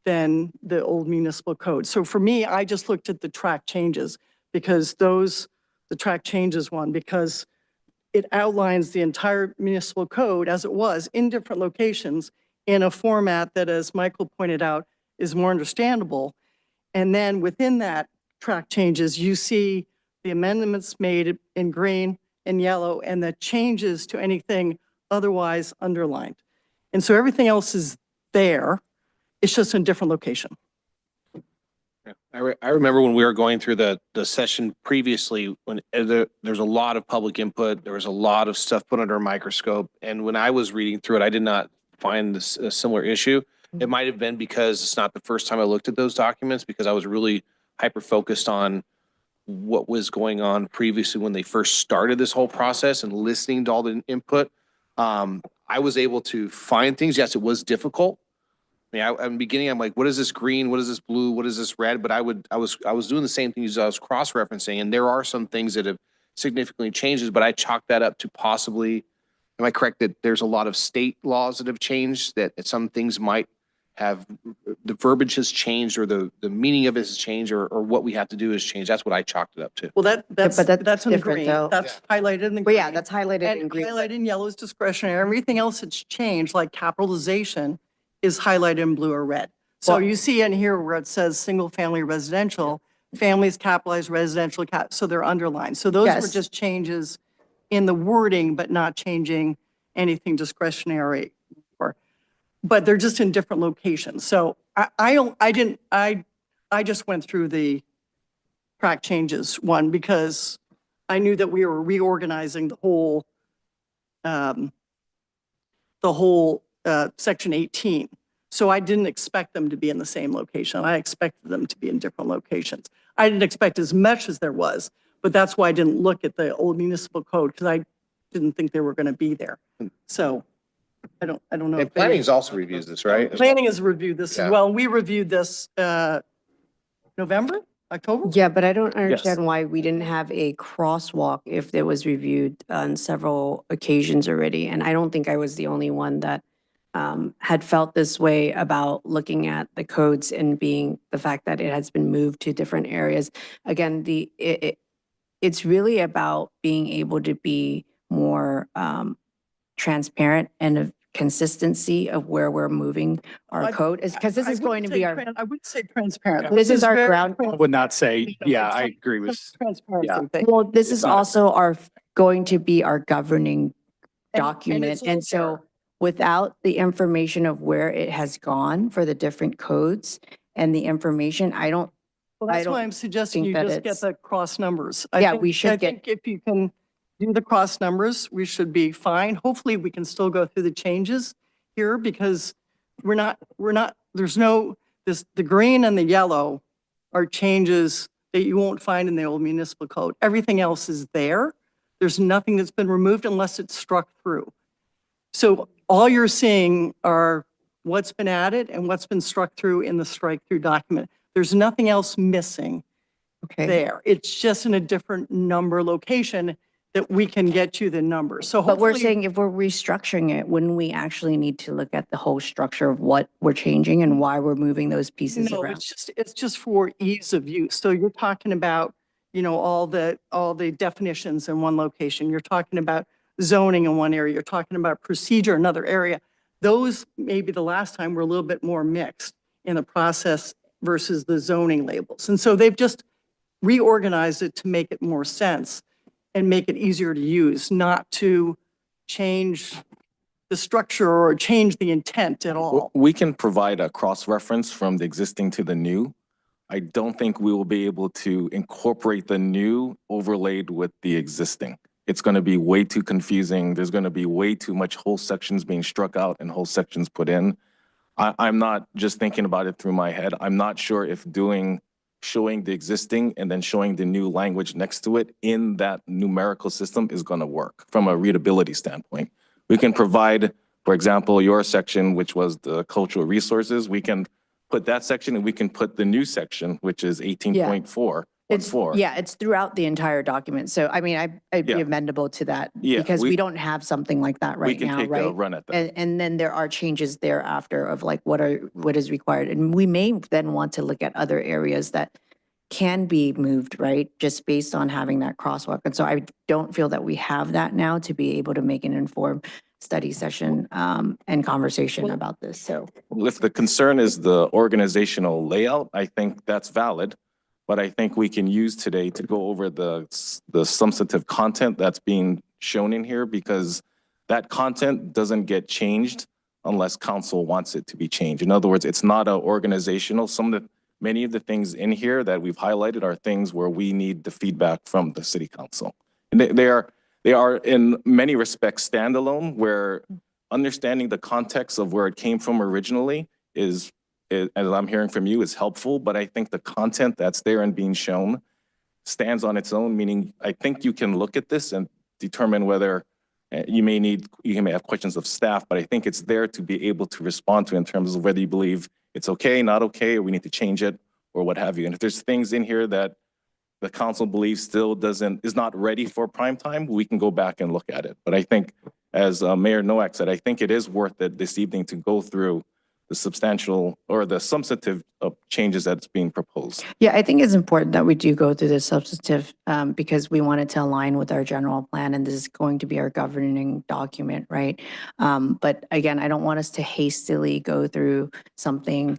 than the old municipal code. So for me, I just looked at the track changes because the track changes one, because it outlines the entire municipal code as it was in different locations in a format that, as Michael pointed out, is more understandable. And then within that track changes, you see the amendments made in green and yellow and the changes to anything otherwise underlined. And so everything else is there. It's just in a different location. I remember when we were going through the session previously, when there's a lot of public input, there was a lot of stuff put under a microscope. And when I was reading through it, I did not find this a similar issue. It might have been because it's not the first time I looked at those documents, because I was really hyper-focused on what was going on previously when they first started this whole process and listening to all the input. I was able to find things. Yes, it was difficult. I mean, in the beginning, I'm like, what is this green? What is this blue? What is this red? But I was doing the same things. I was cross-referencing, and there are some things that have significantly changed, but I chalked that up to possibly, am I correct that there's a lot of state laws that have changed, that some things might have, the verbiage has changed or the meaning of it has changed, or what we have to do has changed. That's what I chalked it up to. Well, that's in different, green. though. That's highlighted in the green. Well, yeah, that's highlighted in And green. highlighted in yellow is discretionary. Everything else that's changed, like capitalization, is highlighted in blue or red. So Well- you see in here where it says single-family residential, families capitalized, residential, so they're underlined. So those were Yes. just changes in the wording, but not changing anything discretionary. But they're just in different locations. So I just went through the track changes one because I knew that we were reorganizing the whole section 18. So I didn't expect them to be in the same location. I expected them to be in different locations. I didn't expect as much as there was, but that's why I didn't look at the old municipal code, because I didn't think they were going to be there. So I don't know. And if they- planning has also reviews this, right? Planning has reviewed this Yeah. as well. We reviewed this, November, October? Yeah, but I don't understand why we didn't have a crosswalk if it was reviewed on several occasions already. And I don't think I was the only one that had felt this way about looking at the codes and being the fact that it has been moved to different areas. Again, it's really about being able to be more transparent and of consistency of where we're moving our code is because this I is going to wouldn't be say our, tran- I wouldn't say transparent. this is our very ground. I would not say, yeah, I agree with, Transparency thing. Well, this is not- also going to be our governing And document. it's all And so there. without the information of where it has gone for the different codes and the information, Well, that's why don't I'm suggesting think you that just get it's- the cross numbers. Yeah, we should I get- think if you can do the cross numbers, we should be fine. Hopefully, we can still go through the changes here because there's no, the green and the yellow are changes that you won't find in the old municipal code. Everything else is there. There's nothing that's been removed unless it's struck through. So all you're seeing are what's been added and what's been struck through in the strike through document. There's nothing else missing there. It's just in a different number location that we can get you the number. So But we're hopefully, saying if we're restructuring it, wouldn't we actually need to look at the whole structure of what we're changing and why we're moving those pieces no, around? it's just for ease of use. So you're talking about, all the definitions in one location. You're talking about zoning in one area. You're talking about procedure in another area. Those maybe the last time were a little bit more mixed in the process versus the zoning labels. And so they've just reorganized it to make it more sense and make it easier to use, not to change the structure or change the intent at all. We can provide a cross-reference from the existing to the new. I don't think we will be able to incorporate the new overlaid with the existing. It's going to be way too confusing. There's going to be way too much whole sections being struck out and whole sections put in. I'm not just thinking about it through my head. I'm not sure if showing the existing and then showing the new language next to it in that numerical system is going to work from a readability standpoint. We can provide, for example, your section, which was the cultural resources. We can put that section and we can put the new section, which is 18.4. It's throughout the entire document. So I mean, I'd be Yeah. amendable to that Yeah, because we- we don't have something like that We right can now, take a right? run at that. And then there are changes thereafter of like what is required. And we may then want to look at other areas that can be moved, right? Just based on having that crosswalk. And so I don't feel that we have that now to be able to make an informed study session and conversation about this. So If the concern is the organizational layout, I think that's valid. But I think we can use today to go over the substantive content that's being shown in here because that content doesn't get changed unless council wants it to be changed. In other words, it's not a organizational. Many of the things in here that we've highlighted are things where we need the feedback from the city council. And they are in many respects standalone, where understanding the context of where it came from originally is, as I'm hearing from you, is helpful. But I think the content that's there and being shown stands on its own, meaning I think you can look at this and determine whether you may have questions of staff, but I think it's there to be able to respond to in terms of whether you believe it's okay, not okay, or we need to change it, or what have you. And if there's things in here that the council believes still is not ready for prime time, we can go back and look at it. But I think, as Mayor Nowak said, I think it is worth it this evening to go through the substantial or the substantive changes that's being proposed. yeah, I think it's important that we do go through the substantive because we want it to align with our general plan and this is going to be our governing document, right? But again, I don't want us to hastily go through something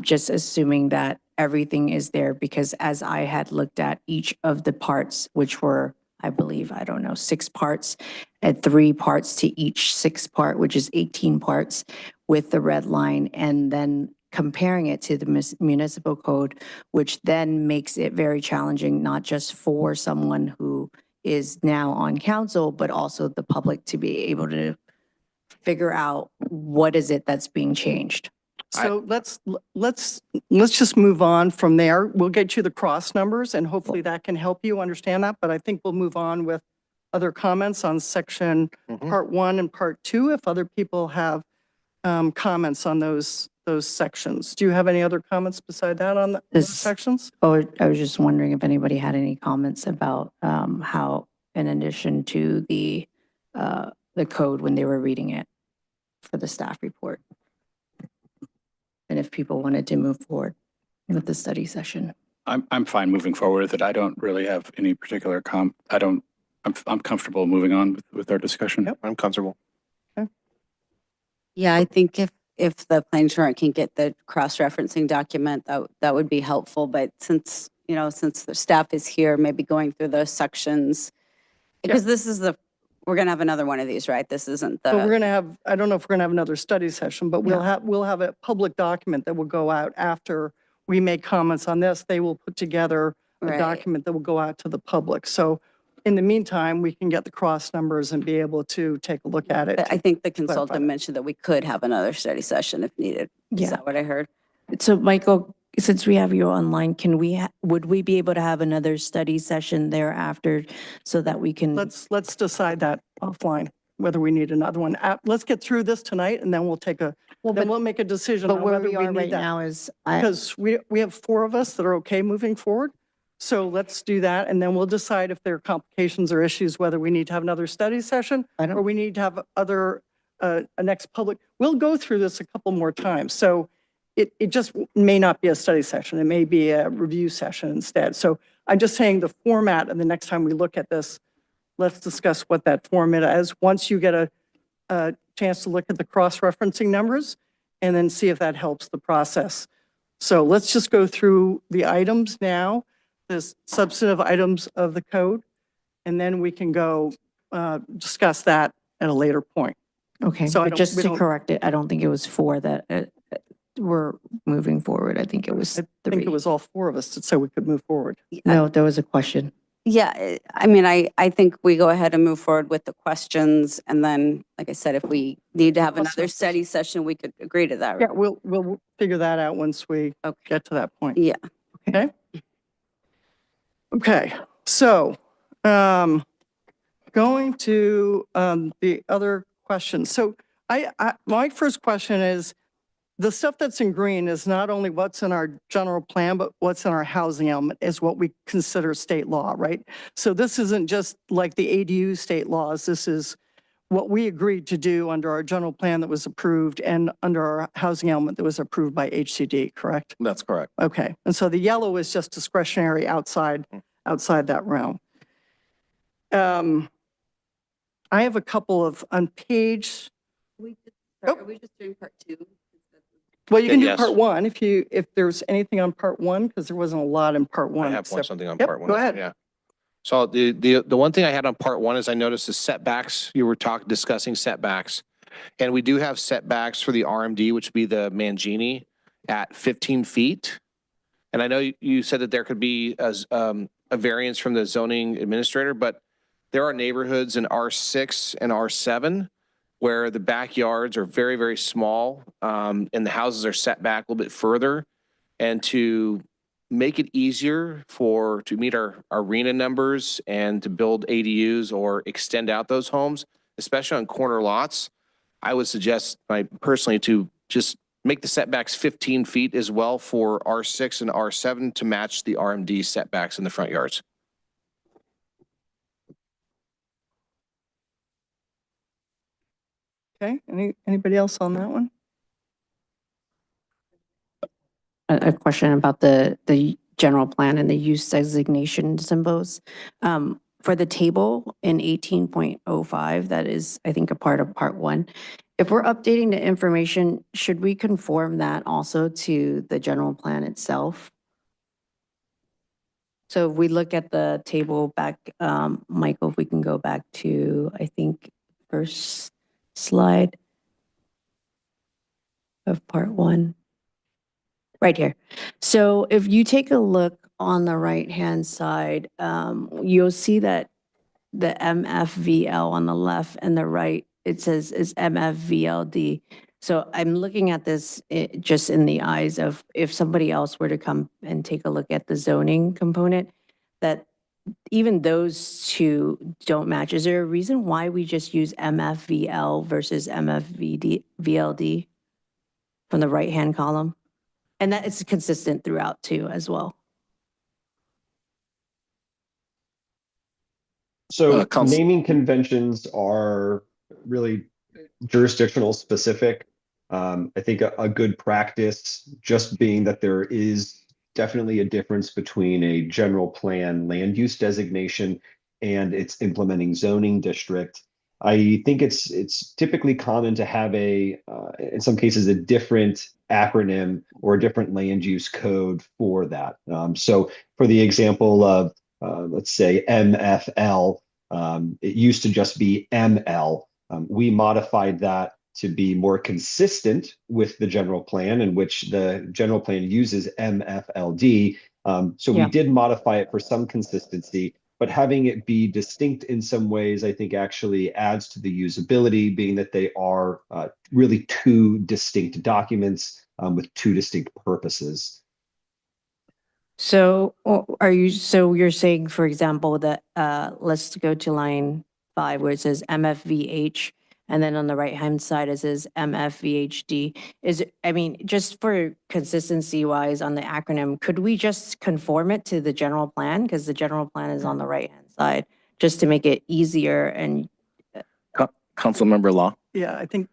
just assuming that everything is there because as I had looked at each of the parts, which were, I believe, 6 parts, and 3 parts to each 6 part, which is 18 parts with the red line, and then comparing it to the municipal code, which then makes it very challenging, not just for someone who is now on council, but also the public to be able to figure out what is it that's being changed. So let's just move on from there. We'll get you the cross numbers and hopefully that can help you understand that. But I think we'll move on with other comments on section part 1 and part 2, if other people have comments on those sections. Do you have any other comments beside that on those This- sections? Oh, I was just wondering if anybody had any comments about how, in addition to the code when they were reading it for the staff report. And if people wanted to move forward with the study session. I'm fine moving forward with it. I don't really have any particular I'm comfortable moving on with our discussion. Yep. I'm comfortable. Yeah, I think if the planning department can get the cross-referencing document, that would be helpful. But since the staff is here, maybe going through those sections, because we're going to have another one of these, right? This isn't But we're the, going to have, I don't know if we're going to have another study session, but we'll have a public document that will go out after we make comments on this. They will put together a Right. document that will go out to the public. So in the meantime, we can get the cross numbers and be able to take a look at it. but I think the clarify consultant that. mentioned that we could have another study session if needed. Is Yeah. that what I heard? So Michael, since we have you online, would we be able to have another study session thereafter so that we can? Let's decide that offline, whether we need another one. Let's get through this tonight and then we'll we'll make a decision But on where whether we we are right need that. now is, Because we have 4 of us that are okay moving forward. So let's do that, and then we'll decide if there are complications or issues, whether we need to have another study session or we need to have a next public. We'll go through this a couple more times. So it just may not be a study session. It may be a review session instead. So I'm just saying the format, and the next time we look at this, let's discuss what that format is. Once you get a chance to look at the cross-referencing numbers, and then see if that helps the process. So let's just go through the items now, the substantive items of the code, and then we can go discuss that at a later point. okay, So but just to correct it, I don't think it was 4 that were moving forward. I think it was I think it 3. was all 4 of us that said we could move forward. No, there was a question. Yeah, I mean, I think we go ahead and move forward with the questions. And then, like I said, if we need to have another study session, we could agree to that. Yeah, we'll figure that out once we get to that point. Yeah. Okay? Okay, so going to the other questions. So my first question is, the stuff that's in green is not only what's in our general plan, but what's in our housing element is what we consider state law, right? So this isn't just like the ADU state laws. This is what we agreed to do under our general plan that was approved and under our housing element that was approved by HCD, correct? That's correct. Okay, and so the yellow is just discretionary outside that realm. I have a couple of on page, Are we just doing part 2? well, you can do Yes. part 1 if there's anything on part 1, because there wasn't a lot in part 1. I have except- something on Yep, part 1. go ahead. Yeah. So the one thing I had on part 1 is I noticed the setbacks. You were discussing setbacks. And we do have setbacks for the RMD, which would be the Mangini at 15 feet. And I know you said that there could be a variance from the zoning administrator, but there are neighborhoods in R6 and R7 where the backyards are very, very small, and the houses are set back a little bit further. And to make it easier to meet our arena numbers and to build ADUs or extend out those homes, especially on corner lots, I would suggest personally to just make the setbacks 15 feet as well for R6 and R7 to match the RMD setbacks in the front yards. Okay, anybody else on that one? A question about the general plan and the use designation symbols. For the table in 18.05, that is, I think, a part of part 1. If we're updating the information, should we conform that also to the general plan itself? So if we look at the table back, Michael, if we can go back to, I think, first slide of part 1. Right here. So if you take a look on the right-hand side, you'll see that the MFVL on the left and the right, it says is MFVLD. So I'm looking at this just in the eyes of if somebody else were to come and take a look at the zoning component, that even those two don't match. Is there a reason why we just use MFVL versus VLD from the right-hand column? And that is consistent throughout too as well. So Counsel- naming conventions are really jurisdictional specific. I think a good practice just being that there is definitely a difference between a general plan land use designation and its implementing zoning district. I think it's typically common to have in some cases, a different acronym or a different land use code for that. So for the example of, let's say MFL, it used to just be ML. We modified that to be more consistent with the general plan, in which the general plan uses MFLD. So we did modify it for some consistency, but having it be distinct in some ways, I think actually adds to the usability, being that they are really two distinct documents with two distinct purposes. So so you're saying, for example, that let's go to line 5 where it says MFVH, and then on the right-hand side, it says MFVHD. I mean, just for consistency wise on the acronym, could we just conform it to the general plan? Because the general plan is on the right-hand side, just to make it easier and. Councilmember Law. Yeah, I think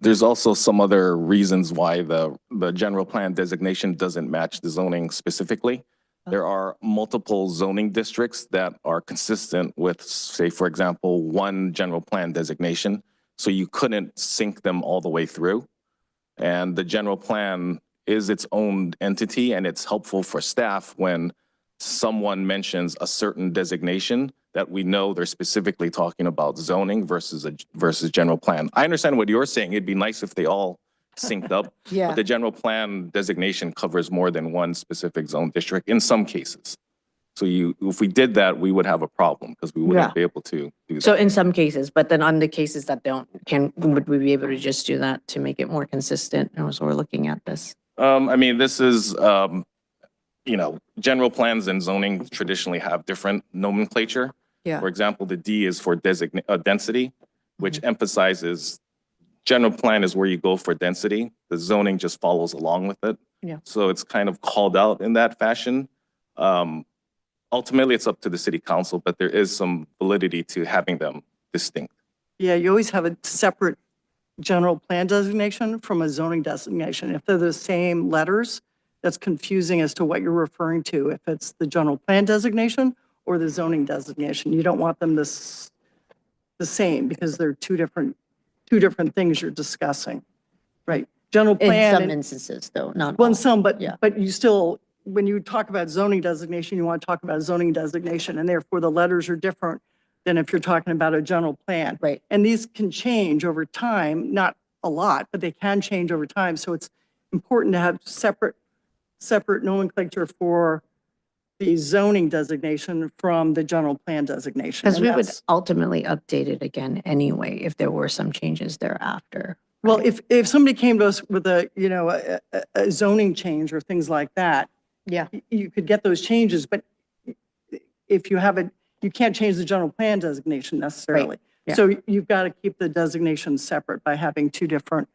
There's also some other reasons why the general plan designation doesn't match the zoning specifically. There are multiple zoning districts that are consistent with, say, for example, one general plan designation. So you couldn't sync them all the way through. And the general plan is its own entity, and it's helpful for staff when someone mentions a certain designation that we know they're specifically talking about zoning versus general plan. I understand what you're saying. It'd be nice if they all synced up. Yeah. But the general plan designation covers more than one specific zone district in some cases. So if we did that, we would have a problem because we wouldn't be able to do that. So in some cases, but then on the cases that don't, would we be able to just do that to make it more consistent as we're looking at this? I mean, this is, general plans and zoning traditionally have different nomenclature. Yeah. For example, the D is for density, which emphasizes general plan is where you go for density. The zoning just follows along with it. Yeah. So it's kind of called out in that fashion. Ultimately, it's up to the city council, but there is some validity to having them distinct. Yeah, you always have a separate general plan designation from a zoning designation. If they're the same letters, that's confusing as to what you're referring to. If it's the general plan designation or the zoning designation, you don't want them the same because they're two different things you're discussing, right? General In plan. some instances though, not Well, in all. some, but Yeah. you still, when you talk about zoning designation, you want to talk about zoning designation, and therefore the letters are different than if you're talking about a general plan. Right. And these can change over time, not a lot, but they can change over time. So it's important to have separate nomenclature for the zoning designation from the general plan designation. Because And we would that's- ultimately update it again anyway if there were some changes thereafter. Well, if somebody came to us with a zoning change or things like that, Yeah. you could get those changes, but if you have you can't change the general plan designation necessarily. yeah. So you've got to keep the designations separate by having two different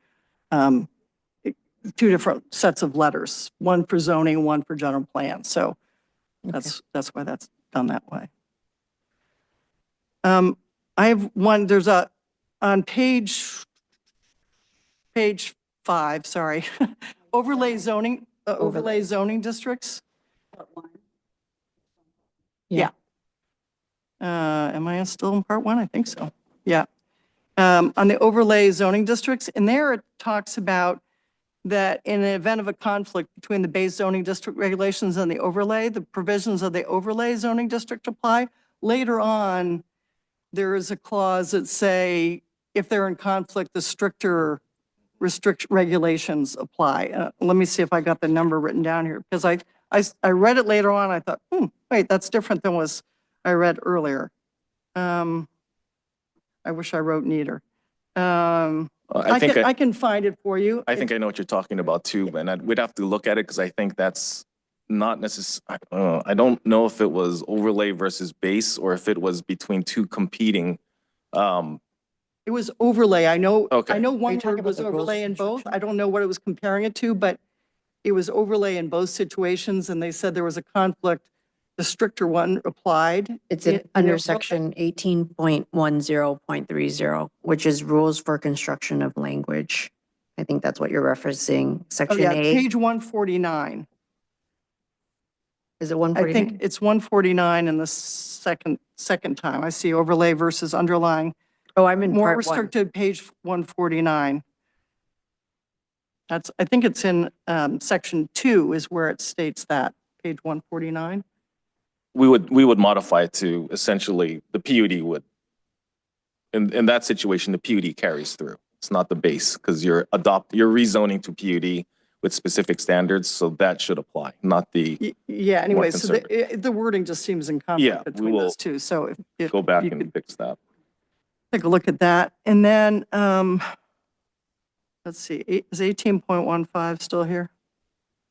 sets of letters, one for zoning, one for general plan. So that's why that's done that way. I have one, on page 5, sorry, overlay zoning districts. Yeah. Am I still in part 1? I think so. Yeah. On the overlay zoning districts, in there it talks about that in the event of a conflict between the base zoning district regulations and the overlay, the provisions of the overlay zoning district apply. Later on, there is a clause that say if they're in conflict, the stricter regulations apply. Let me see if I got the number written down here, because I read it later on. I thought, wait, that's different than was I read earlier. I wish I wrote neater. I can find it for you. I think I know what you're talking about too, and we'd have to look at it because I think that's not necessarily, I don't know if it was overlay versus base or if it was between two competing. It was overlay. I know Okay. one talking word about was the rules of overlay in both. I don't know what it was comparing it to, but it was overlay in both situations, and they said there was a conflict. The stricter one applied. It's in- in, in under their- section 18.10.30, which is rules for construction of language. I think that's what you're referencing. Oh, Section yeah, A, page 149. is it I 149? think it's 149 in the second time. I see overlay versus underlying. Oh, I'm in More part one. restricted, page 149. I think it's in section 2 is where it states that, page 149. We would modify it to essentially the PUD would. In that situation, the PUD carries through. It's not the base because you're rezoning to PUD with specific standards, so that should apply, not the Yeah, anyway, so conservative. the wording just seems in Yeah, conflict we between will those two. So if go back you and could fix that. take a look at that. And then, let's see, is 18.15 still here?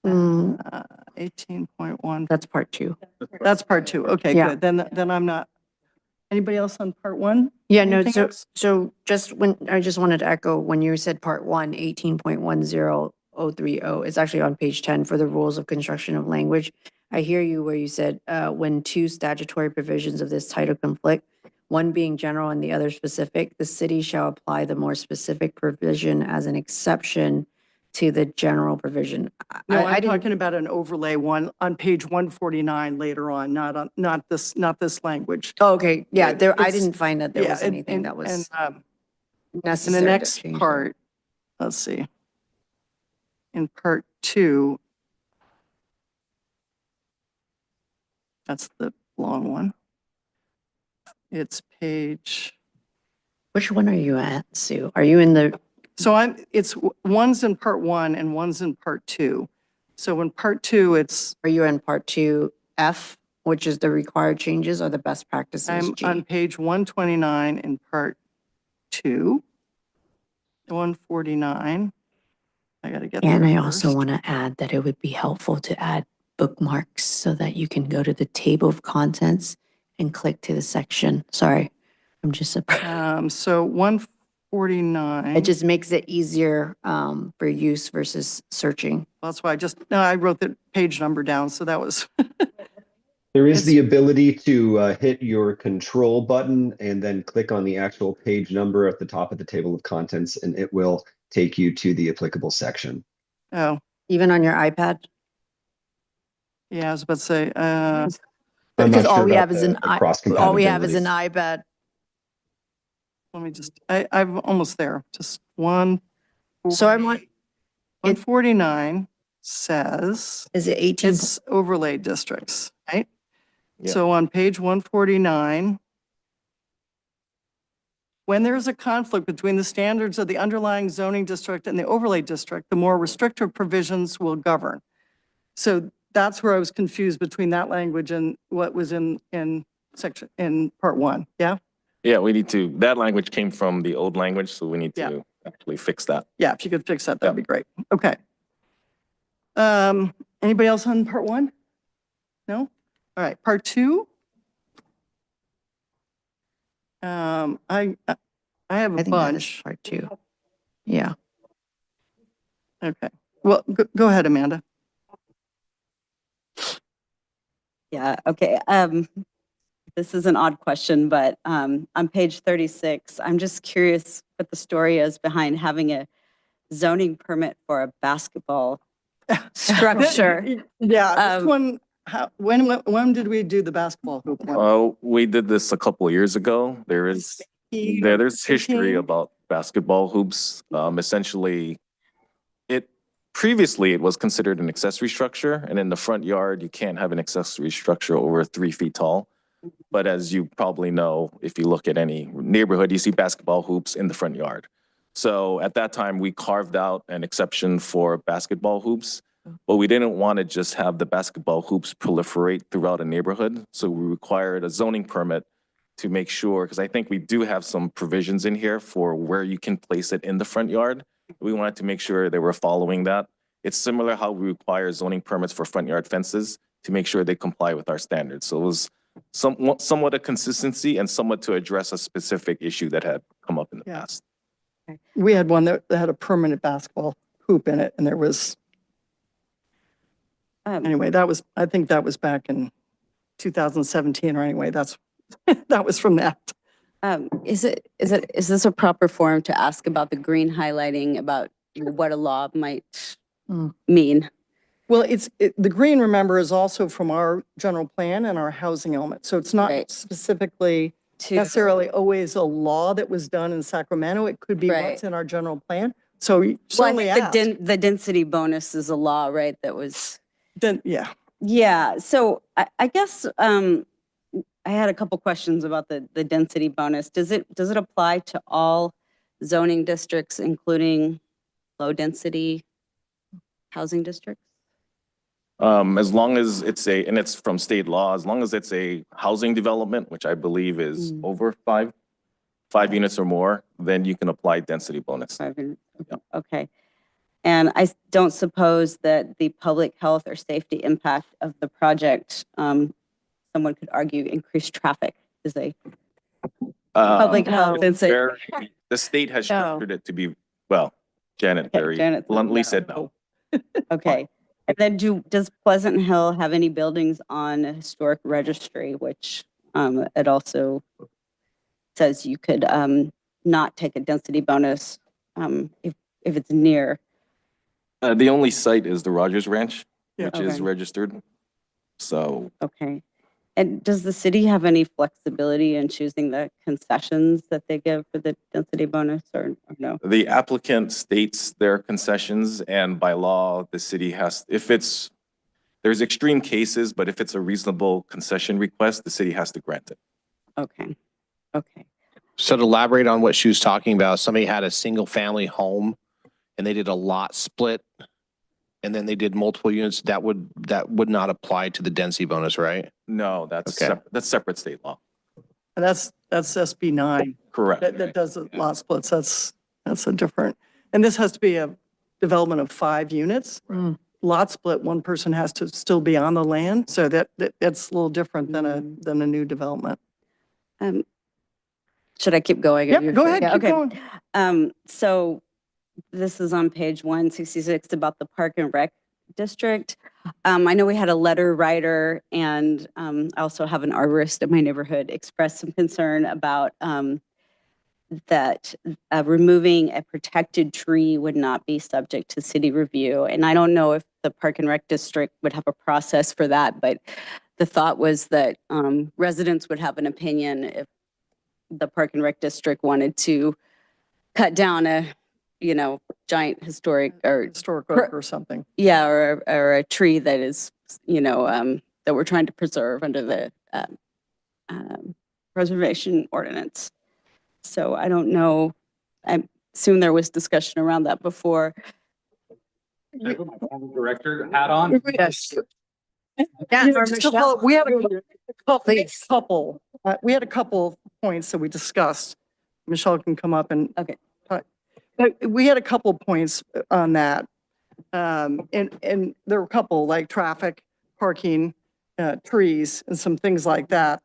Mm, 18.1, that's part 2. that's part 2. Okay, Yeah. good. Then I'm not. Anybody else on part 1? Yeah, no, Anything else? so just I just wanted to echo when you said part 1, 18.10030, it's actually on page 10 for the rules of construction of language. I hear you where you said, when two statutory provisions of this title conflict, one being general and the other specific, the city shall apply the more specific provision as an exception to the general provision. No, I I'm didn't- talking about an overlay one on page 149 later on, not this language. Oh, okay, yeah, I It's- didn't find that there Yeah, was anything that was in necessary. the to next change there. part, let's see. In part 2, that's the long one. It's page, Which one are you at, Sue? Are you in the, so one's in part 1 and one's in part 2. So in part 2, are you in part 2F, which is the required changes or the best practices? I'm G? on page 129 in part 2, 149. I got to get there And I also first. want to add that it would be helpful to add bookmarks so that you can go to the table of contents and click to the section. Sorry, I'm just, So 149. it just makes it easier for use versus searching. That's why I wrote the page number down, so that was, There is the ability to hit your control button and then click on the actual page number at the top of the table of contents, and it will take you to the applicable section. oh, Even on your iPad? yeah, I was about to say, I'm Because not all sure we about have is an, all we have is an iPad. let me just, I'm almost there, just one. So I'm like, 149 says is it 18? it's overlay districts, right? Yeah. So on page 149, when there is a conflict between the standards of the underlying zoning district and the overlay district, the more restrictive provisions will govern. So that's where I was confused between that language and what was in part 1. Yeah? Yeah, that language came from the old language, so we need to actually fix that. Yeah, if you could fix that, that'd be great. Okay. Anybody else on part 1? No? All right, part 2. I have a I think that is bunch. part 2. Yeah. Okay. Well, go ahead, Amanda. Yeah, okay. This is an odd question, but on page 36, I'm just curious what the story is behind having a zoning permit for a basketball structure. Yeah, this one, when did we do the basketball hoop one? Well, we did this a couple of years ago. There's history 18? about basketball hoops. Essentially, previously it was considered an accessory structure, and in the front yard, you can't have an accessory structure over 3 feet tall. But as you probably know, if you look at any neighborhood, you see basketball hoops in the front yard. So at that time, we carved out an exception for basketball hoops, but we didn't want to just have the basketball hoops proliferate throughout a neighborhood. So we required a zoning permit to make sure, because I think we do have some provisions in here for where you can place it in the front yard. We wanted to make sure they were following that. It's similar how we require zoning permits for front yard fences to make sure they comply with our standards. So it was somewhat a consistency and somewhat to address a specific issue that had come up in the Yeah. past. We had one that had a permanent basketball hoop in it, and there was, anyway, I think that was back in 2017, or anyway, that was from that. Is this a proper forum to ask about the green highlighting, about what a law might mean? Well, the green, remember, is also from our general plan and our housing element. So it's not Right. specifically necessarily always a law that was done in Sacramento. It could be Right. what's in our general plan. So you Well, I certainly think ask. the density bonus is a law, right? That was. Then, yeah. Yeah, so I guess I had a couple questions about the density bonus. Does it apply to all zoning districts, including low density housing districts? As long as and it's from state law, as long as it's a housing development, which I believe is over five units or more, then you can apply density bonus. 5 units, okay. And I don't suppose that the public health or safety impact of the project, someone could argue increased traffic is a public health and safety. The state has structured it to be, well, Janet very Janet said bluntly no. said no. Okay. And then does Pleasant Hill have any buildings on a historic registry, which it also says you could not take a density bonus if it's near? The only site is the Rogers Ranch, Yeah. which is Okay. registered. So Okay. And does the city have any flexibility in choosing the concessions that they give for the density bonus or no? the applicant states their concessions, and by law, the city has, there's extreme cases, but if it's a reasonable concession request, the city has to grant it. Okay. Okay. So to elaborate on what she was talking about, somebody had a single family home and they did a lot split and then they did multiple units, that would not apply to the density bonus, right? No, that's Okay. that's separate state law. And that's SB 9. Correct. That does the lot splits. That's a different, and this has to be a development of 5 units. Lot split, one person has to still be on the land. So that's a little different than a new development. Should I keep going? Yep, go ahead, Yeah, keep okay. going. So this is on page 166 about the Park and Rec District. I know we had a letter writer and I also have an arborist in my neighborhood express some concern about that removing a protected tree would not be subject to city review. And I don't know if the Park and Rec District would have a process for that, but the thought was that residents would have an opinion if the Park and Rec District wanted to cut down a, giant historic oak or something. Yeah, or a tree that is, that we're trying to preserve under the preservation ordinance. So I don't know. I assume there was discussion around that before. Director hat on? Yes. Yeah, You know, or just to Michelle. follow- We had Please. we had a couple points that we discussed. Michelle can come up and. Okay. But we had a couple points on that. And there were a couple like traffic, parking, trees and some things like that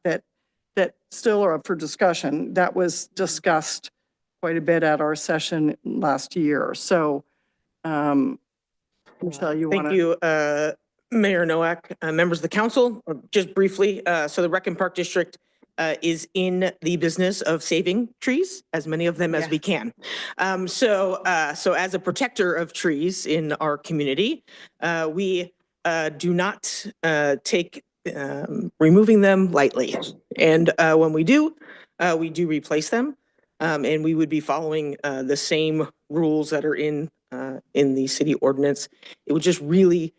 still are up for discussion. That was discussed quite a bit at our session last year. So, Michelle, you want to? Thank you, Mayor Nowak, members of the council. Just briefly, so the Rec and Park District is in the business of saving trees, as many of them as we can. So as a protector of trees in our community, we do not take removing them lightly. And when we do replace them. And we would be following the same rules that are in the city ordinance. It would just really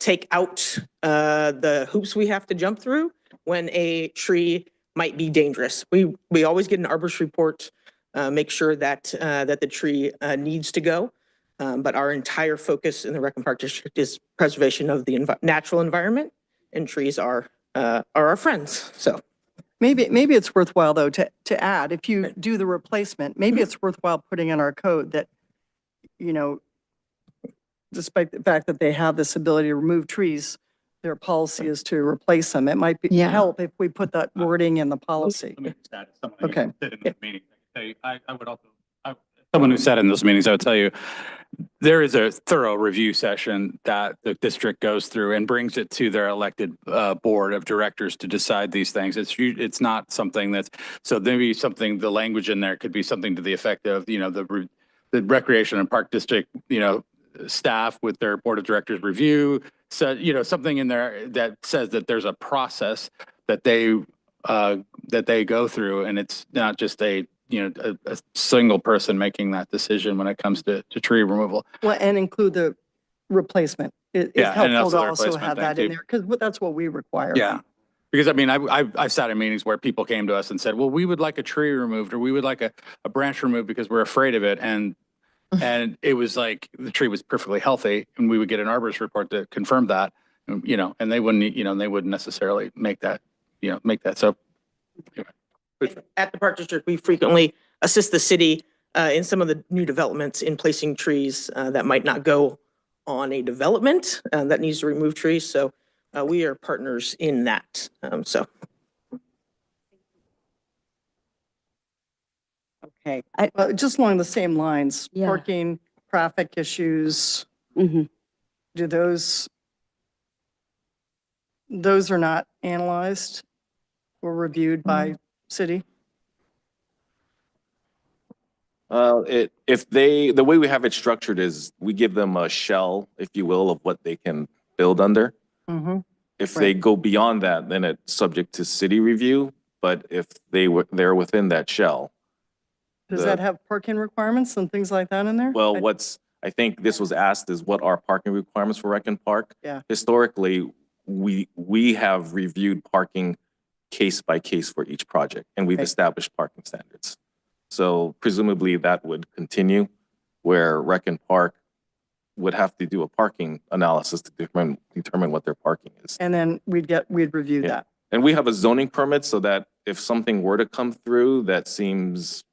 take out the hoops we have to jump through when a tree might be dangerous. We always get an arborist report, make sure that the tree needs to go. But our entire focus in the Rec and Park District is preservation of the natural environment, and trees are our friends. So Maybe it's worthwhile though to add, if you do the replacement, maybe it's worthwhile putting in our code that, despite the fact that they have this ability to remove trees, their policy is to replace them. It might be Yeah. help if we put that wording in the policy. Let me just add, someone Okay. who sit in those meetings, I can tell you, I would also, someone who sat in those meetings, I would tell you, there is a thorough review session that the district goes through and brings it to their elected board of directors to decide these things. It's not something that's, so maybe something, the language in there could be something to the effect of, the recreation and park district, staff with their board of directors review. So, something in there that says that there's a process that they go through, and it's not just a single person making that decision when it comes to tree removal. Well, and include the replacement. It's Yeah, and helpful also to the also replacement have thing that in too. there because that's what we require. Yeah. Because I mean, I've sat in meetings where people came to us and said, well, we would like a tree removed, or we would like a branch removed because we're afraid of it. And it was like the tree was perfectly healthy, and we would get an arborist report to confirm that, and they wouldn't, they wouldn't necessarily make that. So At the Park District, we frequently assist the city in some of the new developments in placing trees that might not go on a development that needs to remove trees. So we are partners in that. Okay. Just along the same lines, Yeah. parking, traffic issues, Mhm. do those are not analyzed or reviewed by city? The way we have it structured is we give them a shell, if you will, of what they can build under. Mm-hmm. If they go beyond that, then it's subject to city review. But if they're within that shell. Does that have parking requirements and things like that in there? Well, I think this was asked is what are parking requirements for Rec and Park? Yeah. Historically, we have reviewed parking case by case for each project, and we've established parking standards. So presumably that would continue, where Rec and Park would have to do a parking analysis to determine what their parking is. And then we'd review that. And we have a zoning permit so that if something were to come through that seems,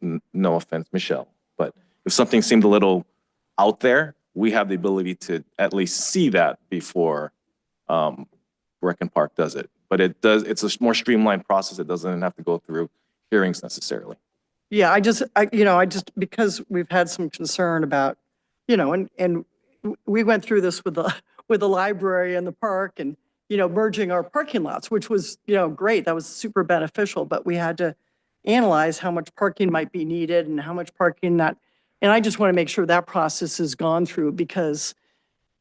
no offense, Michelle, but if something seemed a little out there, we have the ability to at least see that before Rec and Park does it. But it's a more streamlined process. It doesn't have to go through hearings necessarily. Yeah, I just, because we've had some concern about, and we went through this with the library and the park and, merging our parking lots, which was, great. That was super beneficial, but we had to analyze how much parking might be needed and how much parking not. And I just want to make sure that process has gone through because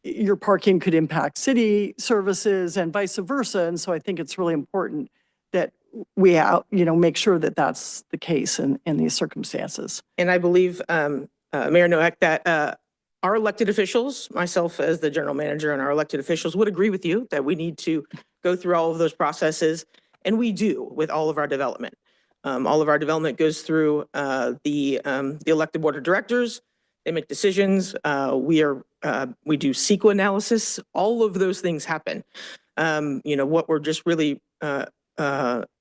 your parking could impact city services and vice versa. And so I think it's really important that we, make sure that that's the case in these circumstances. And I believe, Mayor Noack, that our elected officials, myself as the general manager and our elected officials would agree with you that we need to go through all of those processes. And we do with all of our development. All of our development goes through the elected board of directors. They make decisions. We do CEQA analysis. All of those things happen. What we're just really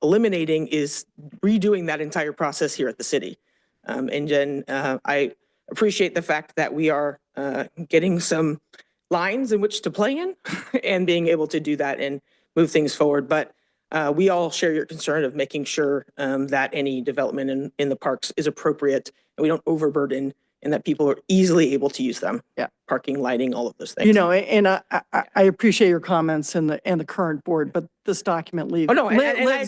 eliminating is redoing that entire process here at the city. And then I appreciate the fact that we are getting some lines in which to play in and being able to do that and move things forward. But we all share your concern of making sure that any development in the parks is appropriate and we don't overburden and that people are easily able to use them. Yeah. Parking, lighting, all of those things. And I appreciate your comments and the current board, but this document lives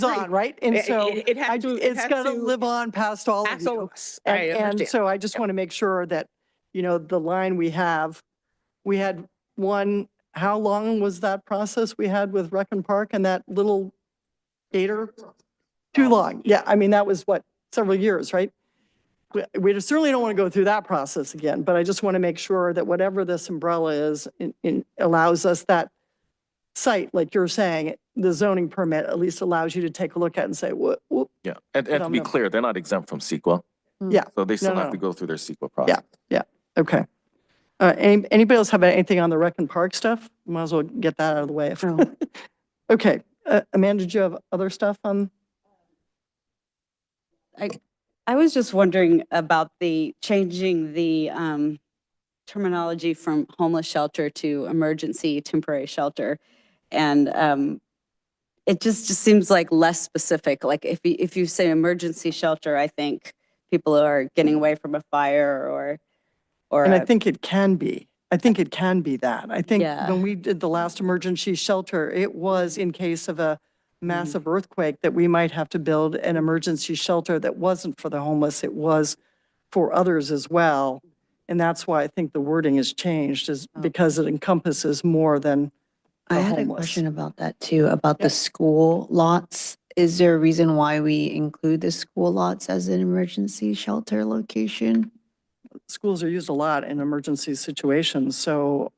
on, right? And so it's got to live on past all of you. And so I just want to make sure that, the line we had one, how long was that process we had with Rec and Park and that little gator? Too long. Yeah. I mean, that was several years, right? We certainly don't want to go through that process again, but I just want to make sure that whatever this umbrella is, allows us that site, like you're saying, the zoning permit at least allows you to take a look at and say, what? Yeah, and to be clear, they're not exempt from CEQA. Yeah. So they still No, have no. to go through their CEQA process. Yeah. Okay. Anybody else have anything on the Rec and Park stuff? Might as well get that out of the way. Okay. Amanda, did you have other stuff on? I was just wondering about changing the terminology from homeless shelter to emergency temporary shelter. And it just seems like less specific. Like if you say emergency shelter, I think people are getting away from a fire or And I a- think it can be. I think it can be that. I think Yeah. when we did the last emergency shelter, it was in case of a massive earthquake that we might have to build an emergency shelter that wasn't for the homeless. It was for others as well. And that's why I think the wording has changed, is because it encompasses more than I the had a homeless. question about that too, about Yeah. the school lots. Is there a reason why we include the school lots as an emergency shelter location? Schools are used a lot in emergency situations, so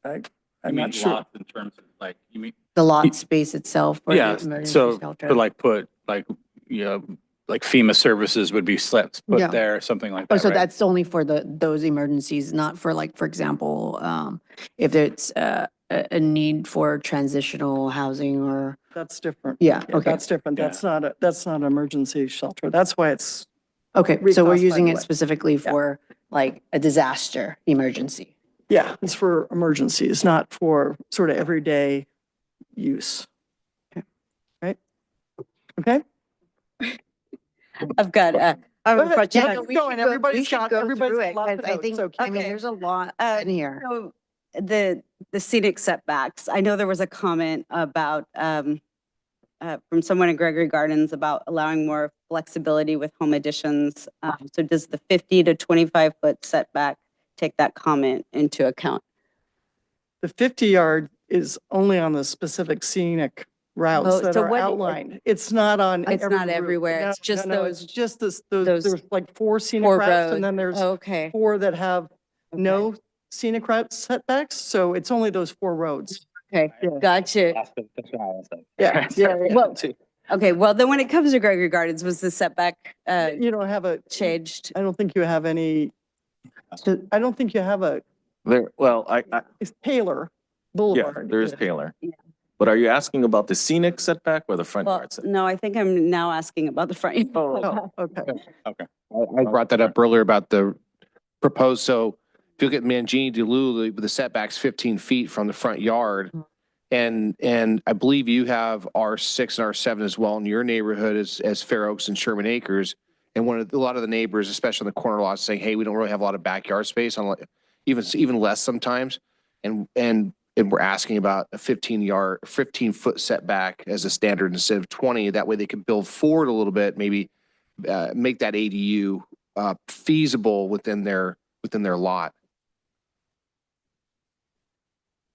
I'm not sure. In terms of like, you mean? The lot space itself for Yeah, the emergency so shelter? to like put like, you know, like FEMA services would be put Yeah. there, something like Oh, that, so right? that's only for those emergencies, not for like, for example, if it's a need for transitional housing or, That's different. yeah, okay. That's different. That's not an emergency shelter. That's why it's, Okay, so we're using reclassified it away. specifically for like a disaster emergency. yeah, it's for emergencies, not for sort of everyday use. Right? Okay? I've got, I have Go a ahead. question. Yeah, keep going. Everybody's got, everybody's got lots of I notes. think, So I mean, keep there's a going. lot in here. So the scenic setbacks, I know there was a comment about, from someone in Gregory Gardens about allowing more flexibility with home additions. So does the 50 to 25 foot setback take that comment into account? The 50-yard is only on the specific scenic routes Oh, that so are what- outlined. It's not on It's every not route. everywhere. No, It's just no, those- It's just this, those there's like 4 scenic 4 routes, roads. and then there's Okay. 4 that have no scenic route setbacks. So it's only those 4 roads. Okay, Yeah. gotcha. Yeah, yeah. Well, okay, well, then when it comes to Gregory Gardens, was the setback You don't have a, changed? I don't think you have any, I don't think you have a, There, well, it's Taylor yeah, Boulevard. there is Taylor. Yeah. But are you asking about the scenic setback or the front Well, yard setback? no, I think I'm now asking about the front. Oh, okay. I brought that up earlier about the proposed, so if you look at Mangini Delu, the setback's 15 feet from the front yard. And I believe you have R6 and R7 as well in your neighborhood as Fair Oaks and Sherman Acres. And a lot of the neighbors, especially in the corner lots, saying, hey, we don't really have a lot of backyard space, even less sometimes. And we're asking about a 15-foot setback as a standard instead of 20. That way they can build forward a little bit, maybe make that ADU feasible within their lot.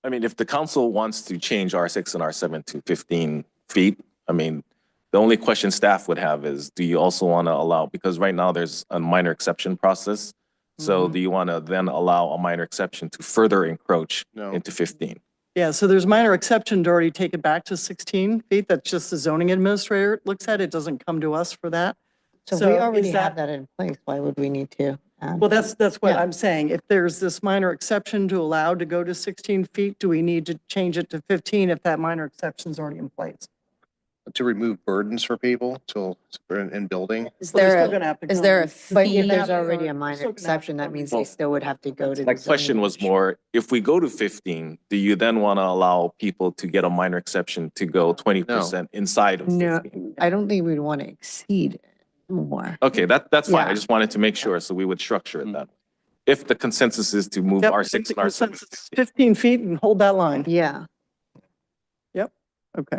I mean, if the council wants to change R6 and R7 to 15 feet, I mean, the only question staff would have is, do you also want to allow, because right now there's a minor exception process. So do you want to then allow a minor exception to further encroach No. into 15? Yeah, so there's minor exception to already take it back to 16 feet. That's just the zoning administrator looks at. It doesn't come to us for that. So So we is already that- have that in place. Why would we need to? Well, that's what Yeah. I'm saying. If there's this minor exception to allow to go to 16 feet, do we need to change it to 15 if that minor exception's already in place? To remove burdens for people in building. Is Well, they're there still gonna have to Is go there a and- But fee? if there's Yeah. already a They're minor still gonna have to exception, go that means and- they still would have to go to. My the question zoning was commission. more, if we go to 15, do you then want to allow people to get a minor exception to go 20% inside of No, 15? I don't think we'd want to exceed more. Okay, that's fine. I Yeah. just wanted to make sure, so we would structure it that way. If the consensus is to move Yep, R6 the and R7. consensus is 15 feet and hold that line. Yeah. Okay.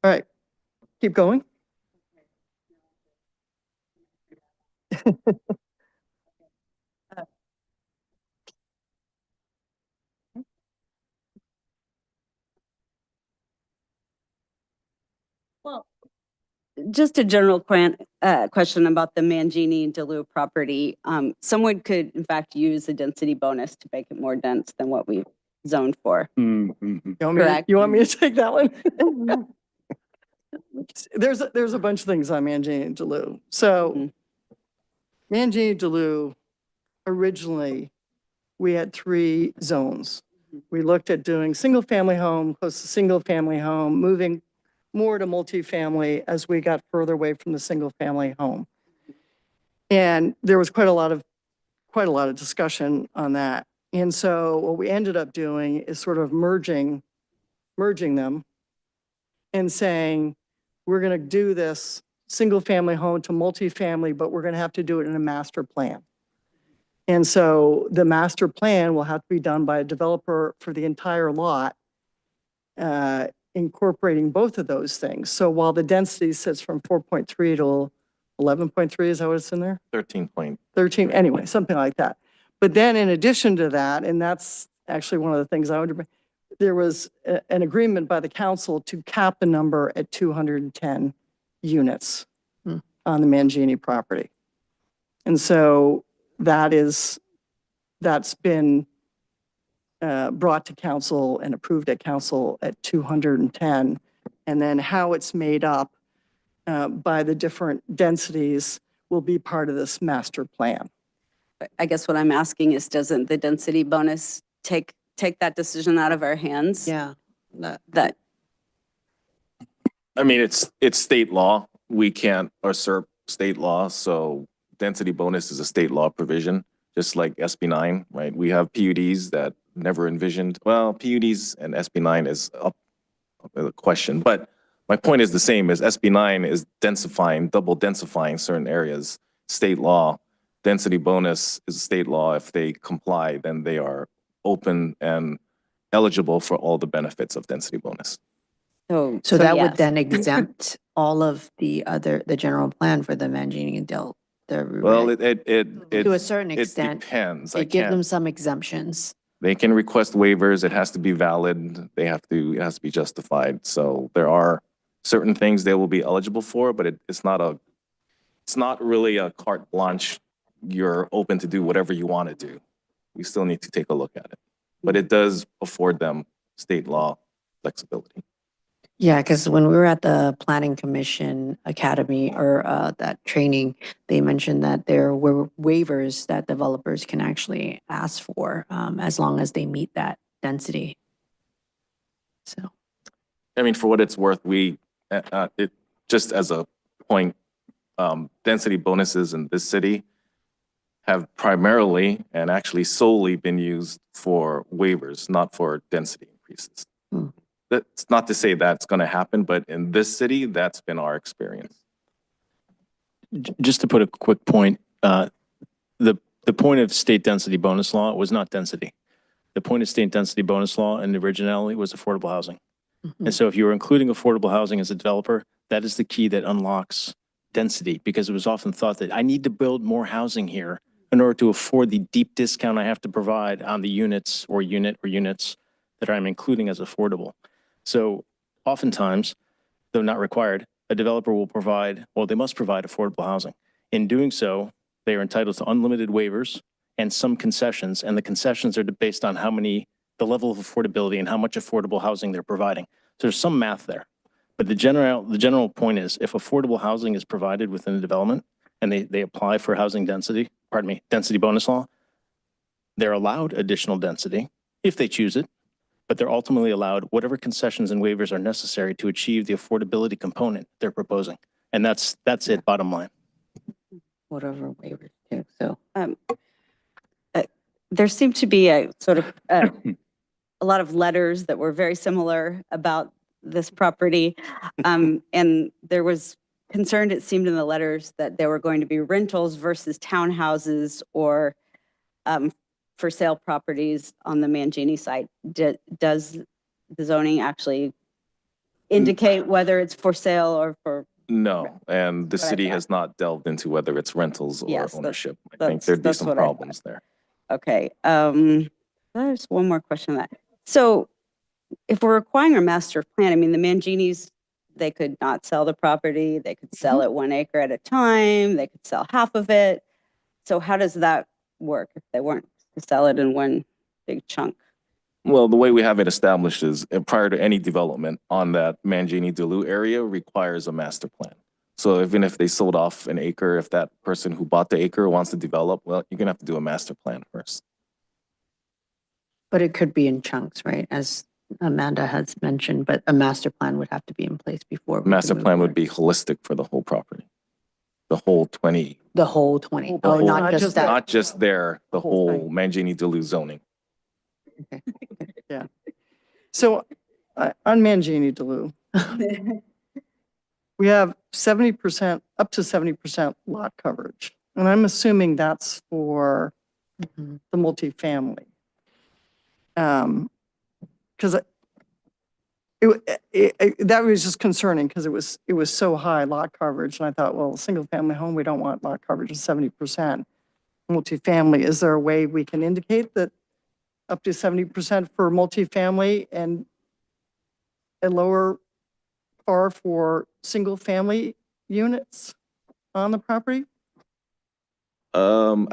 All right. Keep going. Well, just a general question about the Mangini Delu property. Someone could in fact use a density bonus to make it more dense than what we've zoned for. You Correct. want me to take that one? There's a bunch of things on Mangini and Delu. So Mangini and Delu, originally, we had 3 zones. We looked at doing single-family home, close to single-family home, moving more to multifamily as we got further away from the single-family home. And there was quite a lot of quite a lot of discussion on that. And so what we ended up doing is sort of merging them and saying, we're going to do this single family home to multifamily, but we're going to have to do it in a master plan. And so the master plan will have to be done by a developer for the entire lot, incorporating both of those things. So while the density sits from 4.3 to 11.3, is that what it's in there? 13, anyway, something like that. But then in addition to that, and that's actually one of the things I would, there was an agreement by the council to cap the number at 210 units on the Mangini property. And so that's been brought to council and approved at council at 210. And then how it's made up by the different densities will be part of this master plan. I guess what I'm asking is, doesn't the density bonus take that decision out of our hands? Yeah. That, I mean, it's state law. We can't usurp state law, so density bonus is a state law provision, just like SB 9, right? We have PUDs that never envisioned, well, PUDs and SB 9 is up a question, but my point is the same as SB 9 is densifying, double densifying certain areas, state law. Density bonus is a state law. If they comply, then they are open and eligible for all the benefits of density bonus. So that would yes. then exempt all of the general plan for the Mangini and Well, to a certain it extent. depends. They give them some exemptions. They can request waivers. It has to be valid. It has to be justified. So there are certain things they will be eligible for, but it's not really a carte blanche. You're open to do whatever you want to do. We still need to take a look at it, but it does afford them state law flexibility. Yeah, because when we were at the Planning Commission Academy or that training, they mentioned that there were waivers that developers can actually ask for as long as they meet that density. So, I mean, for what it's worth, it just as a point, density bonuses in this city have primarily and actually solely been used for waivers, not for density increases. That's not to say that's going to happen, but in this city, that's been our experience. Just to put a quick point, the point of state density bonus law was not density. The point of state density bonus law and originality was affordable housing. And so if you were including affordable housing as a developer, that is the key that unlocks density, because it was often thought that I need to build more housing here in order to afford the deep discount I have to provide on the units or units that I'm including as affordable. So oftentimes, though not required, a developer will provide, well, they must provide affordable housing. In doing so, they are entitled to unlimited waivers and some concessions, and the concessions are based on the level of affordability and how much affordable housing they're providing. So there's some math there. But the general point is, if affordable housing is provided within the development and they apply for density bonus law, they're allowed additional density if they choose it, but they're ultimately allowed whatever concessions and waivers are necessary to achieve the affordability component they're proposing. And that's it, bottom line. whatever waivers too. So, there seemed to be a sort of a lot of letters that were very similar about this property. And there was concern, it seemed in the letters, that there were going to be rentals versus townhouses or for sale properties on the Mangini site. Does the zoning actually indicate whether it's for sale or for? No, and the city has not delved into whether it's rentals or ownership. I think there'd be some problems there. Okay. There's one more question on that. So if we're requiring a master plan, I mean, the Manginis, they could not sell the property. They could sell it 1 acre at a time. They could sell half of it. So how does that work if they weren't to sell it in one big chunk? Well, the way we have it established is prior to any development on that Mangini-Duluth area requires a master plan. So even if they sold off an acre, if that person who bought the acre wants to develop, well, you're gonna have to do a master plan first. but it could be in chunks, right? As Amanda has mentioned, but a master plan would have to be in place before. Master plan would be holistic for the whole property. the whole 20, The whole 20. whole Oh, place, not not just just that. not just there, the whole whole thing. Mangini-Duluth zoning. So on Mangini Delu, we have 70%, up to 70% lot coverage. And I'm assuming that's for Mhm. the multifamily. Because that was just concerning because it was so high lot coverage. And I thought, well, single family home, we don't want lot coverage of 70%. Multifamily, is there a way we can indicate that up to 70% for multifamily and a lower FAR for single family units on the property? Our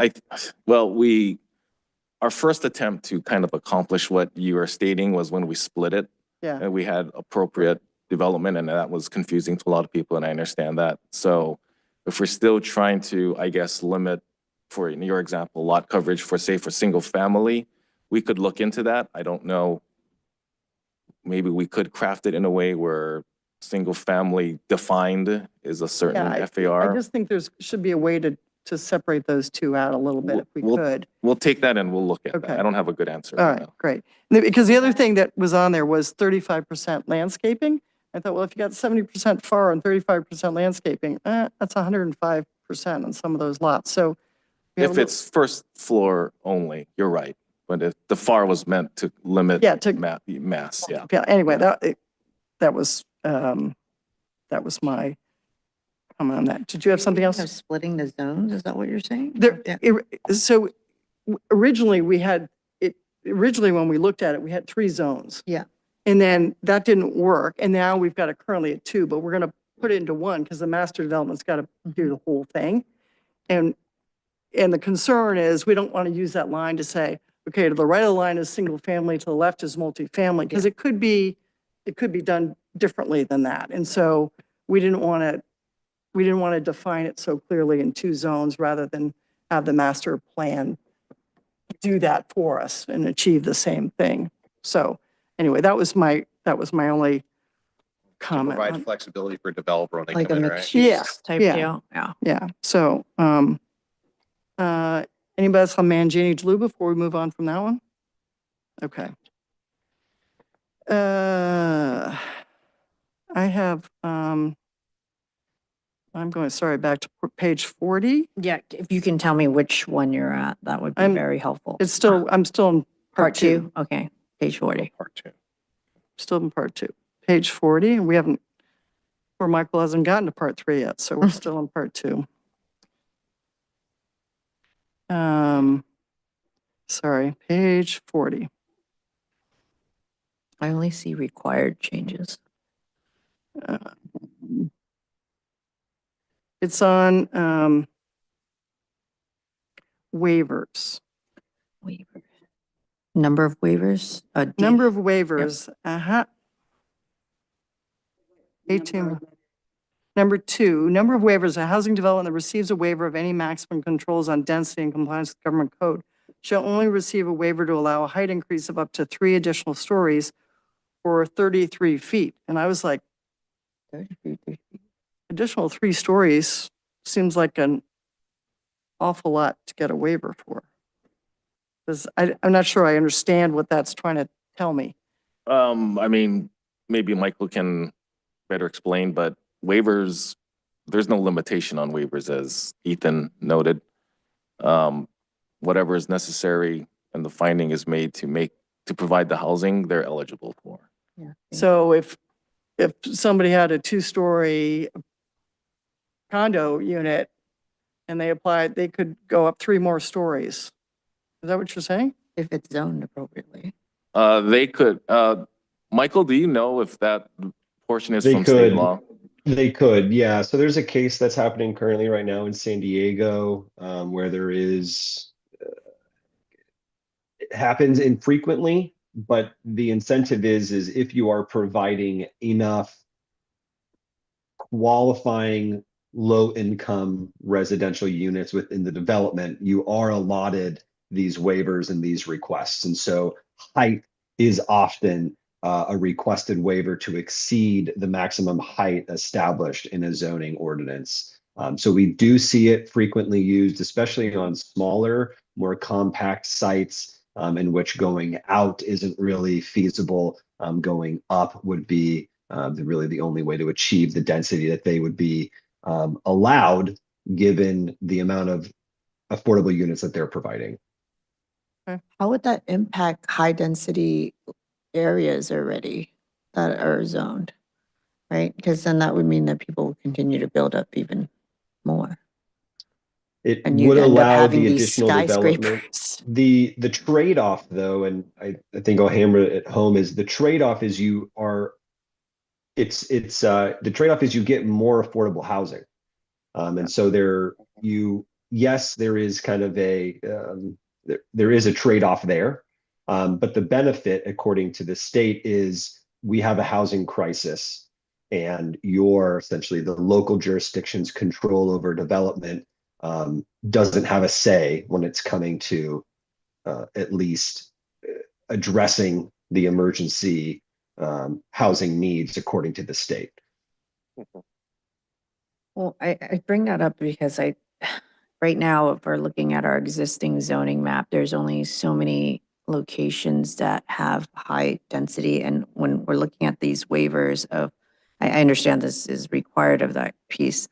first attempt to kind of accomplish what you are stating was when we split it. Yeah. And we had appropriate development, and that was confusing to a lot of people, and I understand that. So if we're still trying to, I guess, limit, for in your example, lot coverage for, say, for single family, we could look into that. I don't know. Maybe we could craft it in a way where single family defined is a certain Yeah, I FAR. just think should be a way to separate those two out a little bit if we could. We'll take that and we'll look at Okay. that. I don't have a good answer All right right, now. great. Because the other thing that was on there was 35% landscaping. I thought, well, if you got 70% FAR and 35% landscaping, that's 105% on some of those lots. So we have a If little- it's first floor only, you're right. But if the FAR was meant to limit Yeah, mass, yeah. Yeah, anyway, that was my comment on that. Did you have something else? Splitting the zones, is that what you're saying? So originally when we looked at it, we had 3 zones. Yeah. And then that didn't work. And now we've got it currently at 2, but we're going to put it into 1 because the master development's got to do the whole thing. And the concern is we don't want to use that line to say, okay, to the right of the line is single family, to the left is multifamily, because it could be done differently than that. And so we didn't want to define it so clearly in 2 zones rather than have the master plan do that for us and achieve the same thing. So anyway, that was my only comment. Provide on- flexibility for developer when they Like come a in, right? mixed Yeah, use type yeah. deal? Yeah. Yeah, so, anybody else on Mangini Delu before we move on from that one? Okay. I have, I'm going, sorry, back to page 40. Yeah, if you can tell me which one you're at, that would be I'm- very helpful. I'm still in Part 2? Okay, page 40. Part 2. Still in part 2. Page 40, and we haven't, poor Michael hasn't gotten to part 3 yet, so we're still in part 2. Sorry, page 40. I only see required changes. It's on waivers. Waivers. Number of waivers? Number of waivers, 18. Number 2, number of waivers, a housing development that receives a waiver of any maximum controls on density in compliance with government code shall only receive a waiver to allow a height increase of up to 3 additional stories or 33 feet. And I was like, additional 3 stories seems like an awful lot to get a waiver for. Because I'm not sure I understand what that's trying to tell me. I mean, maybe Michael can better explain, but waivers, there's no limitation on waivers, as Ethan noted. Whatever is necessary and the finding is made to provide the housing, they're eligible for. So if somebody had a 2-story condo unit and they applied, they could go up 3 more stories. Is that what you're saying? If it's zoned appropriately. They could, Michael, do you know if that portion is They from state could. law? They could, yeah. So there's a case that's happening currently right now in San Diego, where there is, it happens infrequently, but the incentive is if you are providing enough qualifying low-income residential units within the development, you are allotted these waivers and these requests. And so height is often a requested waiver to exceed the maximum height established in a zoning ordinance. So we do see it frequently used, especially on smaller, more compact sites in which going out isn't really feasible. Going up would be really the only way to achieve the density that they would be allowed, given the amount of affordable units that they're providing. How would that impact high density areas already that are zoned? Right? Because then that would mean that people will continue to build up even more. It And you'd would end up allow having the these additional development. skyscrapers. The trade-off though, and I think I'll hammer it at home, is the trade-off is the trade-off is you get more affordable housing. And so yes, there is kind of there is a trade-off there. But the benefit, according to the state, is we have a housing crisis, and essentially the local jurisdiction's control over development doesn't have a say when it's coming to at least addressing the emergency housing needs according to the state. Well, I bring that up because right now, if we're looking at our existing zoning map, there's only so many locations that have high density. And when we're looking at these waivers I understand this is required of that piece.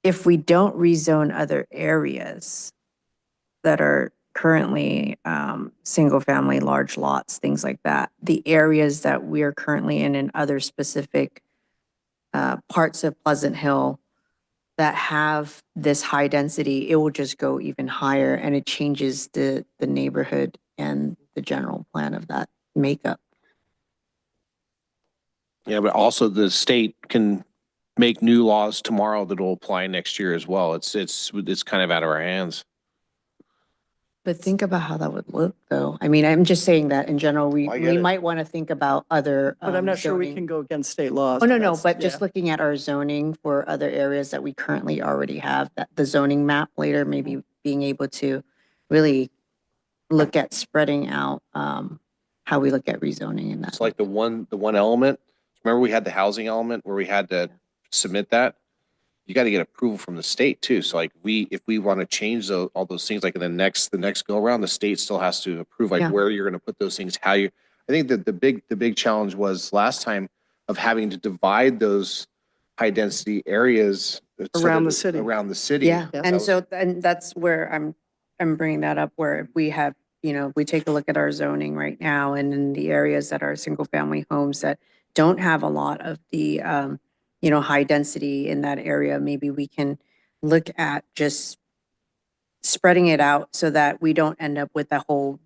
If we don't rezone other areas that are currently single family, large lots, things like that, the areas that we're currently in other specific parts of Pleasant Hill that have this high density, it will just go even higher, and it changes the neighborhood and the general plan of that makeup. Yeah, but also the state can make new laws tomorrow that will apply next year as well. It's kind of out of our hands. But think about how that would look, though. I mean, I'm just saying that in general, I get we it. might want to think about other. But I'm not sure we zoning. can go against state laws. Oh, no, no, That's- but yeah. just looking at our zoning for other areas that we currently already have, that the zoning map later, maybe being able to really look at spreading out how we look at rezoning in that. It's like the one element. Remember we had the housing element where we had to submit that? You got to get approval from the state too. So like if we want to change all those things, like in the next go around, the state still has to approve like Yeah. where you're going to put those things, I think that the big challenge was last time of having to divide those high density areas Around the city. Around the city. Yeah, Yes. and so, and that's where I'm bringing that up, where if we have, we take a look at our zoning right now, and in the areas that are single family homes that don't have a lot of the, high density in that area, maybe we can look at just spreading it out so that we don't end up with the whole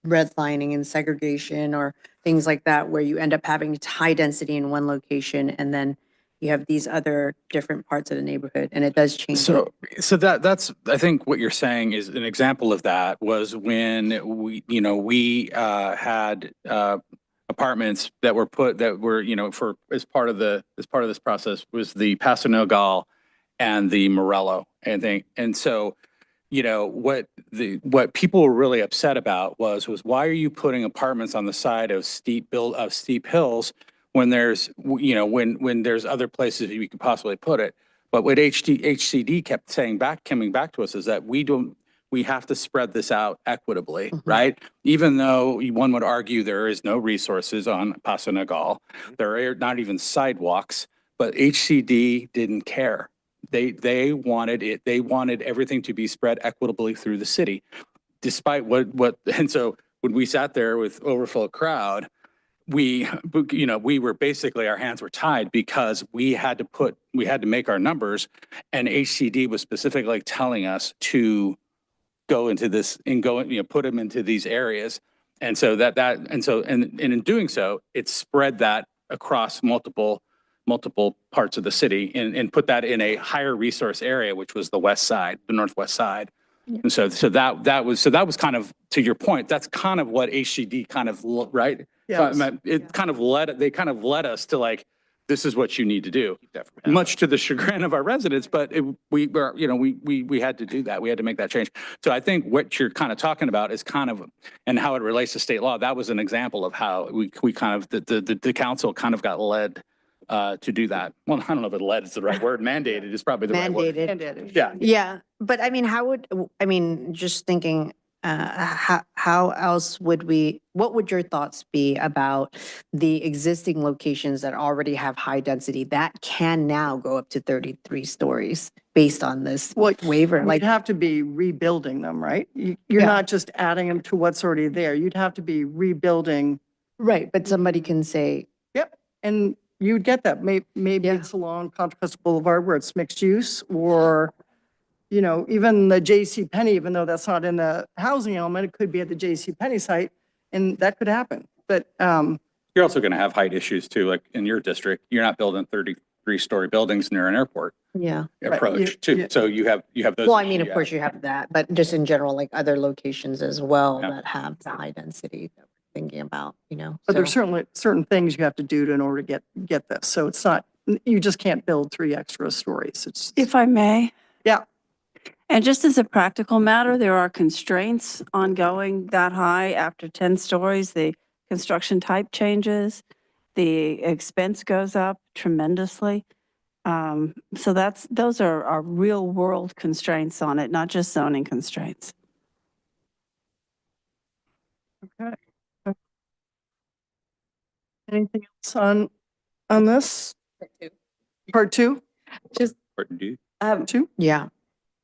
redlining and segregation or things like that, where you end up having high density in one location and then you have these other different parts of the neighborhood, and it does change. So that's, I think what you're saying is an example of that was when we had apartments that were as part of this process was the Paso Nogal and the Morello and thing. And so, what people were really upset about was why are you putting apartments on the side of steep hills when there's, when there's other places you could possibly put it. But what HCD kept coming back to us is that we have to spread this out equitably, right? Even though one would argue there is no resources on Paso Nogal, there are not even sidewalks, but HCD didn't care. They wanted everything to be spread equitably through the city, despite and so when we sat there with overfull crowd, we were basically, our hands were tied because we had to make our numbers, and HCD was specifically telling us to go into this and put them into these areas. And so and in doing so, it spread that across multiple parts of the city and put that in a higher resource area, which was the west side, the northwest side. Yeah. And so that was kind of, to your point, that's kind of what HCD kind of, right? Yes. They kind of led us to like, this is what you need to do, much to the chagrin of our residents, but we had to do that. We had to make that change. So I think what you're kind of talking about is kind of, and how it relates to state law, that was an example of how we kind of, the council kind of got led to do that. Well, I don't know if led is the right word. Mandated is probably the right word. Mandated. Yeah. Yeah, but I mean, just thinking, how else what would your thoughts be about the existing locations that already have high density that can now go up to 33 stories based on this waiver? You'd Like, have to be rebuilding them, right? You're Yeah. not just adding them to what's already there. You'd have to be rebuilding. right, but somebody can say, Yep, and you'd get that. Maybe it's along Contra Costa Boulevard where it's mixed use, or, you know, even the J.C. Penney, even though that's not in the housing element, it could be at the J.C. Penney site, and that could happen. But, You're also going to have height issues too, like in your district, you're not building 33-story buildings near an airport yeah. approach too. So you have those. Well, I mean, issues, of course you have that, but just in general, like other locations as well that have the high density that we're thinking about, you know. but there's so- certainly certain things you have to do in order to get this. So it's not, you just can't build 3 extra stories. It's, If I may. Yeah. And just as a practical matter, there are constraints on going that high after 10 stories. The construction type changes, the expense goes up tremendously. So those are real world constraints on it, not just zoning constraints. okay. Anything else on this? Part two? Just, Two? Yeah.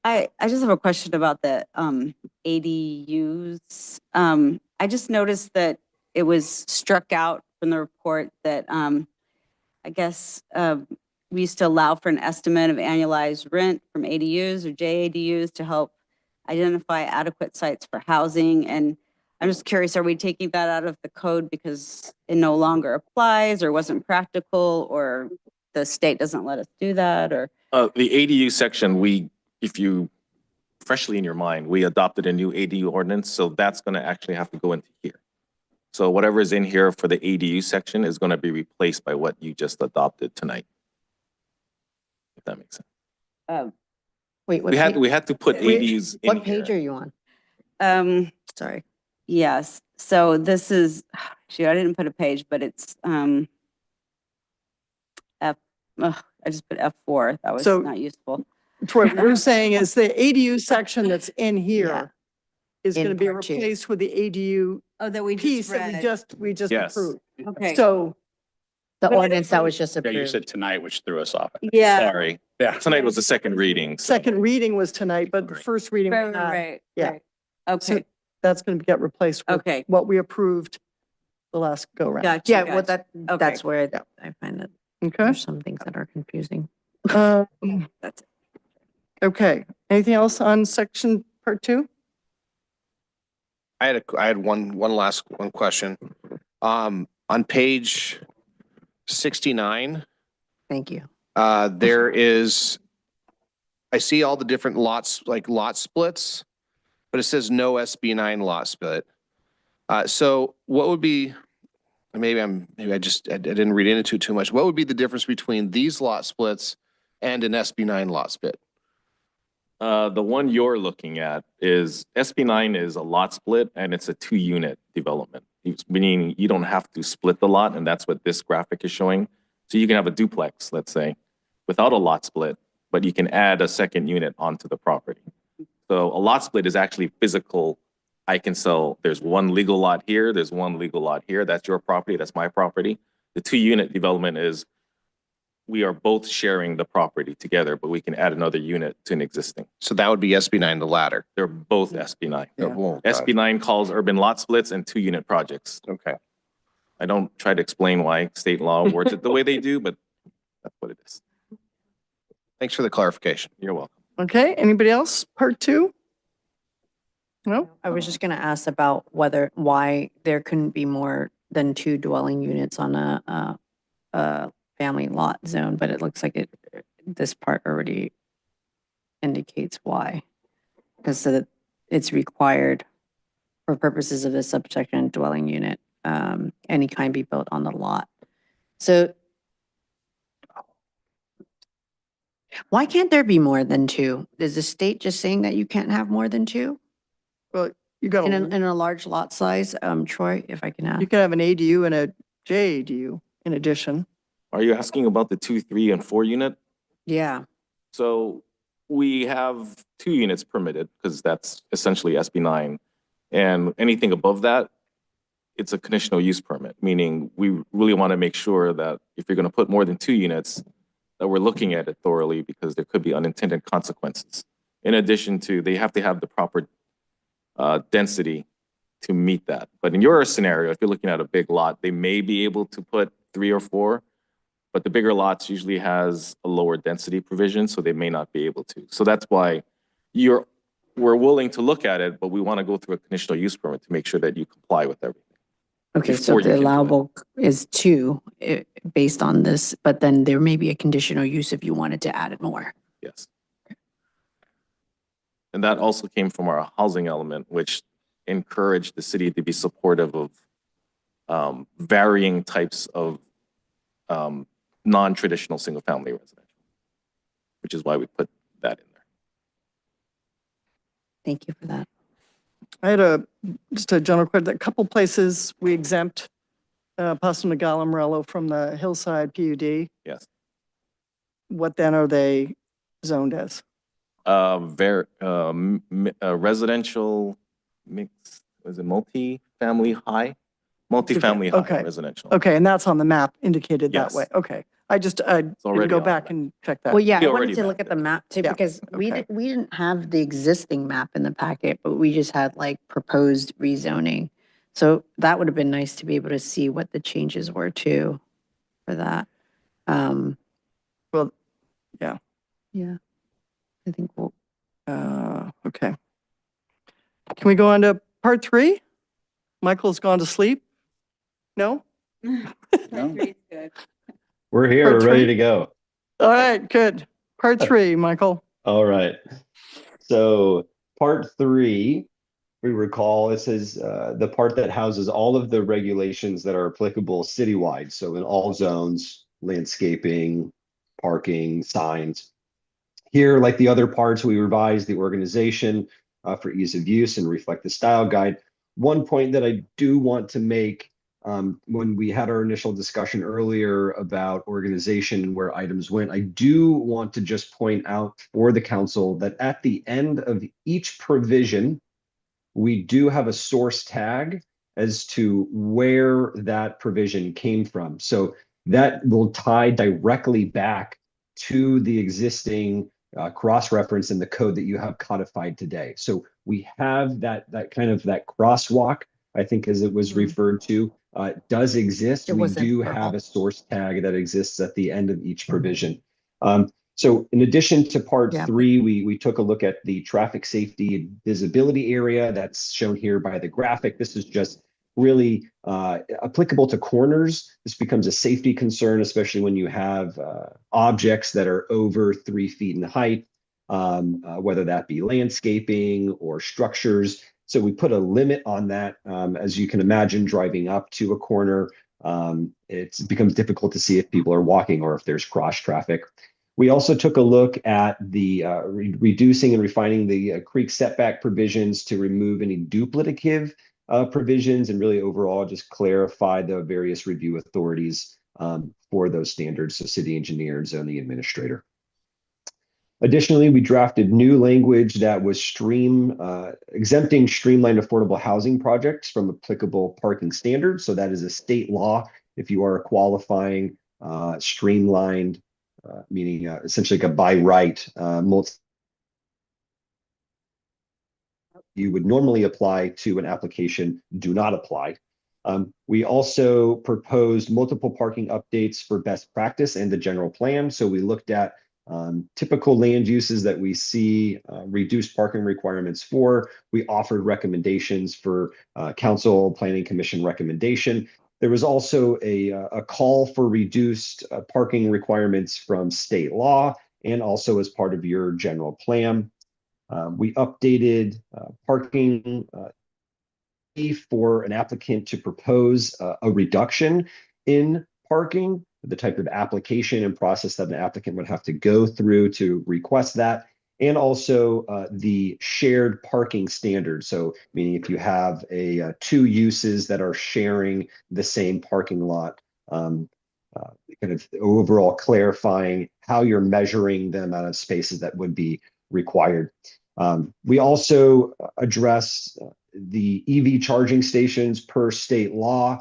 I just have a question about the ADUs. I just noticed that it was struck out from the report that I guess we used to allow for an estimate of annualized rent from ADUs or JADUs to help identify adequate sites for housing. And I'm just curious, are we taking that out of the code because it no longer applies or wasn't practical, or the state doesn't let us do that, or? The ADU section, if you freshly in your mind, we adopted a new ADU ordinance, so that's going to actually have to go into here. So whatever is in here for the ADU section is going to be replaced by what you just adopted tonight. If that makes sense. Wait, what We had to put Wait, ADUs in what here. page are you on? Sorry. Yes, so this is, shoot, I didn't put a page, but it's I just put F4. That was So- not useful. Troy, what we're saying is the ADU section that's in here is In going to be part two. replaced with the ADU Oh, that we piece that we just Yes. approved. Okay. So The ordinance that was just Yeah, you approved. said tonight, which threw us off. Yeah. Sorry. Yeah. Tonight was the second reading. so- second reading was tonight, but the first reading was not. Right. Yeah. right. So Okay, that's going to get replaced with okay. what we approved the last go round. Gotcha. Yeah, well, gotcha. that's Okay. where I find that Okay. there's some things that are confusing. Um, That's it. Okay. Anything else on section part two? I had one last question. On page 69, Thank you. there is, I see all the different lots, like lot splits, but it says no SB9 lot split. So what would be, maybe I didn't read into it too much. What would be the difference between these lot splits and an SB9 lot split? The one you're looking at is SB9 is a lot split and it's a 2-unit development. Meaning you don't have to split the lot, and that's what this graphic is showing. So you can have a duplex, let's say, without a lot split, but you can add a second unit onto the property. So a lot split is actually physical. I can sell, there's one legal lot here, there's one legal lot here. That's your property, that's my property. The 2-unit development is we are both sharing the property together, but we can add another unit to an existing. So that would be SB9, the latter. They're both SB9. Oh, gosh. SB9 calls urban lot splits and 2-unit projects. Okay. I don't try to explain why state law words it the way they do, but that's what it is. Thanks for the clarification. You're welcome. Okay. Anybody else? Part two? No? I was just going to ask about why there couldn't be more than 2 dwelling units on a family lot zone, but it looks like this part already indicates why. Because it's required for purposes of this subsection dwelling unit, any kind be built on the lot. So why can't there be more than 2? Is the state just saying that you can't have more than 2? Well, you got, In a large lot size, Troy, if I can ask. you can have an ADU and a JADU in addition. Are you asking about the 2, 3, and 4 unit? Yeah. So we have 2 units permitted because that's essentially SB9. And anything above that, it's a conditional use permit, meaning we really want to make sure that if you're going to put more than 2 units, that we're looking at it thoroughly because there could be unintended consequences. In addition to, they have to have the proper density to meet that. But in your scenario, if you're looking at a big lot, they may be able to put 3 or 4, but the bigger lots usually has a lower density provision, so they may not be able to. So that's why we're willing to look at it, but we want to go through a conditional use permit to make sure that you comply with everything. Okay, so before you the can do it. allowable is 2 based on this, but then there may be a conditional use if you wanted to add it more. Yes. And that also came from our housing element, which encouraged the city to be supportive of varying types of non-traditional single-family residential, which is why we put that in there. Thank you for that. I had just a general question. A couple places we exempt Paso Nogales Morello from the Hillside PUD. Yes. What then are they zoned as? Residential mix, is it multi-family high? Multi-family high Okay. residential. Okay, and that's on the map indicated that Yes. way. Okay. I need already to go on the back map. and check that. Well, yeah, He I already wanted to look mapped at the it. map too, Yeah, because okay. we didn't have the existing map in the packet, but we just had like proposed rezoning. So that would have been nice to be able to see what the changes were too for that. Well, yeah. Yeah. I think we'll. Okay. Can we go on to part 3? Michael's gone to sleep? No? We're here, Part we're ready 3? to go. All right, good. Part 3, Michael. All right. So part 3, we recall, this is the part that houses all of the regulations that are applicable citywide. So in all zones, landscaping, parking, signs. Here, like the other parts, we revised the organization for ease of use and reflect the style guide. One point that I do want to make when we had our initial discussion earlier about organization, where items went, I do want to just point out for the council that at the end of each provision, we do have a source tag as to where that provision came from. So that will tie directly back to the existing cross-reference in the code that you have codified today. So we have that kind of that crosswalk, I think as it was referred to, does exist. We do have a source tag that exists at the end of each provision. So in addition to part 3, we took a look at the traffic safety visibility area that's shown here by the graphic. This is just really applicable to corners. This becomes a safety concern, especially when you have objects that are over 3 feet in height, whether that be landscaping or structures. So we put a limit on that. As you can imagine, driving up to a corner, it becomes difficult to see if people are walking or if there's cross traffic. We also took a look at the reducing and refining the creek setback provisions to remove any duplicative provisions and really overall just clarify the various review authorities for those standards, so city engineer and zoning administrator. Additionally, we drafted new language that was exempting streamlined affordable housing projects from applicable parking standards. So that is a state law. If you are qualifying streamlined, meaning essentially like a by right, you would normally apply to an application, do not apply. We also proposed multiple parking updates for best practice and the general plan. So we looked at typical land uses that we see reduced parking requirements for. We offered recommendations for council planning commission recommendation. There was also a call for reduced parking requirements from state law and also as part of your general plan. We updated parking for an applicant to propose a reduction in parking, the type of application and process that an applicant would have to go through to request that, and also the shared parking standard. So meaning if you have 2 uses that are sharing the same parking lot, kind of overall clarifying how you're measuring the amount of spaces that would be required. We also addressed the EV charging stations per state law.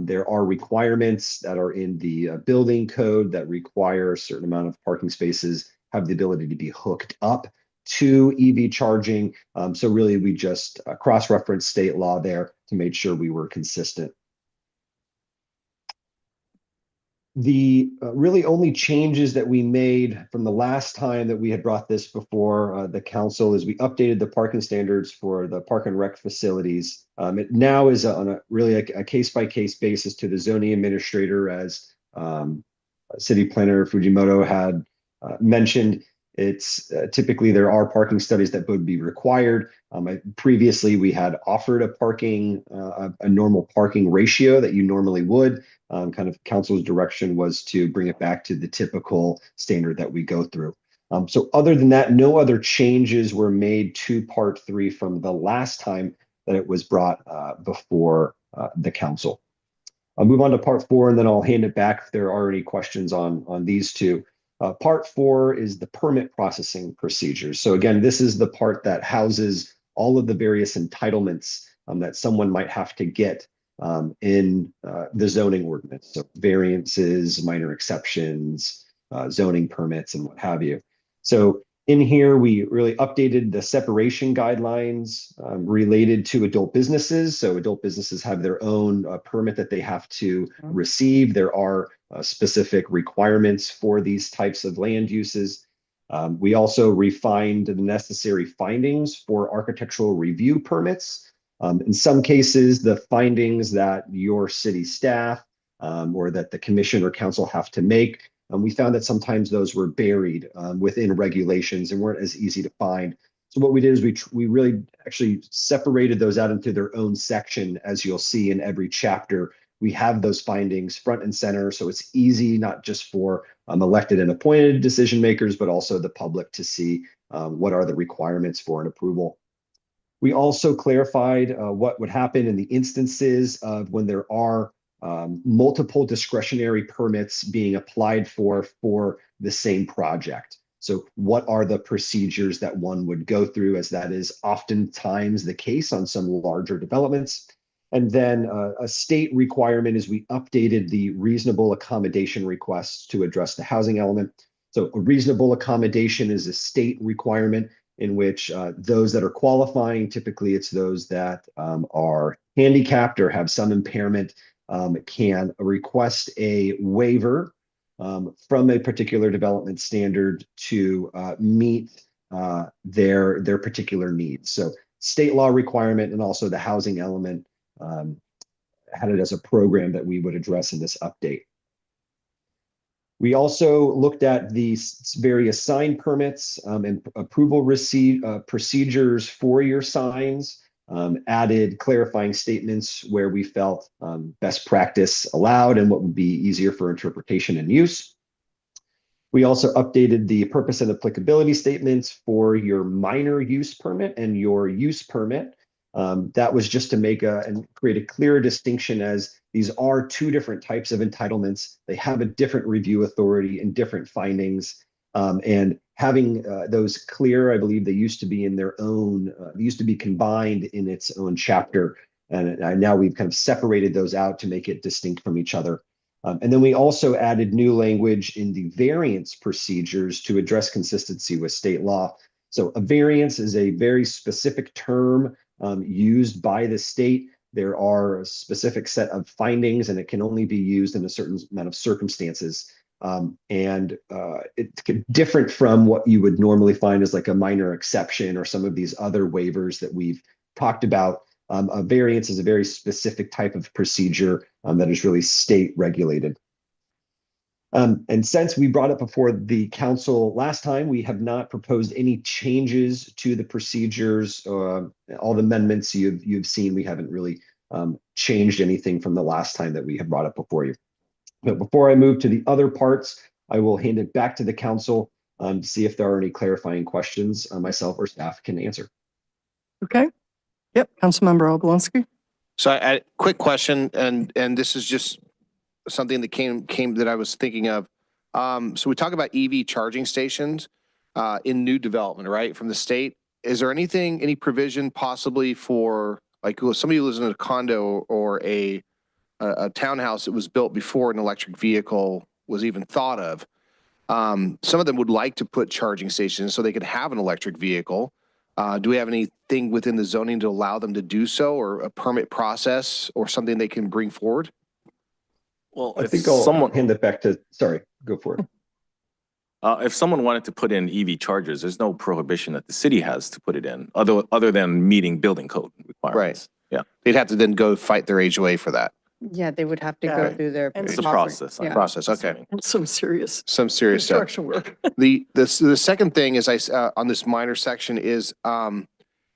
There are requirements that are in the building code that require a certain amount of parking spaces have the ability to be hooked up to EV charging. So really, we just cross-referenced state law there to make sure we were consistent. The really only changes that we made from the last time that we had brought this before the council is we updated the parking standards for the park and rec facilities. It now is on a really a case-by-case basis to the zoning administrator, as City Planner Fujimoto had mentioned. It's typically there are parking studies that would be required. Previously, we had offered a normal parking ratio that you normally would. Kind of council's direction was to bring it back to the typical standard that we go through. So other than that, no other changes were made to Part 3 from the last time that it was brought before the council. I'll move on to Part 4, and then I'll hand it back if there are any questions on these two. Part 4 is the permit processing procedures. So again, this is the part that houses all of the various entitlements that someone might have to get in the zoning ordinance. So variances, minor exceptions, zoning permits, and what have you. So in here, we really updated the separation guidelines related to adult businesses. So adult businesses have their own permit that they have to receive. There are specific requirements for these types of land uses. We also refined the necessary findings for architectural review permits. In some cases, the findings that your city staff or that the commission or council have to make, we found that sometimes those were buried within regulations and weren't as easy to find. So what we did is we really actually separated those out into their own section. As you'll see in every chapter, we have those findings front and center. So it's easy, not just for elected and appointed decision makers, but also the public to see what are the requirements for an approval. We also clarified what would happen in the instances of when there are multiple discretionary permits being applied for the same project. So what are the procedures that one would go through, as that is oftentimes the case on some larger developments. And then a state requirement is we updated the reasonable accommodation requests to address the housing element. So a reasonable accommodation is a state requirement in which those that are qualifying, typically it's those that are handicapped or have some impairment, can request a waiver from a particular development standard to meet their particular needs. So state law requirement and also the housing element had it as a program that we would address in this update. We also looked at the various sign permits and approval procedures for your signs, added clarifying statements where we felt best practice allowed and what would be easier for interpretation and use. We also updated the purpose and applicability statements for your minor use permit and your use permit. That was just to make and create a clearer distinction, as these are two different types of entitlements. They have a different review authority and different findings. And having those clear, I believe they used to be in their own, they used to be combined in its own chapter. And now we've kind of separated those out to make it distinct from each other. And then we also added new language in the variance procedures to address consistency with state law. So a variance is a very specific term used by the state. There are a specific set of findings, and it can only be used in a certain amount of circumstances. It's different from what you would normally find as like a minor exception or some of these other waivers that we've talked about. A variance is a very specific type of procedure that is really state regulated. And since we brought it before the council last time, we have not proposed any changes to the procedures. All the amendments you've seen, we haven't really changed anything from the last time that we have brought it before you. But before I move to the other parts, I will hand it back to the council to see if there are any clarifying questions myself or staff can answer. Okay. Yep. Councilmember Obolensky. So quick question, and this is just something that came that I was thinking of. So we talk about EV charging stations in new development, right, from the state. Is there any provision possibly for like somebody who lives in a condo or a townhouse that was built before an electric vehicle was even thought of? Some of them would like to put charging stations so they could have an electric vehicle. Do we have anything within the zoning to allow them to do so, or a permit process or something they can bring forward? Well, I if think I'll someone, hand it back to, sorry, go for it. if someone wanted to put in EV chargers, there's no prohibition that the city has to put it in, other than meeting building code requirements. Yeah, They'd have to then go fight their HOA for that. Yeah, they would have to Yeah. go through their. And it's a some- process. Yeah. Process, okay. Some serious Some serious stuff. construction work. The second thing is on this minor section is, and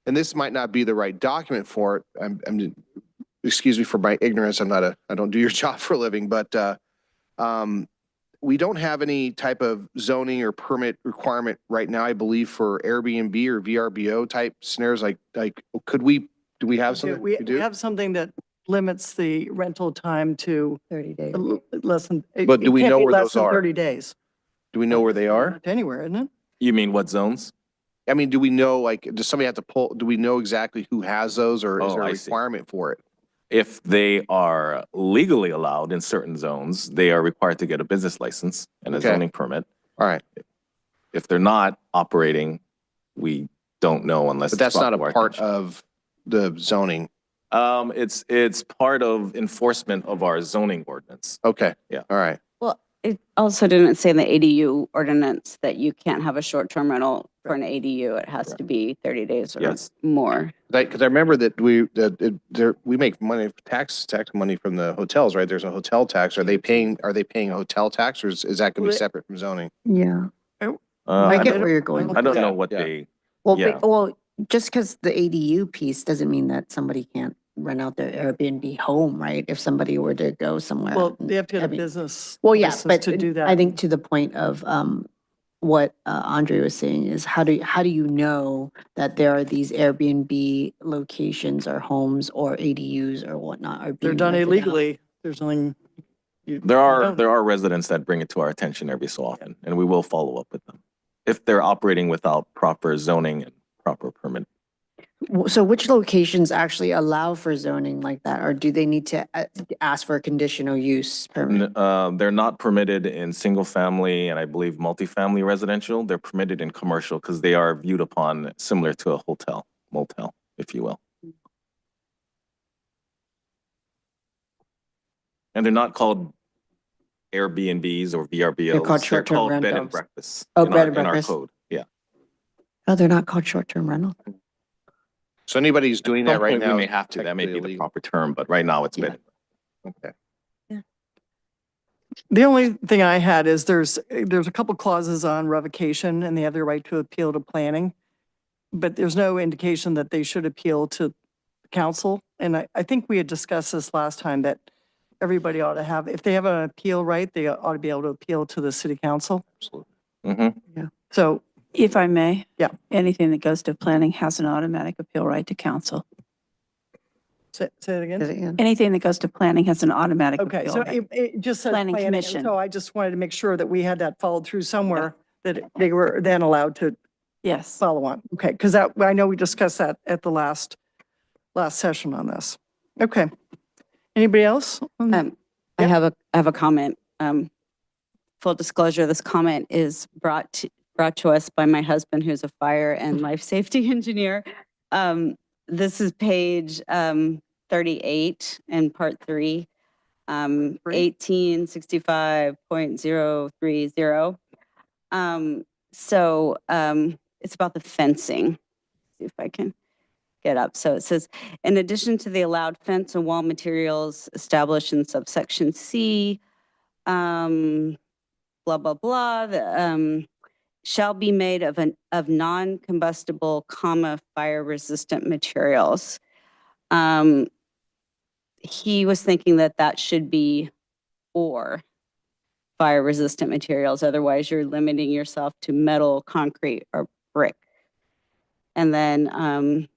this might not be the right document for it. Excuse me for my ignorance. I don't do your job for a living, but, we don't have any type of zoning or permit requirement right now, I believe, for Airbnb or VRBO type scenarios. Like, do we have something? We have something that limits the rental time to 30 days. less than. But do we know where those are? 30 days. Do we know where they are? Anywhere, isn't it? You mean what zones? I mean, do we know, like, does somebody have to pull, do we know exactly who has those, or is Oh, there a I see. requirement for it? If they are legally allowed in certain zones, they are required to get a business license and a Okay. zoning permit. All right. If they're not operating, we don't know unless. But it's that's not a brought to our part attention. of the zoning. It's part of enforcement of our zoning ordinance. Okay. Yeah. All right. Well, it also didn't say in the ADU ordinance that you can't have a short-term rental for an ADU. It has to be 30 days or Yes. more. Because I remember that we make money, tax money from the hotels, right? There's a hotel tax. Are they paying a hotel tax, or is that going to be separate from zoning? Yeah, I get don't- where you're going. I don't Yeah, know what yeah. they, Well, Yeah. well, just because the ADU piece doesn't mean that somebody can't rent out their Airbnb home, right? If somebody were to go somewhere. Well, they have to get I a mean, business. Well, yeah, license but to do that. I think to the point of what Andre was saying is how do you know that there are these Airbnb locations or homes or ADUs or whatnot are They're being done rented out? illegally. There's nothing. there are residents that bring it to our attention every so often, and we will follow up with them. If they're operating without proper zoning and proper permit. So which locations actually allow for zoning like that, or do they need to ask for a conditional use permit? They're not permitted in single family and I believe multifamily residential. They're permitted in commercial because they are viewed upon similar to a hotel, motel, if you will. And they're not called Airbnbs or VRBOs. They're called short-term called bed and rentals. breakfasts. Oh, in bed our- and in our breakfast. code, yeah. Oh, they're not called short-term rental? So anybody who's doing At that some right point, we now. may is have to, that may be technically the illegal. proper term, but right now it's bed. Okay. The only thing I had is there's a couple clauses on revocation and they have the right to appeal to planning. But there's no indication that they should appeal to council. And I think we had discussed this last time that everybody ought to have, if they have an appeal right, they ought to be able to appeal to the city council. Absolutely. Mm-hmm. So, If I may. Yeah. Anything that goes to planning has an automatic appeal right to council. say it again. Anything that goes to planning has an automatic Okay, appeal so right. it just says Planning planning. and Commission. So I just wanted to make sure that we had that followed through somewhere, that they were then allowed to Yes. follow on. Okay, because that, I know we discussed that at the last session on this. Okay. Anybody else? I have a comment. Full disclosure, this comment is brought to us by my husband, who's a fire and life safety engineer. This is page 38 in part 3, 1865.030. So it's about the fencing. See if I can get up. So it says, in addition to the allowed fence and wall materials established in subsection C, blah, blah, blah, shall be made of non-combustible, fire-resistant materials. He was thinking that should be or fire-resistant materials. Otherwise, you're limiting yourself to metal, concrete, or brick. And then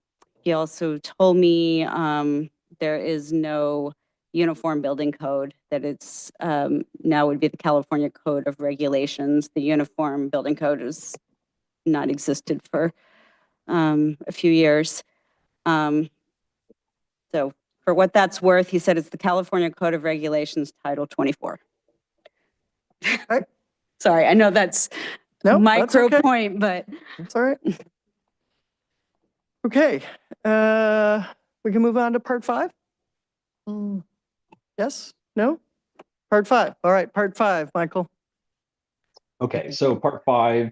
he also told me there is no Uniform Building Code, that it's now would be the California Code of Regulations. The Uniform Building Code has not existed for a few years. So for what that's worth, he said it's the California Code of Regulations, Title 24. Sorry, I know that's Nope, that's micro okay. point, but That's all right. Okay, we can move on to part 5? Yes? No? Part 5. All right, part 5, Michael. Okay, so part 5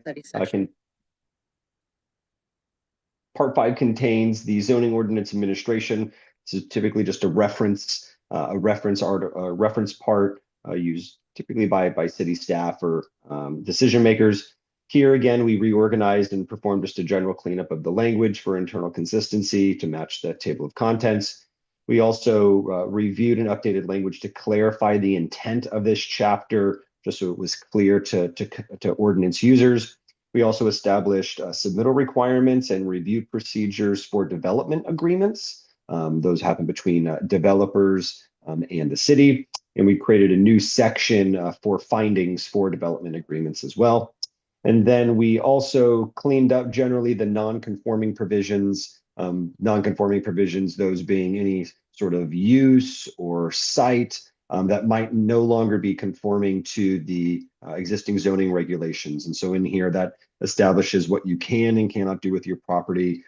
contains the zoning ordinance administration. This is typically just a reference part used typically by city staff or decision makers. Here again, we reorganized and performed just a general cleanup of the language for internal consistency to match the table of contents. We also reviewed and updated language to clarify the intent of this chapter, just so it was clear to ordinance users. We also established submittal requirements and review procedures for development agreements. Those happen between developers and the city. And we created a new section for findings for development agreements as well. And then we also cleaned up generally the non-conforming provisions, those being any sort of use or site that might no longer be conforming to the existing zoning regulations. And so in here that establishes what you can and cannot do with your property,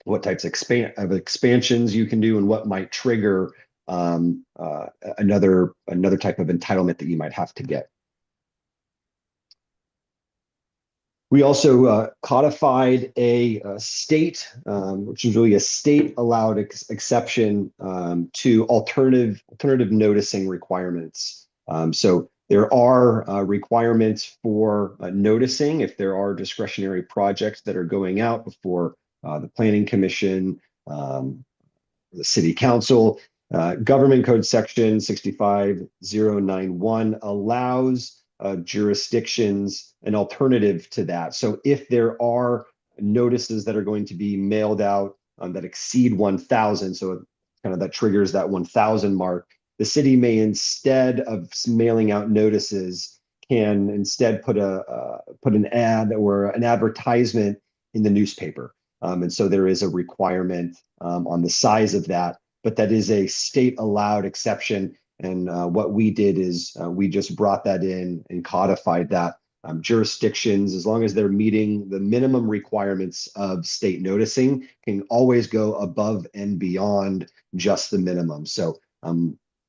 what types of expansions you can do, and what might trigger another type of entitlement that you might have to get. We also codified a state, which is really a state allowed exception to alternative noticing requirements. So there are requirements for noticing if there are discretionary projects that are going out before the Planning Commission, the City Council. Government Code Section 65091 allows jurisdictions an alternative to that. So if there are notices that are going to be mailed out that exceed 1,000, so kind of that triggers that 1,000 mark, the city may, instead of mailing out notices, can instead put an ad or an advertisement in the newspaper. And so there is a requirement on the size of that, but that is a state allowed exception. And what we did is we just brought that in and codified that. Jurisdictions, as long as they're meeting the minimum requirements of state noticing, can always go above and beyond just the minimum. So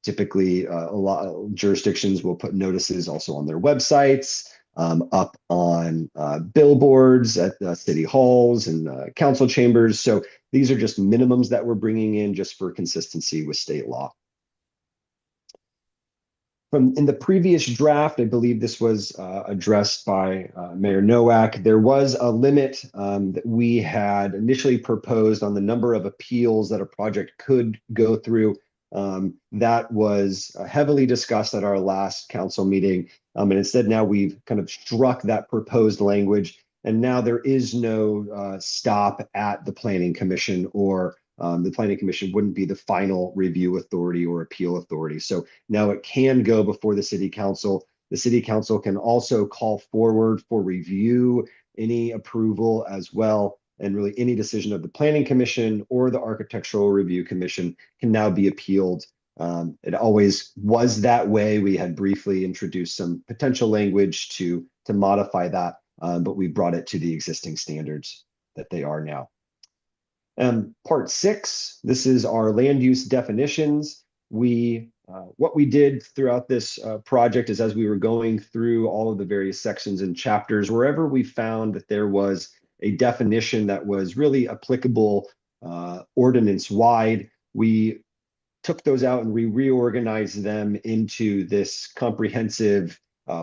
typically a lot of jurisdictions will put notices also on their websites, up on billboards at city halls and council chambers. So these are just minimums that we're bringing in just for consistency with state law. In the previous draft, I believe this was addressed by Mayor Nowak. There was a limit that we had initially proposed on the number of appeals that a project could go through. That was heavily discussed at our last council meeting. And instead now we've kind of struck that proposed language. And now there is no stop at the Planning Commission, or the Planning Commission wouldn't be the final review authority or appeal authority. So now it can go before the City Council. The City Council can also call forward for review any approval as well. And really any decision of the Planning Commission or the Architectural Review Commission can now be appealed. It always was that way. We had briefly introduced some potential language to modify that, but we brought it to the existing standards that they are now. Part 6, this is our land use definitions. What we did throughout this project is, as we were going through all of the various sections and chapters, wherever we found that there was a definition that was really applicable ordinance-wide, we took those out and we reorganized them into this comprehensive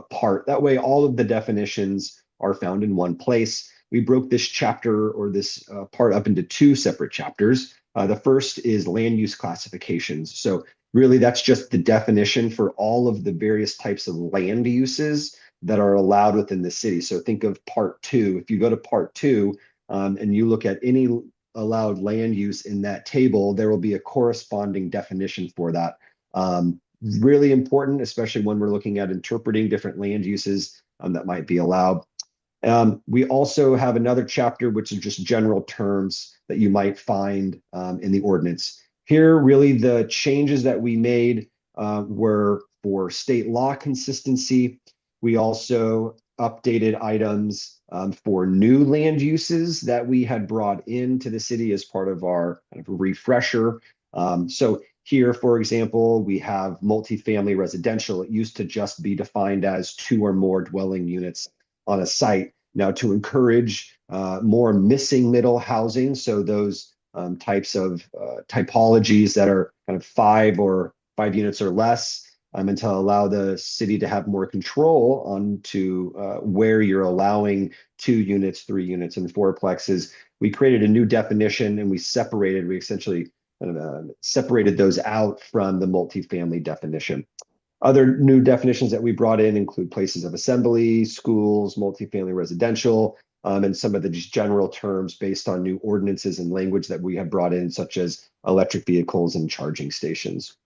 part. That way, all of the definitions are found in one place. We broke this chapter, or this part, up into 2 separate chapters. The first is land use classifications. So really that's just the definition for all of the various types of land uses that are allowed within the city. So think of part 2. If you go to part 2 and you look at any allowed land use in that table, there will be a corresponding definition for that. Really important, especially when we're looking at interpreting different land uses that might be allowed. We also have another chapter, which is just general terms that you might find in the ordinance. Here, really, the changes that we made were for state law consistency. We also updated items for new land uses that we had brought into the city as part of our kind of refresher. So here, for example, we have multifamily residential. It used to just be defined as 2 or more dwelling units on a site. Now, to encourage more missing middle housing, so those types of typologies that are kind of 5 units or less, and to allow the city to have more control onto where you're allowing 2 units, 3 units, and 4plexes, we created a new definition and we essentially separated those out from the multifamily definition. Other new definitions that we brought in include places of assembly, schools, multifamily residential, and some of the just general terms based on new ordinances and language that we have brought in, such as electric vehicles and charging stations.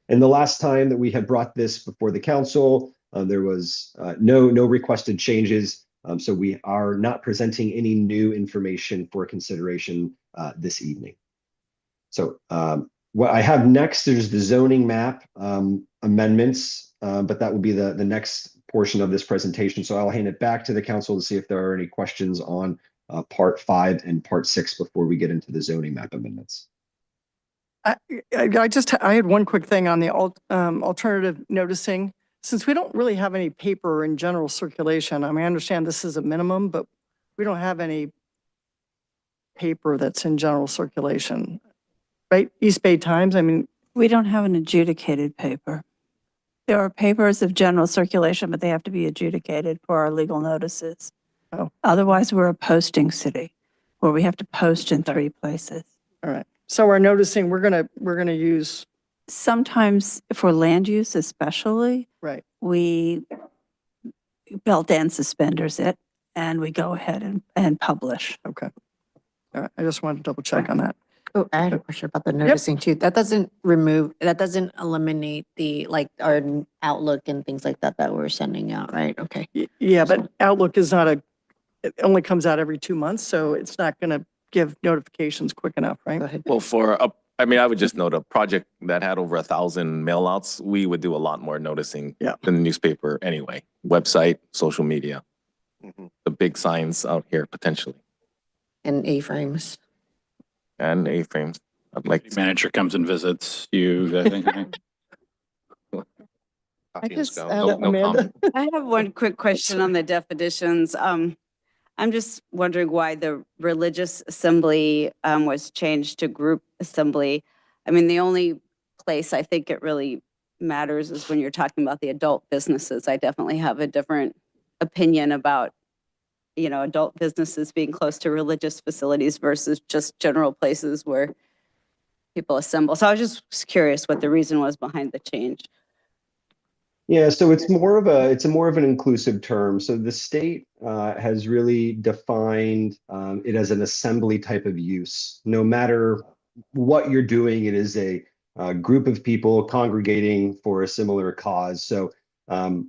And the last time that we had brought this before the council, there was no requested changes. So we are not presenting any new information for consideration this evening. So what I have next is the zoning map amendments, but that will be the next portion of this presentation. So I'll hand it back to the council to see if there are any questions on part 5 and part 6 before we get into the zoning map amendments. I had one quick thing on the alternative noticing. Since we don't really have any paper in general circulation, I mean, I understand this is a minimum, but we don't have any paper that's in general circulation, right? East Bay Times, I mean. We don't have an adjudicated paper. There are papers of general circulation, but they have to be adjudicated for our legal notices. Oh. Otherwise, we're a posting city where we have to post in 3 places. All right. So we're noticing we're gonna use. Sometimes for land use especially, Right. we belt and suspenders it and we go ahead and publish. Okay. All right. I just wanted to double check on that. Oh, I had a question about the noticing too. That doesn't eliminate the, like, our Outlook and things like that we're sending out, right? Okay. Yeah, but Outlook is not it only comes out every 2 months, so it's not gonna give notifications quick enough, right? Go ahead. Well, I would just note a project that had over 1,000 mailouts, we would do a lot more noticing than the newspaper anyway. Website, social media, the big signs out here potentially. And A-frames. And A-frames. I'd like The manager comes and visits you, I think. I guess, No Amanda? comment. I have one quick question on the definitions. I'm just wondering why the religious assembly was changed to group assembly. I mean, the only place I think it really matters is when you're talking about the adult businesses. I definitely have a different opinion about, adult businesses being close to religious facilities versus just general places where people assemble. So I was just curious what the reason was behind the change. Yeah, so it's more of an inclusive term. So the state has really defined it as an assembly type of use. No matter what you're doing, it is a group of people congregating for a similar cause. So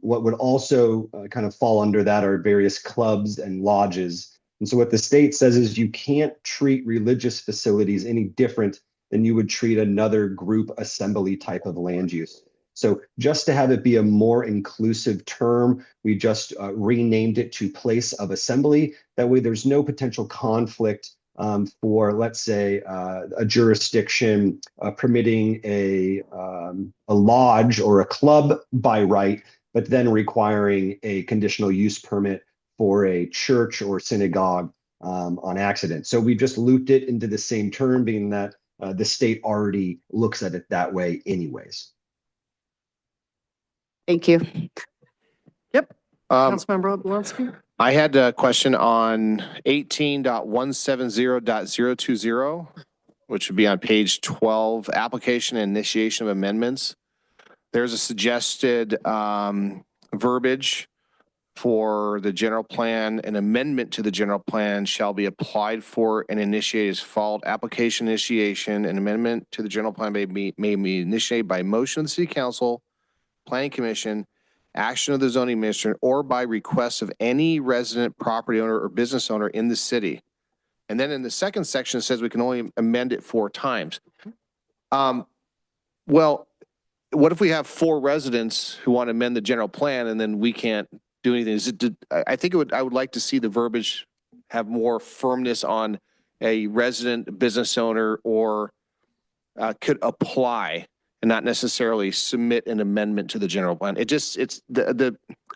what would also kind of fall under that are various clubs and lodges. And so what the state says is you can't treat religious facilities any different than you would treat another group assembly type of land use. So just to have it be a more inclusive term, we just renamed it to place of assembly. That way there's no potential conflict for, let's say, a jurisdiction permitting a lodge or a club by right, but then requiring a conditional use permit for a church or synagogue on accident. So we just looped it into the same term, being that the state already looks at it that way anyways. Thank you. Yep. Councilmember Oblonsky? I had a question on 18.170.020, which would be on page 12, application and initiation of amendments. There's a suggested verbiage for the general plan, an amendment to the general plan shall be applied for and initiated as followed. Application initiation, an amendment to the general plan may be initiated by motion of the city council, planning commission, action of the zoning administrator, or by request of any resident, property owner, or business owner in the city. And then in the second section, it says we can only amend it 4 times. Well, what if we have 4 residents who want to amend the general plan and then we can't do anything? I think I would like to see the verbiage have more firmness on a resident, business owner, or could apply and not necessarily submit an amendment to the general plan.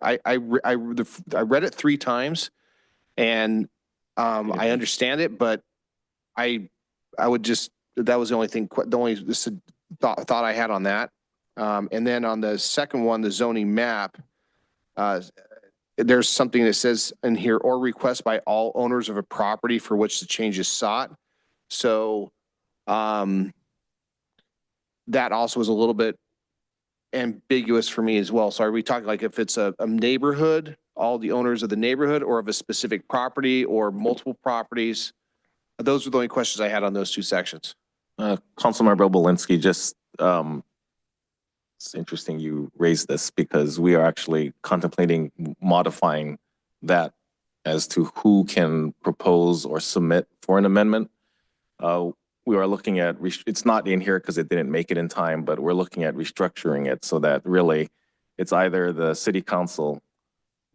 I read it 3 times and I understand it, but I would just, that was the only thing, the only thought I had on that. And then on the second one, the zoning map, there's something that says in here, or request by all owners of a property for which the change is sought. So that also is a little bit ambiguous for me as well. So are we talking like if it's a neighborhood, all the owners of the neighborhood, or of a specific property, or multiple properties? Those were the only questions I had on those 2 sections. Councilmember Bolinski, just it's interesting you raised this because we are actually contemplating modifying that as to who can propose or submit for an amendment. We are looking at, it's not in here because it didn't make it in time, but we're looking at restructuring it so that really it's either the city council,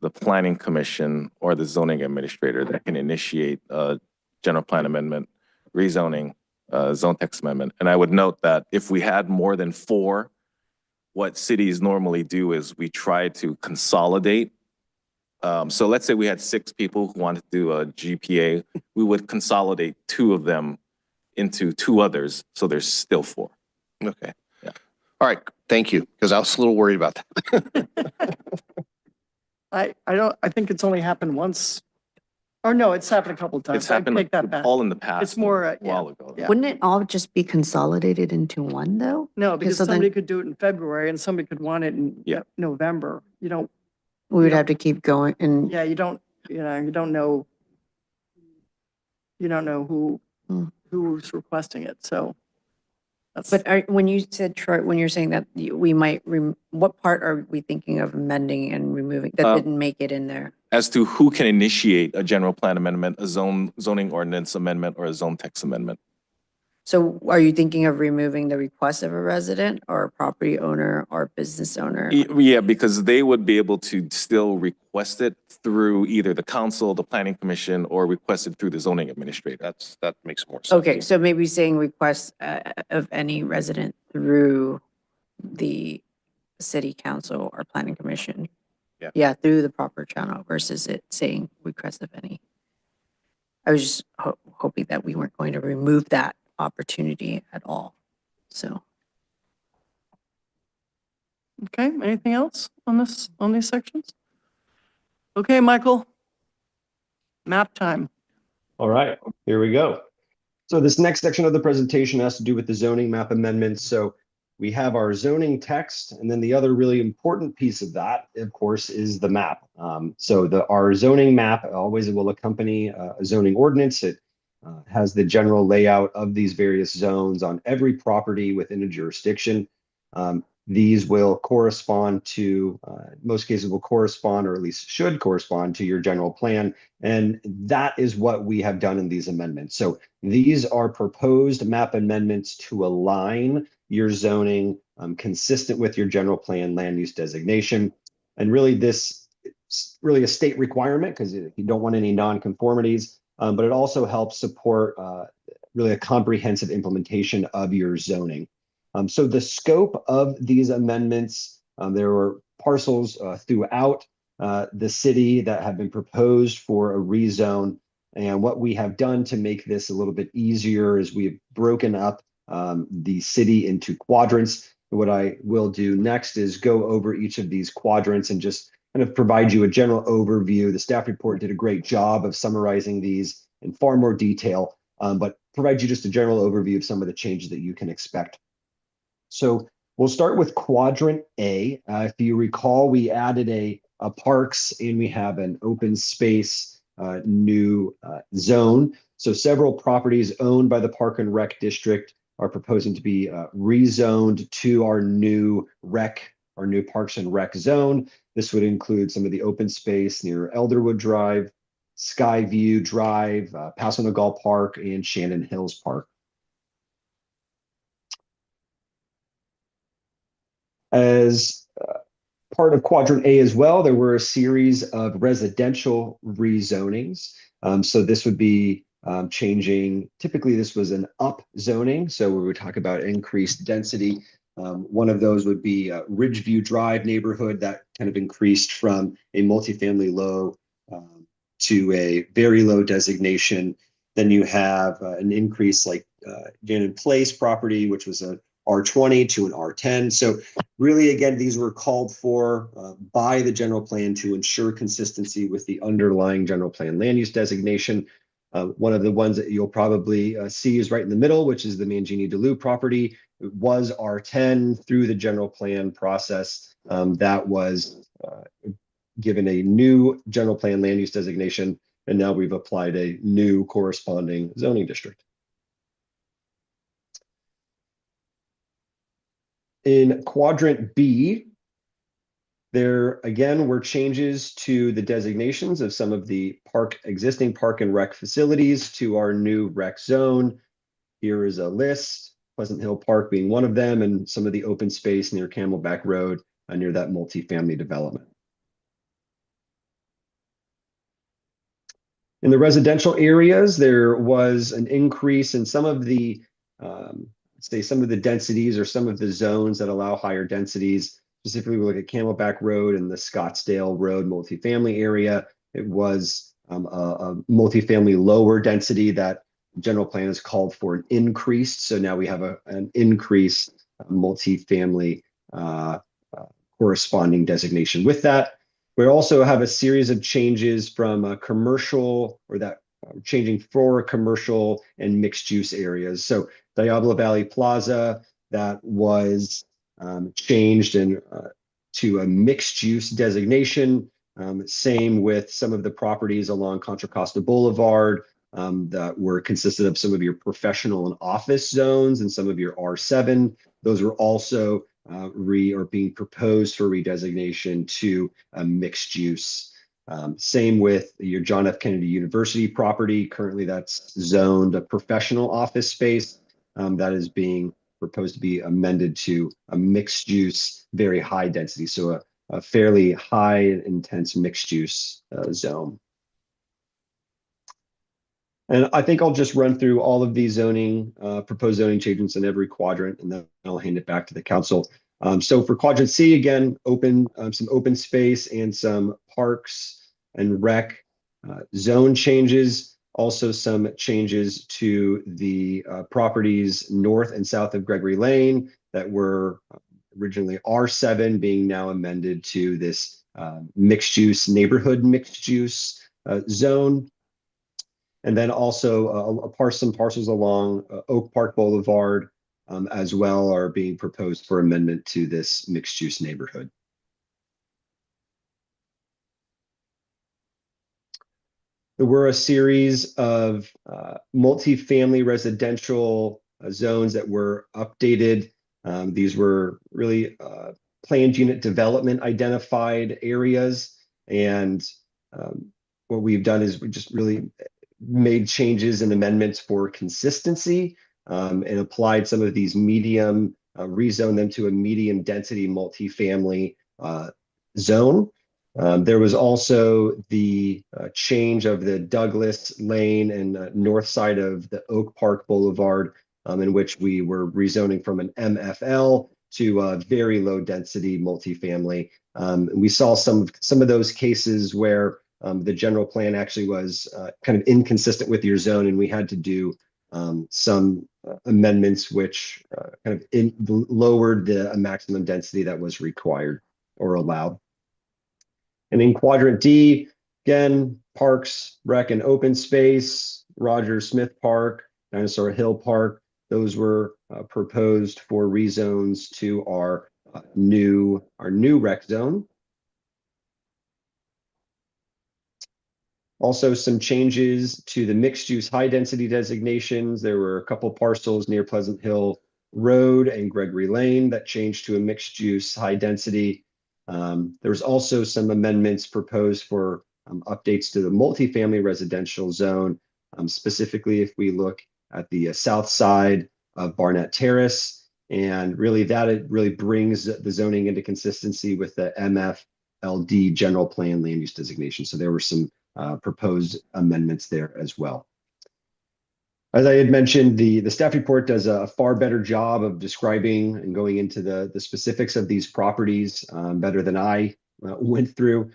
the planning commission, or the zoning administrator that can initiate a general plan amendment, rezoning, zone text amendment. And I would note that if we had more than 4, what cities normally do is we try to consolidate. So let's say we had 6 people who wanted to do a GPA, we would consolidate 2 of them into 2 others, so there's still 4. Okay. Yeah. All right. Thank you, because I was a little worried about that. I think it's only happened once. Or no, it's happened a couple of times. It's happened I take that back. all in the past. It's more, a while ago. yeah. Wouldn't it all just be consolidated into one though? No, because so then- somebody could do it in February and somebody could want it in Yeah. November. You don't, We would have to keep going and yeah, you don't know. You don't know who's requesting it, so. That's, But when you said, Troy, when you're saying that we might, what part are we thinking of amending and removing that didn't make it in there? As to who can initiate a general plan amendment, a zoning ordinance amendment, or a zone text amendment. So are you thinking of removing the request of a resident or a property owner or business owner? Yeah, because they would be able to still request it through either the council, the planning commission, or request it through the zoning administrator. That makes more sense. Okay, so maybe saying request of any resident through the city council or planning commission. Yeah. Yeah, through the proper channel versus it saying request of any. I was just hoping that we weren't going to remove that opportunity at all. So. okay, anything else on these sections? Okay, Michael. Map time. All right, here we go. So this next section of the presentation has to do with the zoning map amendments. So we have our zoning text, and then the other really important piece of that, of course, is the map. Our zoning map always will accompany a zoning ordinance. It has the general layout of these various zones on every property within a jurisdiction. These will correspond to, most cases will correspond, or at least should correspond to your general plan. And that is what we have done in these amendments. So these are proposed map amendments to align your zoning consistent with your general plan land use designation. And really this is really a state requirement because you don't want any non-conformities, but it also helps support really a comprehensive implementation of your zoning. So the scope of these amendments, there were parcels throughout the city that have been proposed for a rezone. And what we have done to make this a little bit easier is we've broken up the city into quadrants. What I will do next is go over each of these quadrants and just kind of provide you a general overview. The staff report did a great job of summarizing these in far more detail, but provide you just a general overview of some of the changes that you can expect. So we'll start with quadrant A. If you recall, we added a parks, and we have an open space new zone. So several properties owned by the Park and Rec District are proposing to be rezoned to our new Parks and Rec zone. This would include some of the open space near Elderwood Drive, Skyview Drive, Paso Nogal Park, and Shannon Hills Park. As part of Quadrant A as well, there were a series of residential rezonings. So this would be changing, typically this was an up zoning, so we would talk about increased density. One of those would be Ridgeview Drive neighborhood that kind of increased from a multifamily low to a very low designation. Then you have an increase like Gannon Place property, which was a R20 to an R10. So really, again, these were called for by the general plan to ensure consistency with the underlying general plan land use designation. One of the ones that you'll probably see is right in the middle, which is the Mangini Delu property. It was R10 through the general plan process. That was given a new general plan land use designation, and now we've applied a new corresponding zoning district. In Quadrant B, there again were changes to the designations of some of the existing Park and Rec facilities to our new rec zone. Here is a list, Pleasant Hill Park being one of them, and some of the open space near Camelback Road near that multifamily development. In the residential areas, there was an increase in some of the some of the densities or some of the zones that allow higher densities. Specifically, we look at Camelback Road and the Scottsdale Road multifamily area. It was a multifamily lower density that general plan has called for an increased. So now we have an increased multifamily corresponding designation with that. We also have a series of changes from commercial, or that changing for commercial and mixed use areas. So Diablo Valley Plaza, that was changed to a mixed use designation. Same with some of the properties along Contra Costa Boulevard that were consisted of some of your professional and office zones and some of your R7. Those were also being proposed for redesignation to a mixed use. Same with your John F. Kennedy University property. Currently, that's zoned a professional office space that is being proposed to be amended to a mixed use, very high density. So a fairly high intense mixed use zone. And I think I'll just run through all of these proposed zoning changes in every quadrant, and then I'll hand it back to the council. So for Quadrant C, again, some open space and some parks and rec zone changes. Also some changes to the properties north and south of Gregory Lane that were originally R7 being now amended to this mixed use, neighborhood mixed use zone. And then also some parcels along Oak Park Boulevard as well are being proposed for amendment to this mixed use neighborhood. There were a series of multifamily residential zones that were updated. These were really planned unit development identified areas. And what we've done is we just really made changes and amendments for consistency and applied some of these rezoned them to a medium density multifamily zone. There was also the change of the Douglas Lane and north side of the Oak Park Boulevard, in which we were rezoning from an MFL to a very low density multifamily. We saw some of those cases where the general plan actually was kind of inconsistent with your zone, and we had to do some amendments which kind of lowered the maximum density that was required or allowed. And in Quadrant D, again, parks, rec, and open space, Rogers Smith Park, Dinosaur Hill Park, those were proposed for rezones to our new rec zone. Also, some changes to the mixed-use high-density designations. There were a couple parcels near Pleasant Hill Road and Gregory Lane that changed to a mixed-use high-density. There was also some amendments proposed for updates to the multifamily residential zone. Specifically, if we look at the south side of Barnett Terrace, and really that it really brings the zoning into consistency with the MFLD general plan land use designation. So there were some proposed amendments there as well. As I had mentioned, the staff report does a far better job of describing and going into the specifics of these properties better than I went through.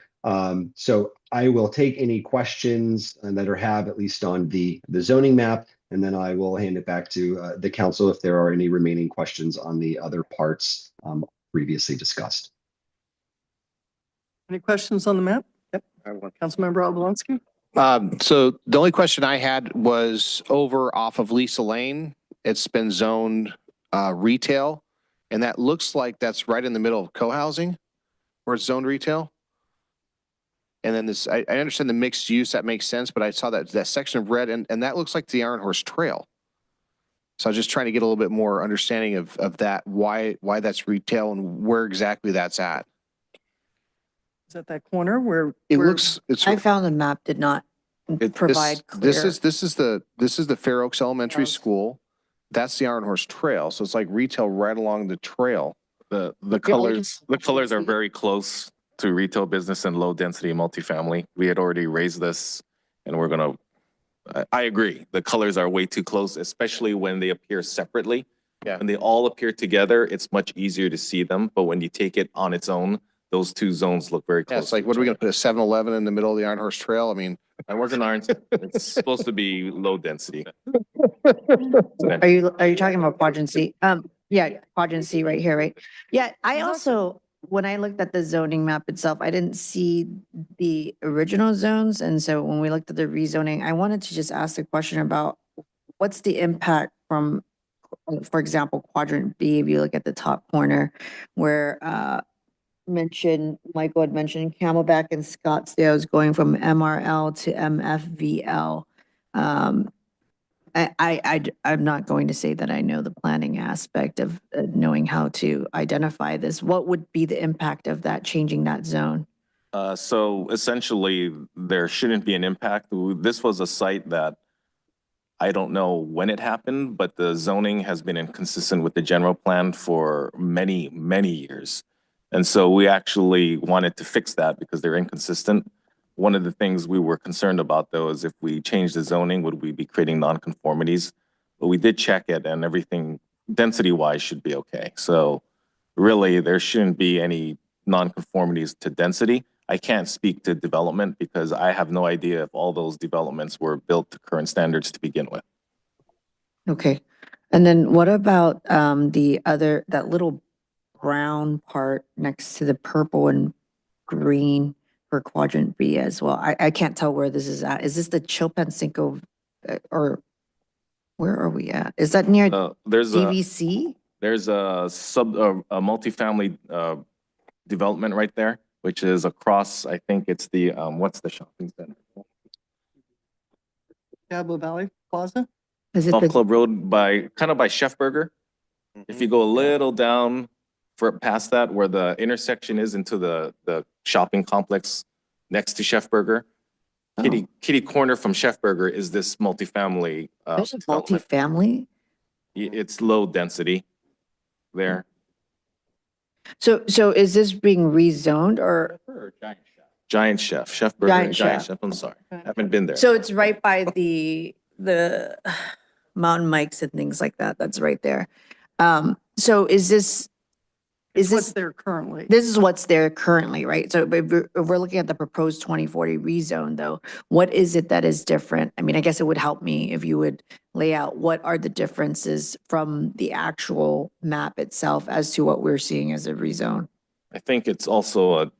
So I will take any questions that are have at least on the zoning map, and then I will hand it back to the council if there are any remaining questions on the other parts previously discussed. Any questions on the map? Yep. Councilmember Obolonsky. So the only question I had was over off of Lisa Lane. It's been zoned retail, and that looks like that's right in the middle of co-housing where it's zoned retail. And then this, I understand the mixed use, that makes sense, but I saw that section of red and that looks like the Iron Horse Trail. So I was just trying to get a little bit more understanding of that, why that's retail and where exactly that's at. Is that that corner where? It where- looks, it's. I found the map did not provide clear. This is the Fair Oaks Elementary School. That's the Iron Horse Trail. So it's like retail right along the trail. The Yeah, colors, like the colors are very close to retail business and low density multifamily. We had already raised this and we're gonna, I agree. The colors are way too close, especially when they appear separately. Yeah. When they all appear together, it's much easier to see them. But when you take it on its own, those two zones look very close. Yeah, it's like, what are we gonna put a 7-Eleven in the middle of the Iron Horse Trail? I mean, I wasn't orange. It's supposed to be low density. Are you talking about quadrant C? Yeah, quadrant C right here, right? Yeah, I also, when I looked at the zoning map itself, I didn't see the original zones. And so when we looked at the rezoning, I wanted to just ask the question about what's the impact from, for example, quadrant B, if you look at the top corner where Michael had mentioned Camelback and Scottsdale is going from MRL to MFVL. I'm not going to say that I know the planning aspect of knowing how to identify this. What would be the impact of that, changing that zone? So essentially, there shouldn't be an impact. This was a site that I don't know when it happened, but the zoning has been inconsistent with the general plan for many, many years. And so we actually wanted to fix that because they're inconsistent. One of the things we were concerned about, though, is if we change the zoning, would we be creating nonconformities? But we did check it and everything density-wise should be okay. So really, there shouldn't be any nonconformities to density. I can't speak to development because I have no idea if all those developments were built to current standards to begin with. Okay. And then what about that little brown part next to the purple and green for quadrant B as well? I can't tell where this is at. Is this the Chilpancingo or where are we at? Is that near DVC? There's a multifamily development right there, which is across, I think it's the, what's the shopping center? Diablo Valley Plaza? Is it Golf the, Club Road kind of by Chef Burger. If you go a little down past that, where the intersection is into the shopping complex next to Chef Burger, kitty corner from Chef Burger is this multifamily. there's a development. multifamily? It's low density there. So is this being rezoned or? Giant Chef, Chef Burger, Giant and Giant Chef. Chef. I'm sorry, haven't been there. So it's right by the Mountain Mikes and things like that. That's right there. So is this What's there currently? this is what's there currently, right? So if we're looking at the proposed 2040 rezone though, what is it that is different? I mean, I guess it would help me if you would lay out what are the differences from the actual map itself as to what we're seeing as a rezone. I think it's also a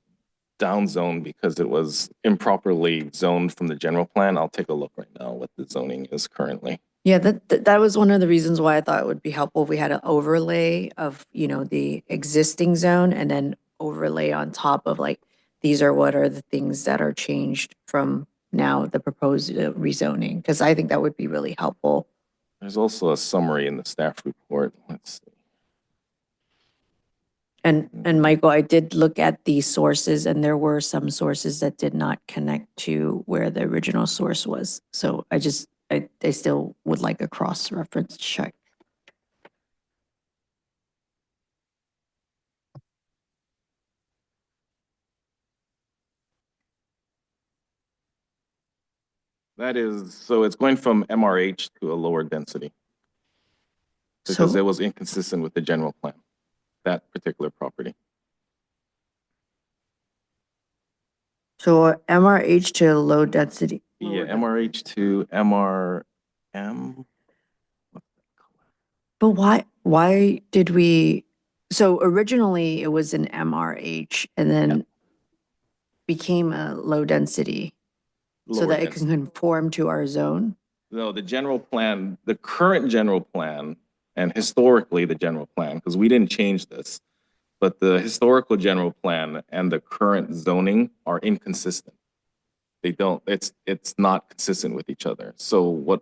down zone because it was improperly zoned from the general plan. I'll take a look right now what the zoning is currently. Yeah, that was one of the reasons why I thought it would be helpful if we had an overlay of, the existing zone and then overlay on top of like, these are what are the things that are changed from now the proposed rezoning? Because I think that would be really helpful. There's also a summary in the staff report. Let's see. And Michael, I did look at the sources and there were some sources that did not connect to where the original source was. So I still would like a cross-reference check. That is, so it's going from MRH to a lower density. Because So- it was inconsistent with the general plan, that particular property. So MRH to low density. Yeah, MRH to MRM. But why did we, so originally it was an MRH and then became a low density so Lower that it density. can conform to our zone? No, the general plan, the current general plan, and historically the general plan, because we didn't change this, but the historical general plan and the current zoning are inconsistent. They don't, it's not consistent with each other. So when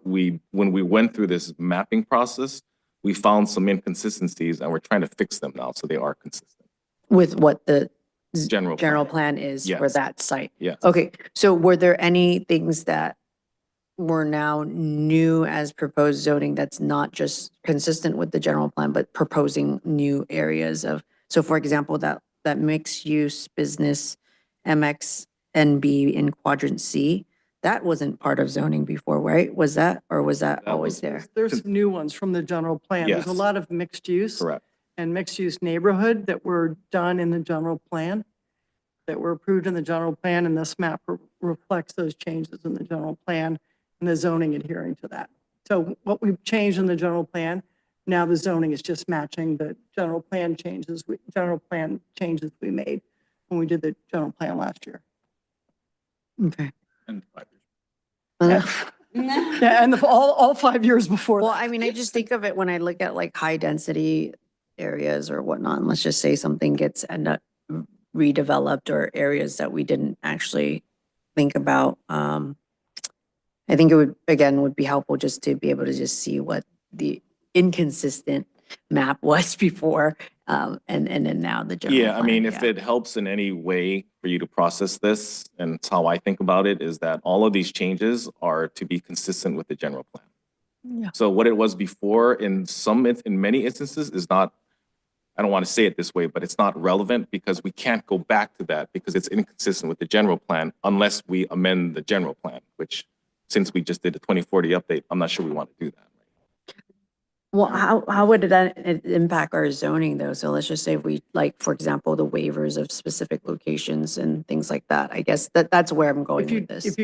we went through this mapping process, we found some inconsistencies and we're trying to fix them now so they are consistent. With what the General general plan. plan is for Yes. that site? Yes. Okay, so were there any things that were now new as proposed zoning that's not just consistent with the general plan, but proposing new areas of, so for example, that mixed use business MXNB in quadrant C, that wasn't part of zoning before, right? Was that, or was that always there? There's some new ones from the general plan. There's a Yes. lot of mixed use Correct. and mixed use neighborhood that were done in the general plan, that were approved in the general plan, and this map reflects those changes in the general plan and the zoning adhering to that. So what we've changed in the general plan, now the zoning is just matching the general plan changes we made when we did the general plan last year. Okay. And 5 Uh, Yeah, and all 5 years before Well, that. I mean, I just think of it when I look at like high density areas or whatnot, and let's just say something gets redeveloped or areas that we didn't actually think about. I think it would be helpful just to be able to just see what the inconsistent map was before, and then now the general Yeah, I mean, plan, if yeah. it helps in any way for you to process this, and it's how I think about it, is that all of these changes are to be consistent with the general plan. Yeah. So what it was before in many instances is not, I don't want to say it this way, but it's not relevant because we can't go back to that because it's inconsistent with the general plan unless we amend the general plan, which since we just did the 2040 update, I'm not sure we want to do that. Well, how would that impact our zoning though? So let's just say if we, like, for example, the waivers of specific locations and things like that. I guess that's where I'm going with this. If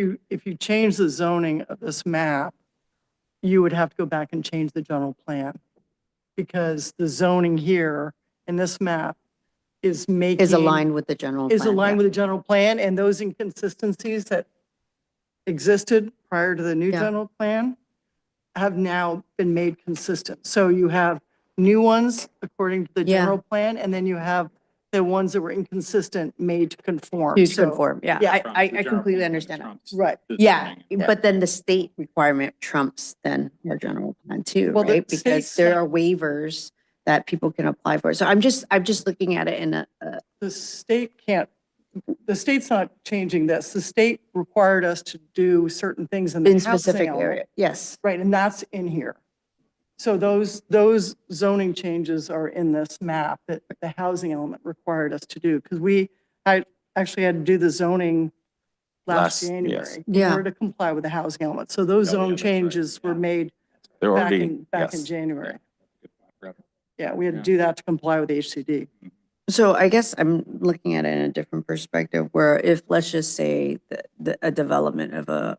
you change the zoning of this map, you would have to go back and change the general plan. Because the zoning here in this map is making. Is aligned with the general plan. Is aligned with the general plan, and those inconsistencies that existed prior to the new Yeah. general plan have now been made consistent. So you have new ones according to the Yeah. general plan, and then you have the ones that were inconsistent made to conform. To So- conform, yeah. Yeah. I completely understand that. Right. Yeah, but then the state requirement trumps then our general plan too, Well, the right? Because state's there not- are waivers that people can apply for. So I'm just looking at it in a, The state's not changing this. The state required us to do certain things in the in housing specific element. area. Yes. Right, and that's in here. So those zoning changes are in this map that the housing element required us to do. Because I actually had to do the zoning last Yes. January. Yeah. In order to comply with the housing element. So those Oh, yeah, zone that's right. changes were made They're back already, in yes. January. Yeah, we had to do that to comply with HCD. So I guess I'm looking at it in a different perspective where if, let's just say a development of a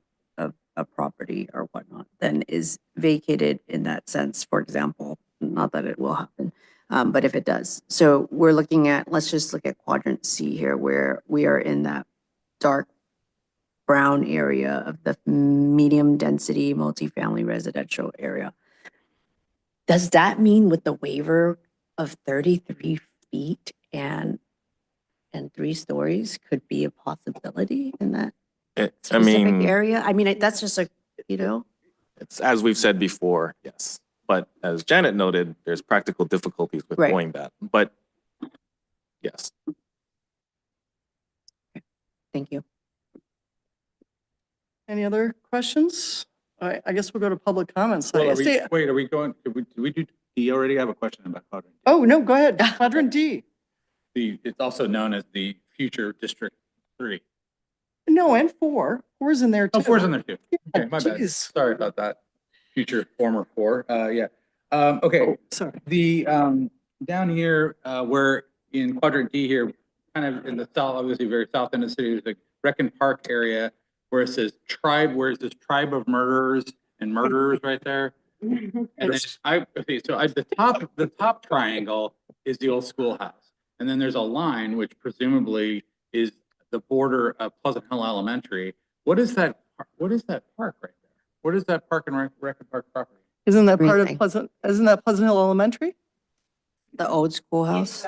property or whatnot, then is vacated in that sense, for example, not that it will happen, but if it does. So we're looking at, let's just look at quadrant C here, where we are in that dark brown area of the medium density multifamily residential area. Does that mean with the waiver of 33 feet and 3 stories could be a possibility in that I specific mean, area? I mean, that's just a, you know, it's as we've said before, yes. But as Janet noted, there's practical difficulties with Right. doing that. But yes. thank you. Any other questions? I guess we'll go to public comments. Well, See- wait, are we going, did we do, do you already have a question about quadrant? Oh, no, go ahead. Quadrant D. It's also known as the future District 3. No, and 4. 4's in there too. Oh, 4's in there too. Okay, my bad. Geez. Sorry about that. Future, former 4, yeah. Okay, Oh, sorry. the, down here, where in quadrant D here, kind of in the south, obviously very south end of the city, there's a Brecken Park area where it says tribe, where it says tribe of murderers and murderers right there. And then the top triangle is the old schoolhouse. And then there's a line which presumably is the border of Pleasant Hill Elementary. What is that park right there? What is that park and Brecken Park property? Isn't that part of Everything. isn't that Pleasant Hill Elementary? The old schoolhouse.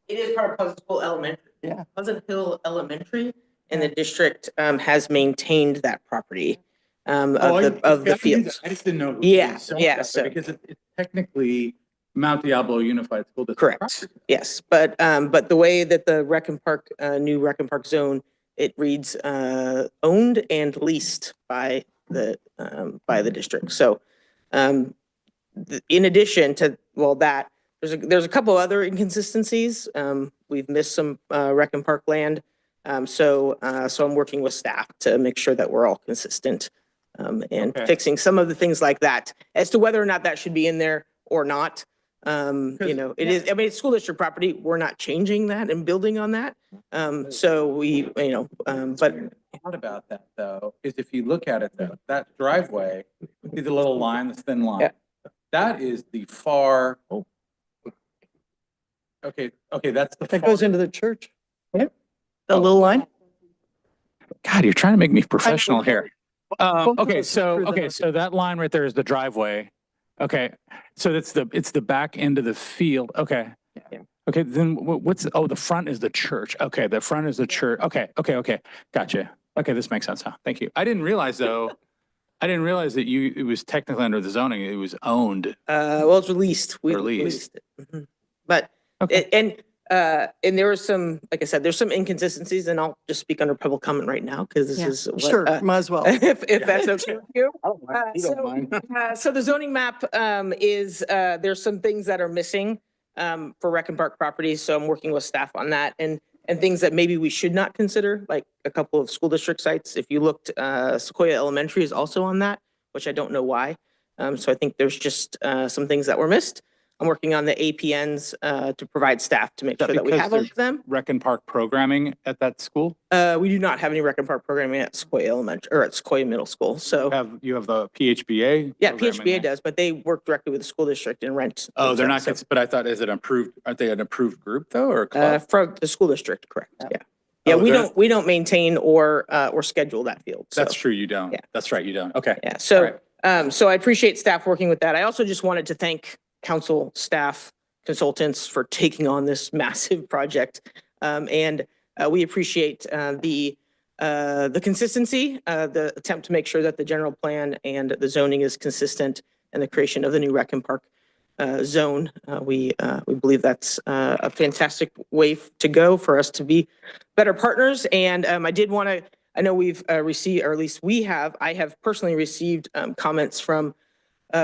It is part of Pleasant Hill Elementary. Yeah. Pleasant Hill Elementary, and the district has maintained that property of the fields. I just didn't know. Yeah, yeah, so- Because it's technically Mount Diablo Unified School District. Correct. property. Yes, but the way that the Brecken Park, new Brecken Park zone, it reads owned and leased by the district. So in addition to, well, that, there's a couple other inconsistencies. We've missed some Brecken Park land. So I'm working with staff to make sure that we're all consistent and Okay. fixing some of the things like that as to whether or not that should be in there or not. You know, it is, I mean, it's school district property. We're not changing that and building on that. So we, you know, but Part about that though, is if you look at it though, that driveway, see the little line, the thin line? Yeah. That is the far. Okay, that's the. That goes into the church. The little line? God, you're trying to make me professional here. Both of Okay, us so, went through okay, that. so that line right there is the driveway. Okay, so it's the back end of the field. Okay. Yeah. Okay, then the front is the church. Okay, the front is the church. Okay. Gotcha. Okay, this makes sense now. Thank you. I didn't realize though, that it was technically under the zoning. It was owned. well, it's released. We Released. released it. Mhm. But, Okay. and there were some, like I said, there's some inconsistencies, and I'll just speak under public comment right now, because this Yeah. is what, Sure, might as well. if that's okay with you. You don't mind. So the zoning map is, there's some things that are missing for Brecken Park properties, so I'm working with staff on that, and things that maybe we should not consider, like a couple of school district sites. If you looked, Sequoia Elementary is also on that, which I don't know why. So I think there's just some things that were missed. I'm working on the APNs to provide staff to make sure that we have all of them. Brecken Park programming at that school? We do not have any Brecken Park programming at Sequoia Elementary, or at Sequoia Middle School, so. You have the PHBA? Yeah, program in PHBA there? does, but they work directly with the school district and rent. Oh, those they're out, not, so, but I thought, aren't they an approved group though, or a club? from the school district, correct, yeah. Yeah, Oh, we don't maintain or schedule that field, so. That's true, you don't. Yeah. That's right, you don't. Okay. Yeah, All so, right. so I appreciate staff working with that. I also just wanted to thank council, staff, consultants for taking on this massive project. And we appreciate the consistency, the attempt to make sure that the general plan and the zoning is consistent, and the creation of the new Brecken Park zone. We believe that's a fantastic way to go for us to be better partners. And I did want to, I know we've received, or at least I have personally received comments from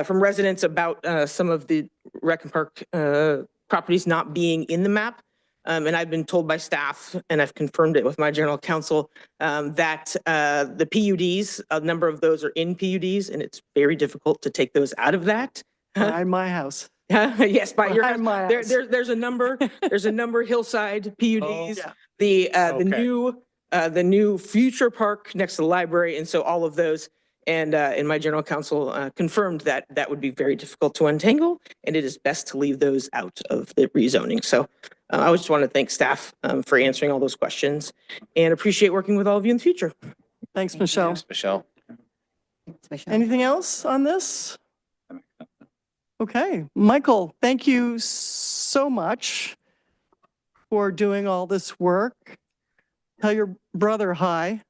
residents about some of the Brecken Park properties not being in the map. And I've been told by staff, and I've confirmed it with my general counsel, that the PUDs, a number of those are in PUDs, and it's very difficult to take those out of that. Behind my house. Yes, by your Behind my house. house. There's a number Hillside PUDs, Yeah. the new future park next to the library, and so all of those. And my general counsel confirmed that that would be very difficult to untangle, and it is best to leave those out of the rezoning. So I just want to thank staff for answering all those questions, and appreciate working with all of you in the future. Thanks, Michelle. Thanks, Michelle. Anything else on this? Okay, Michael, thank you so much for doing all this work. Tell your brother hi.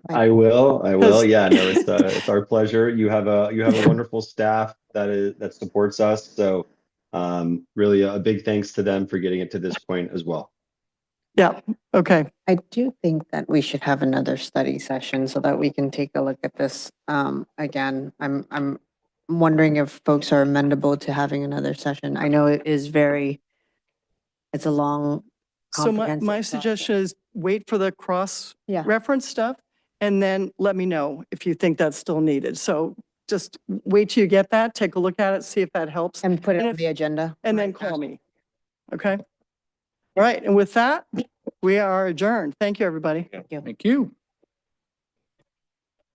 I will. Because- Yeah, no, it's our pleasure. You have a wonderful staff that supports us. So really a big thanks to them for getting it to this point as well. Yeah, okay. I do think that we should have another study session so that we can take a look at this again. I'm wondering if folks are amenable to having another session. I know it's a long, So my comprehensive suggestion is wait for the Yeah. cross-reference stuff and then let me know if you think that's still needed. So just wait till you get that, take a look at it, see if that helps, and put it And on if- the agenda. and then call me. Okay? All right, and with that, we are adjourned. Thank you, everybody. Thank you.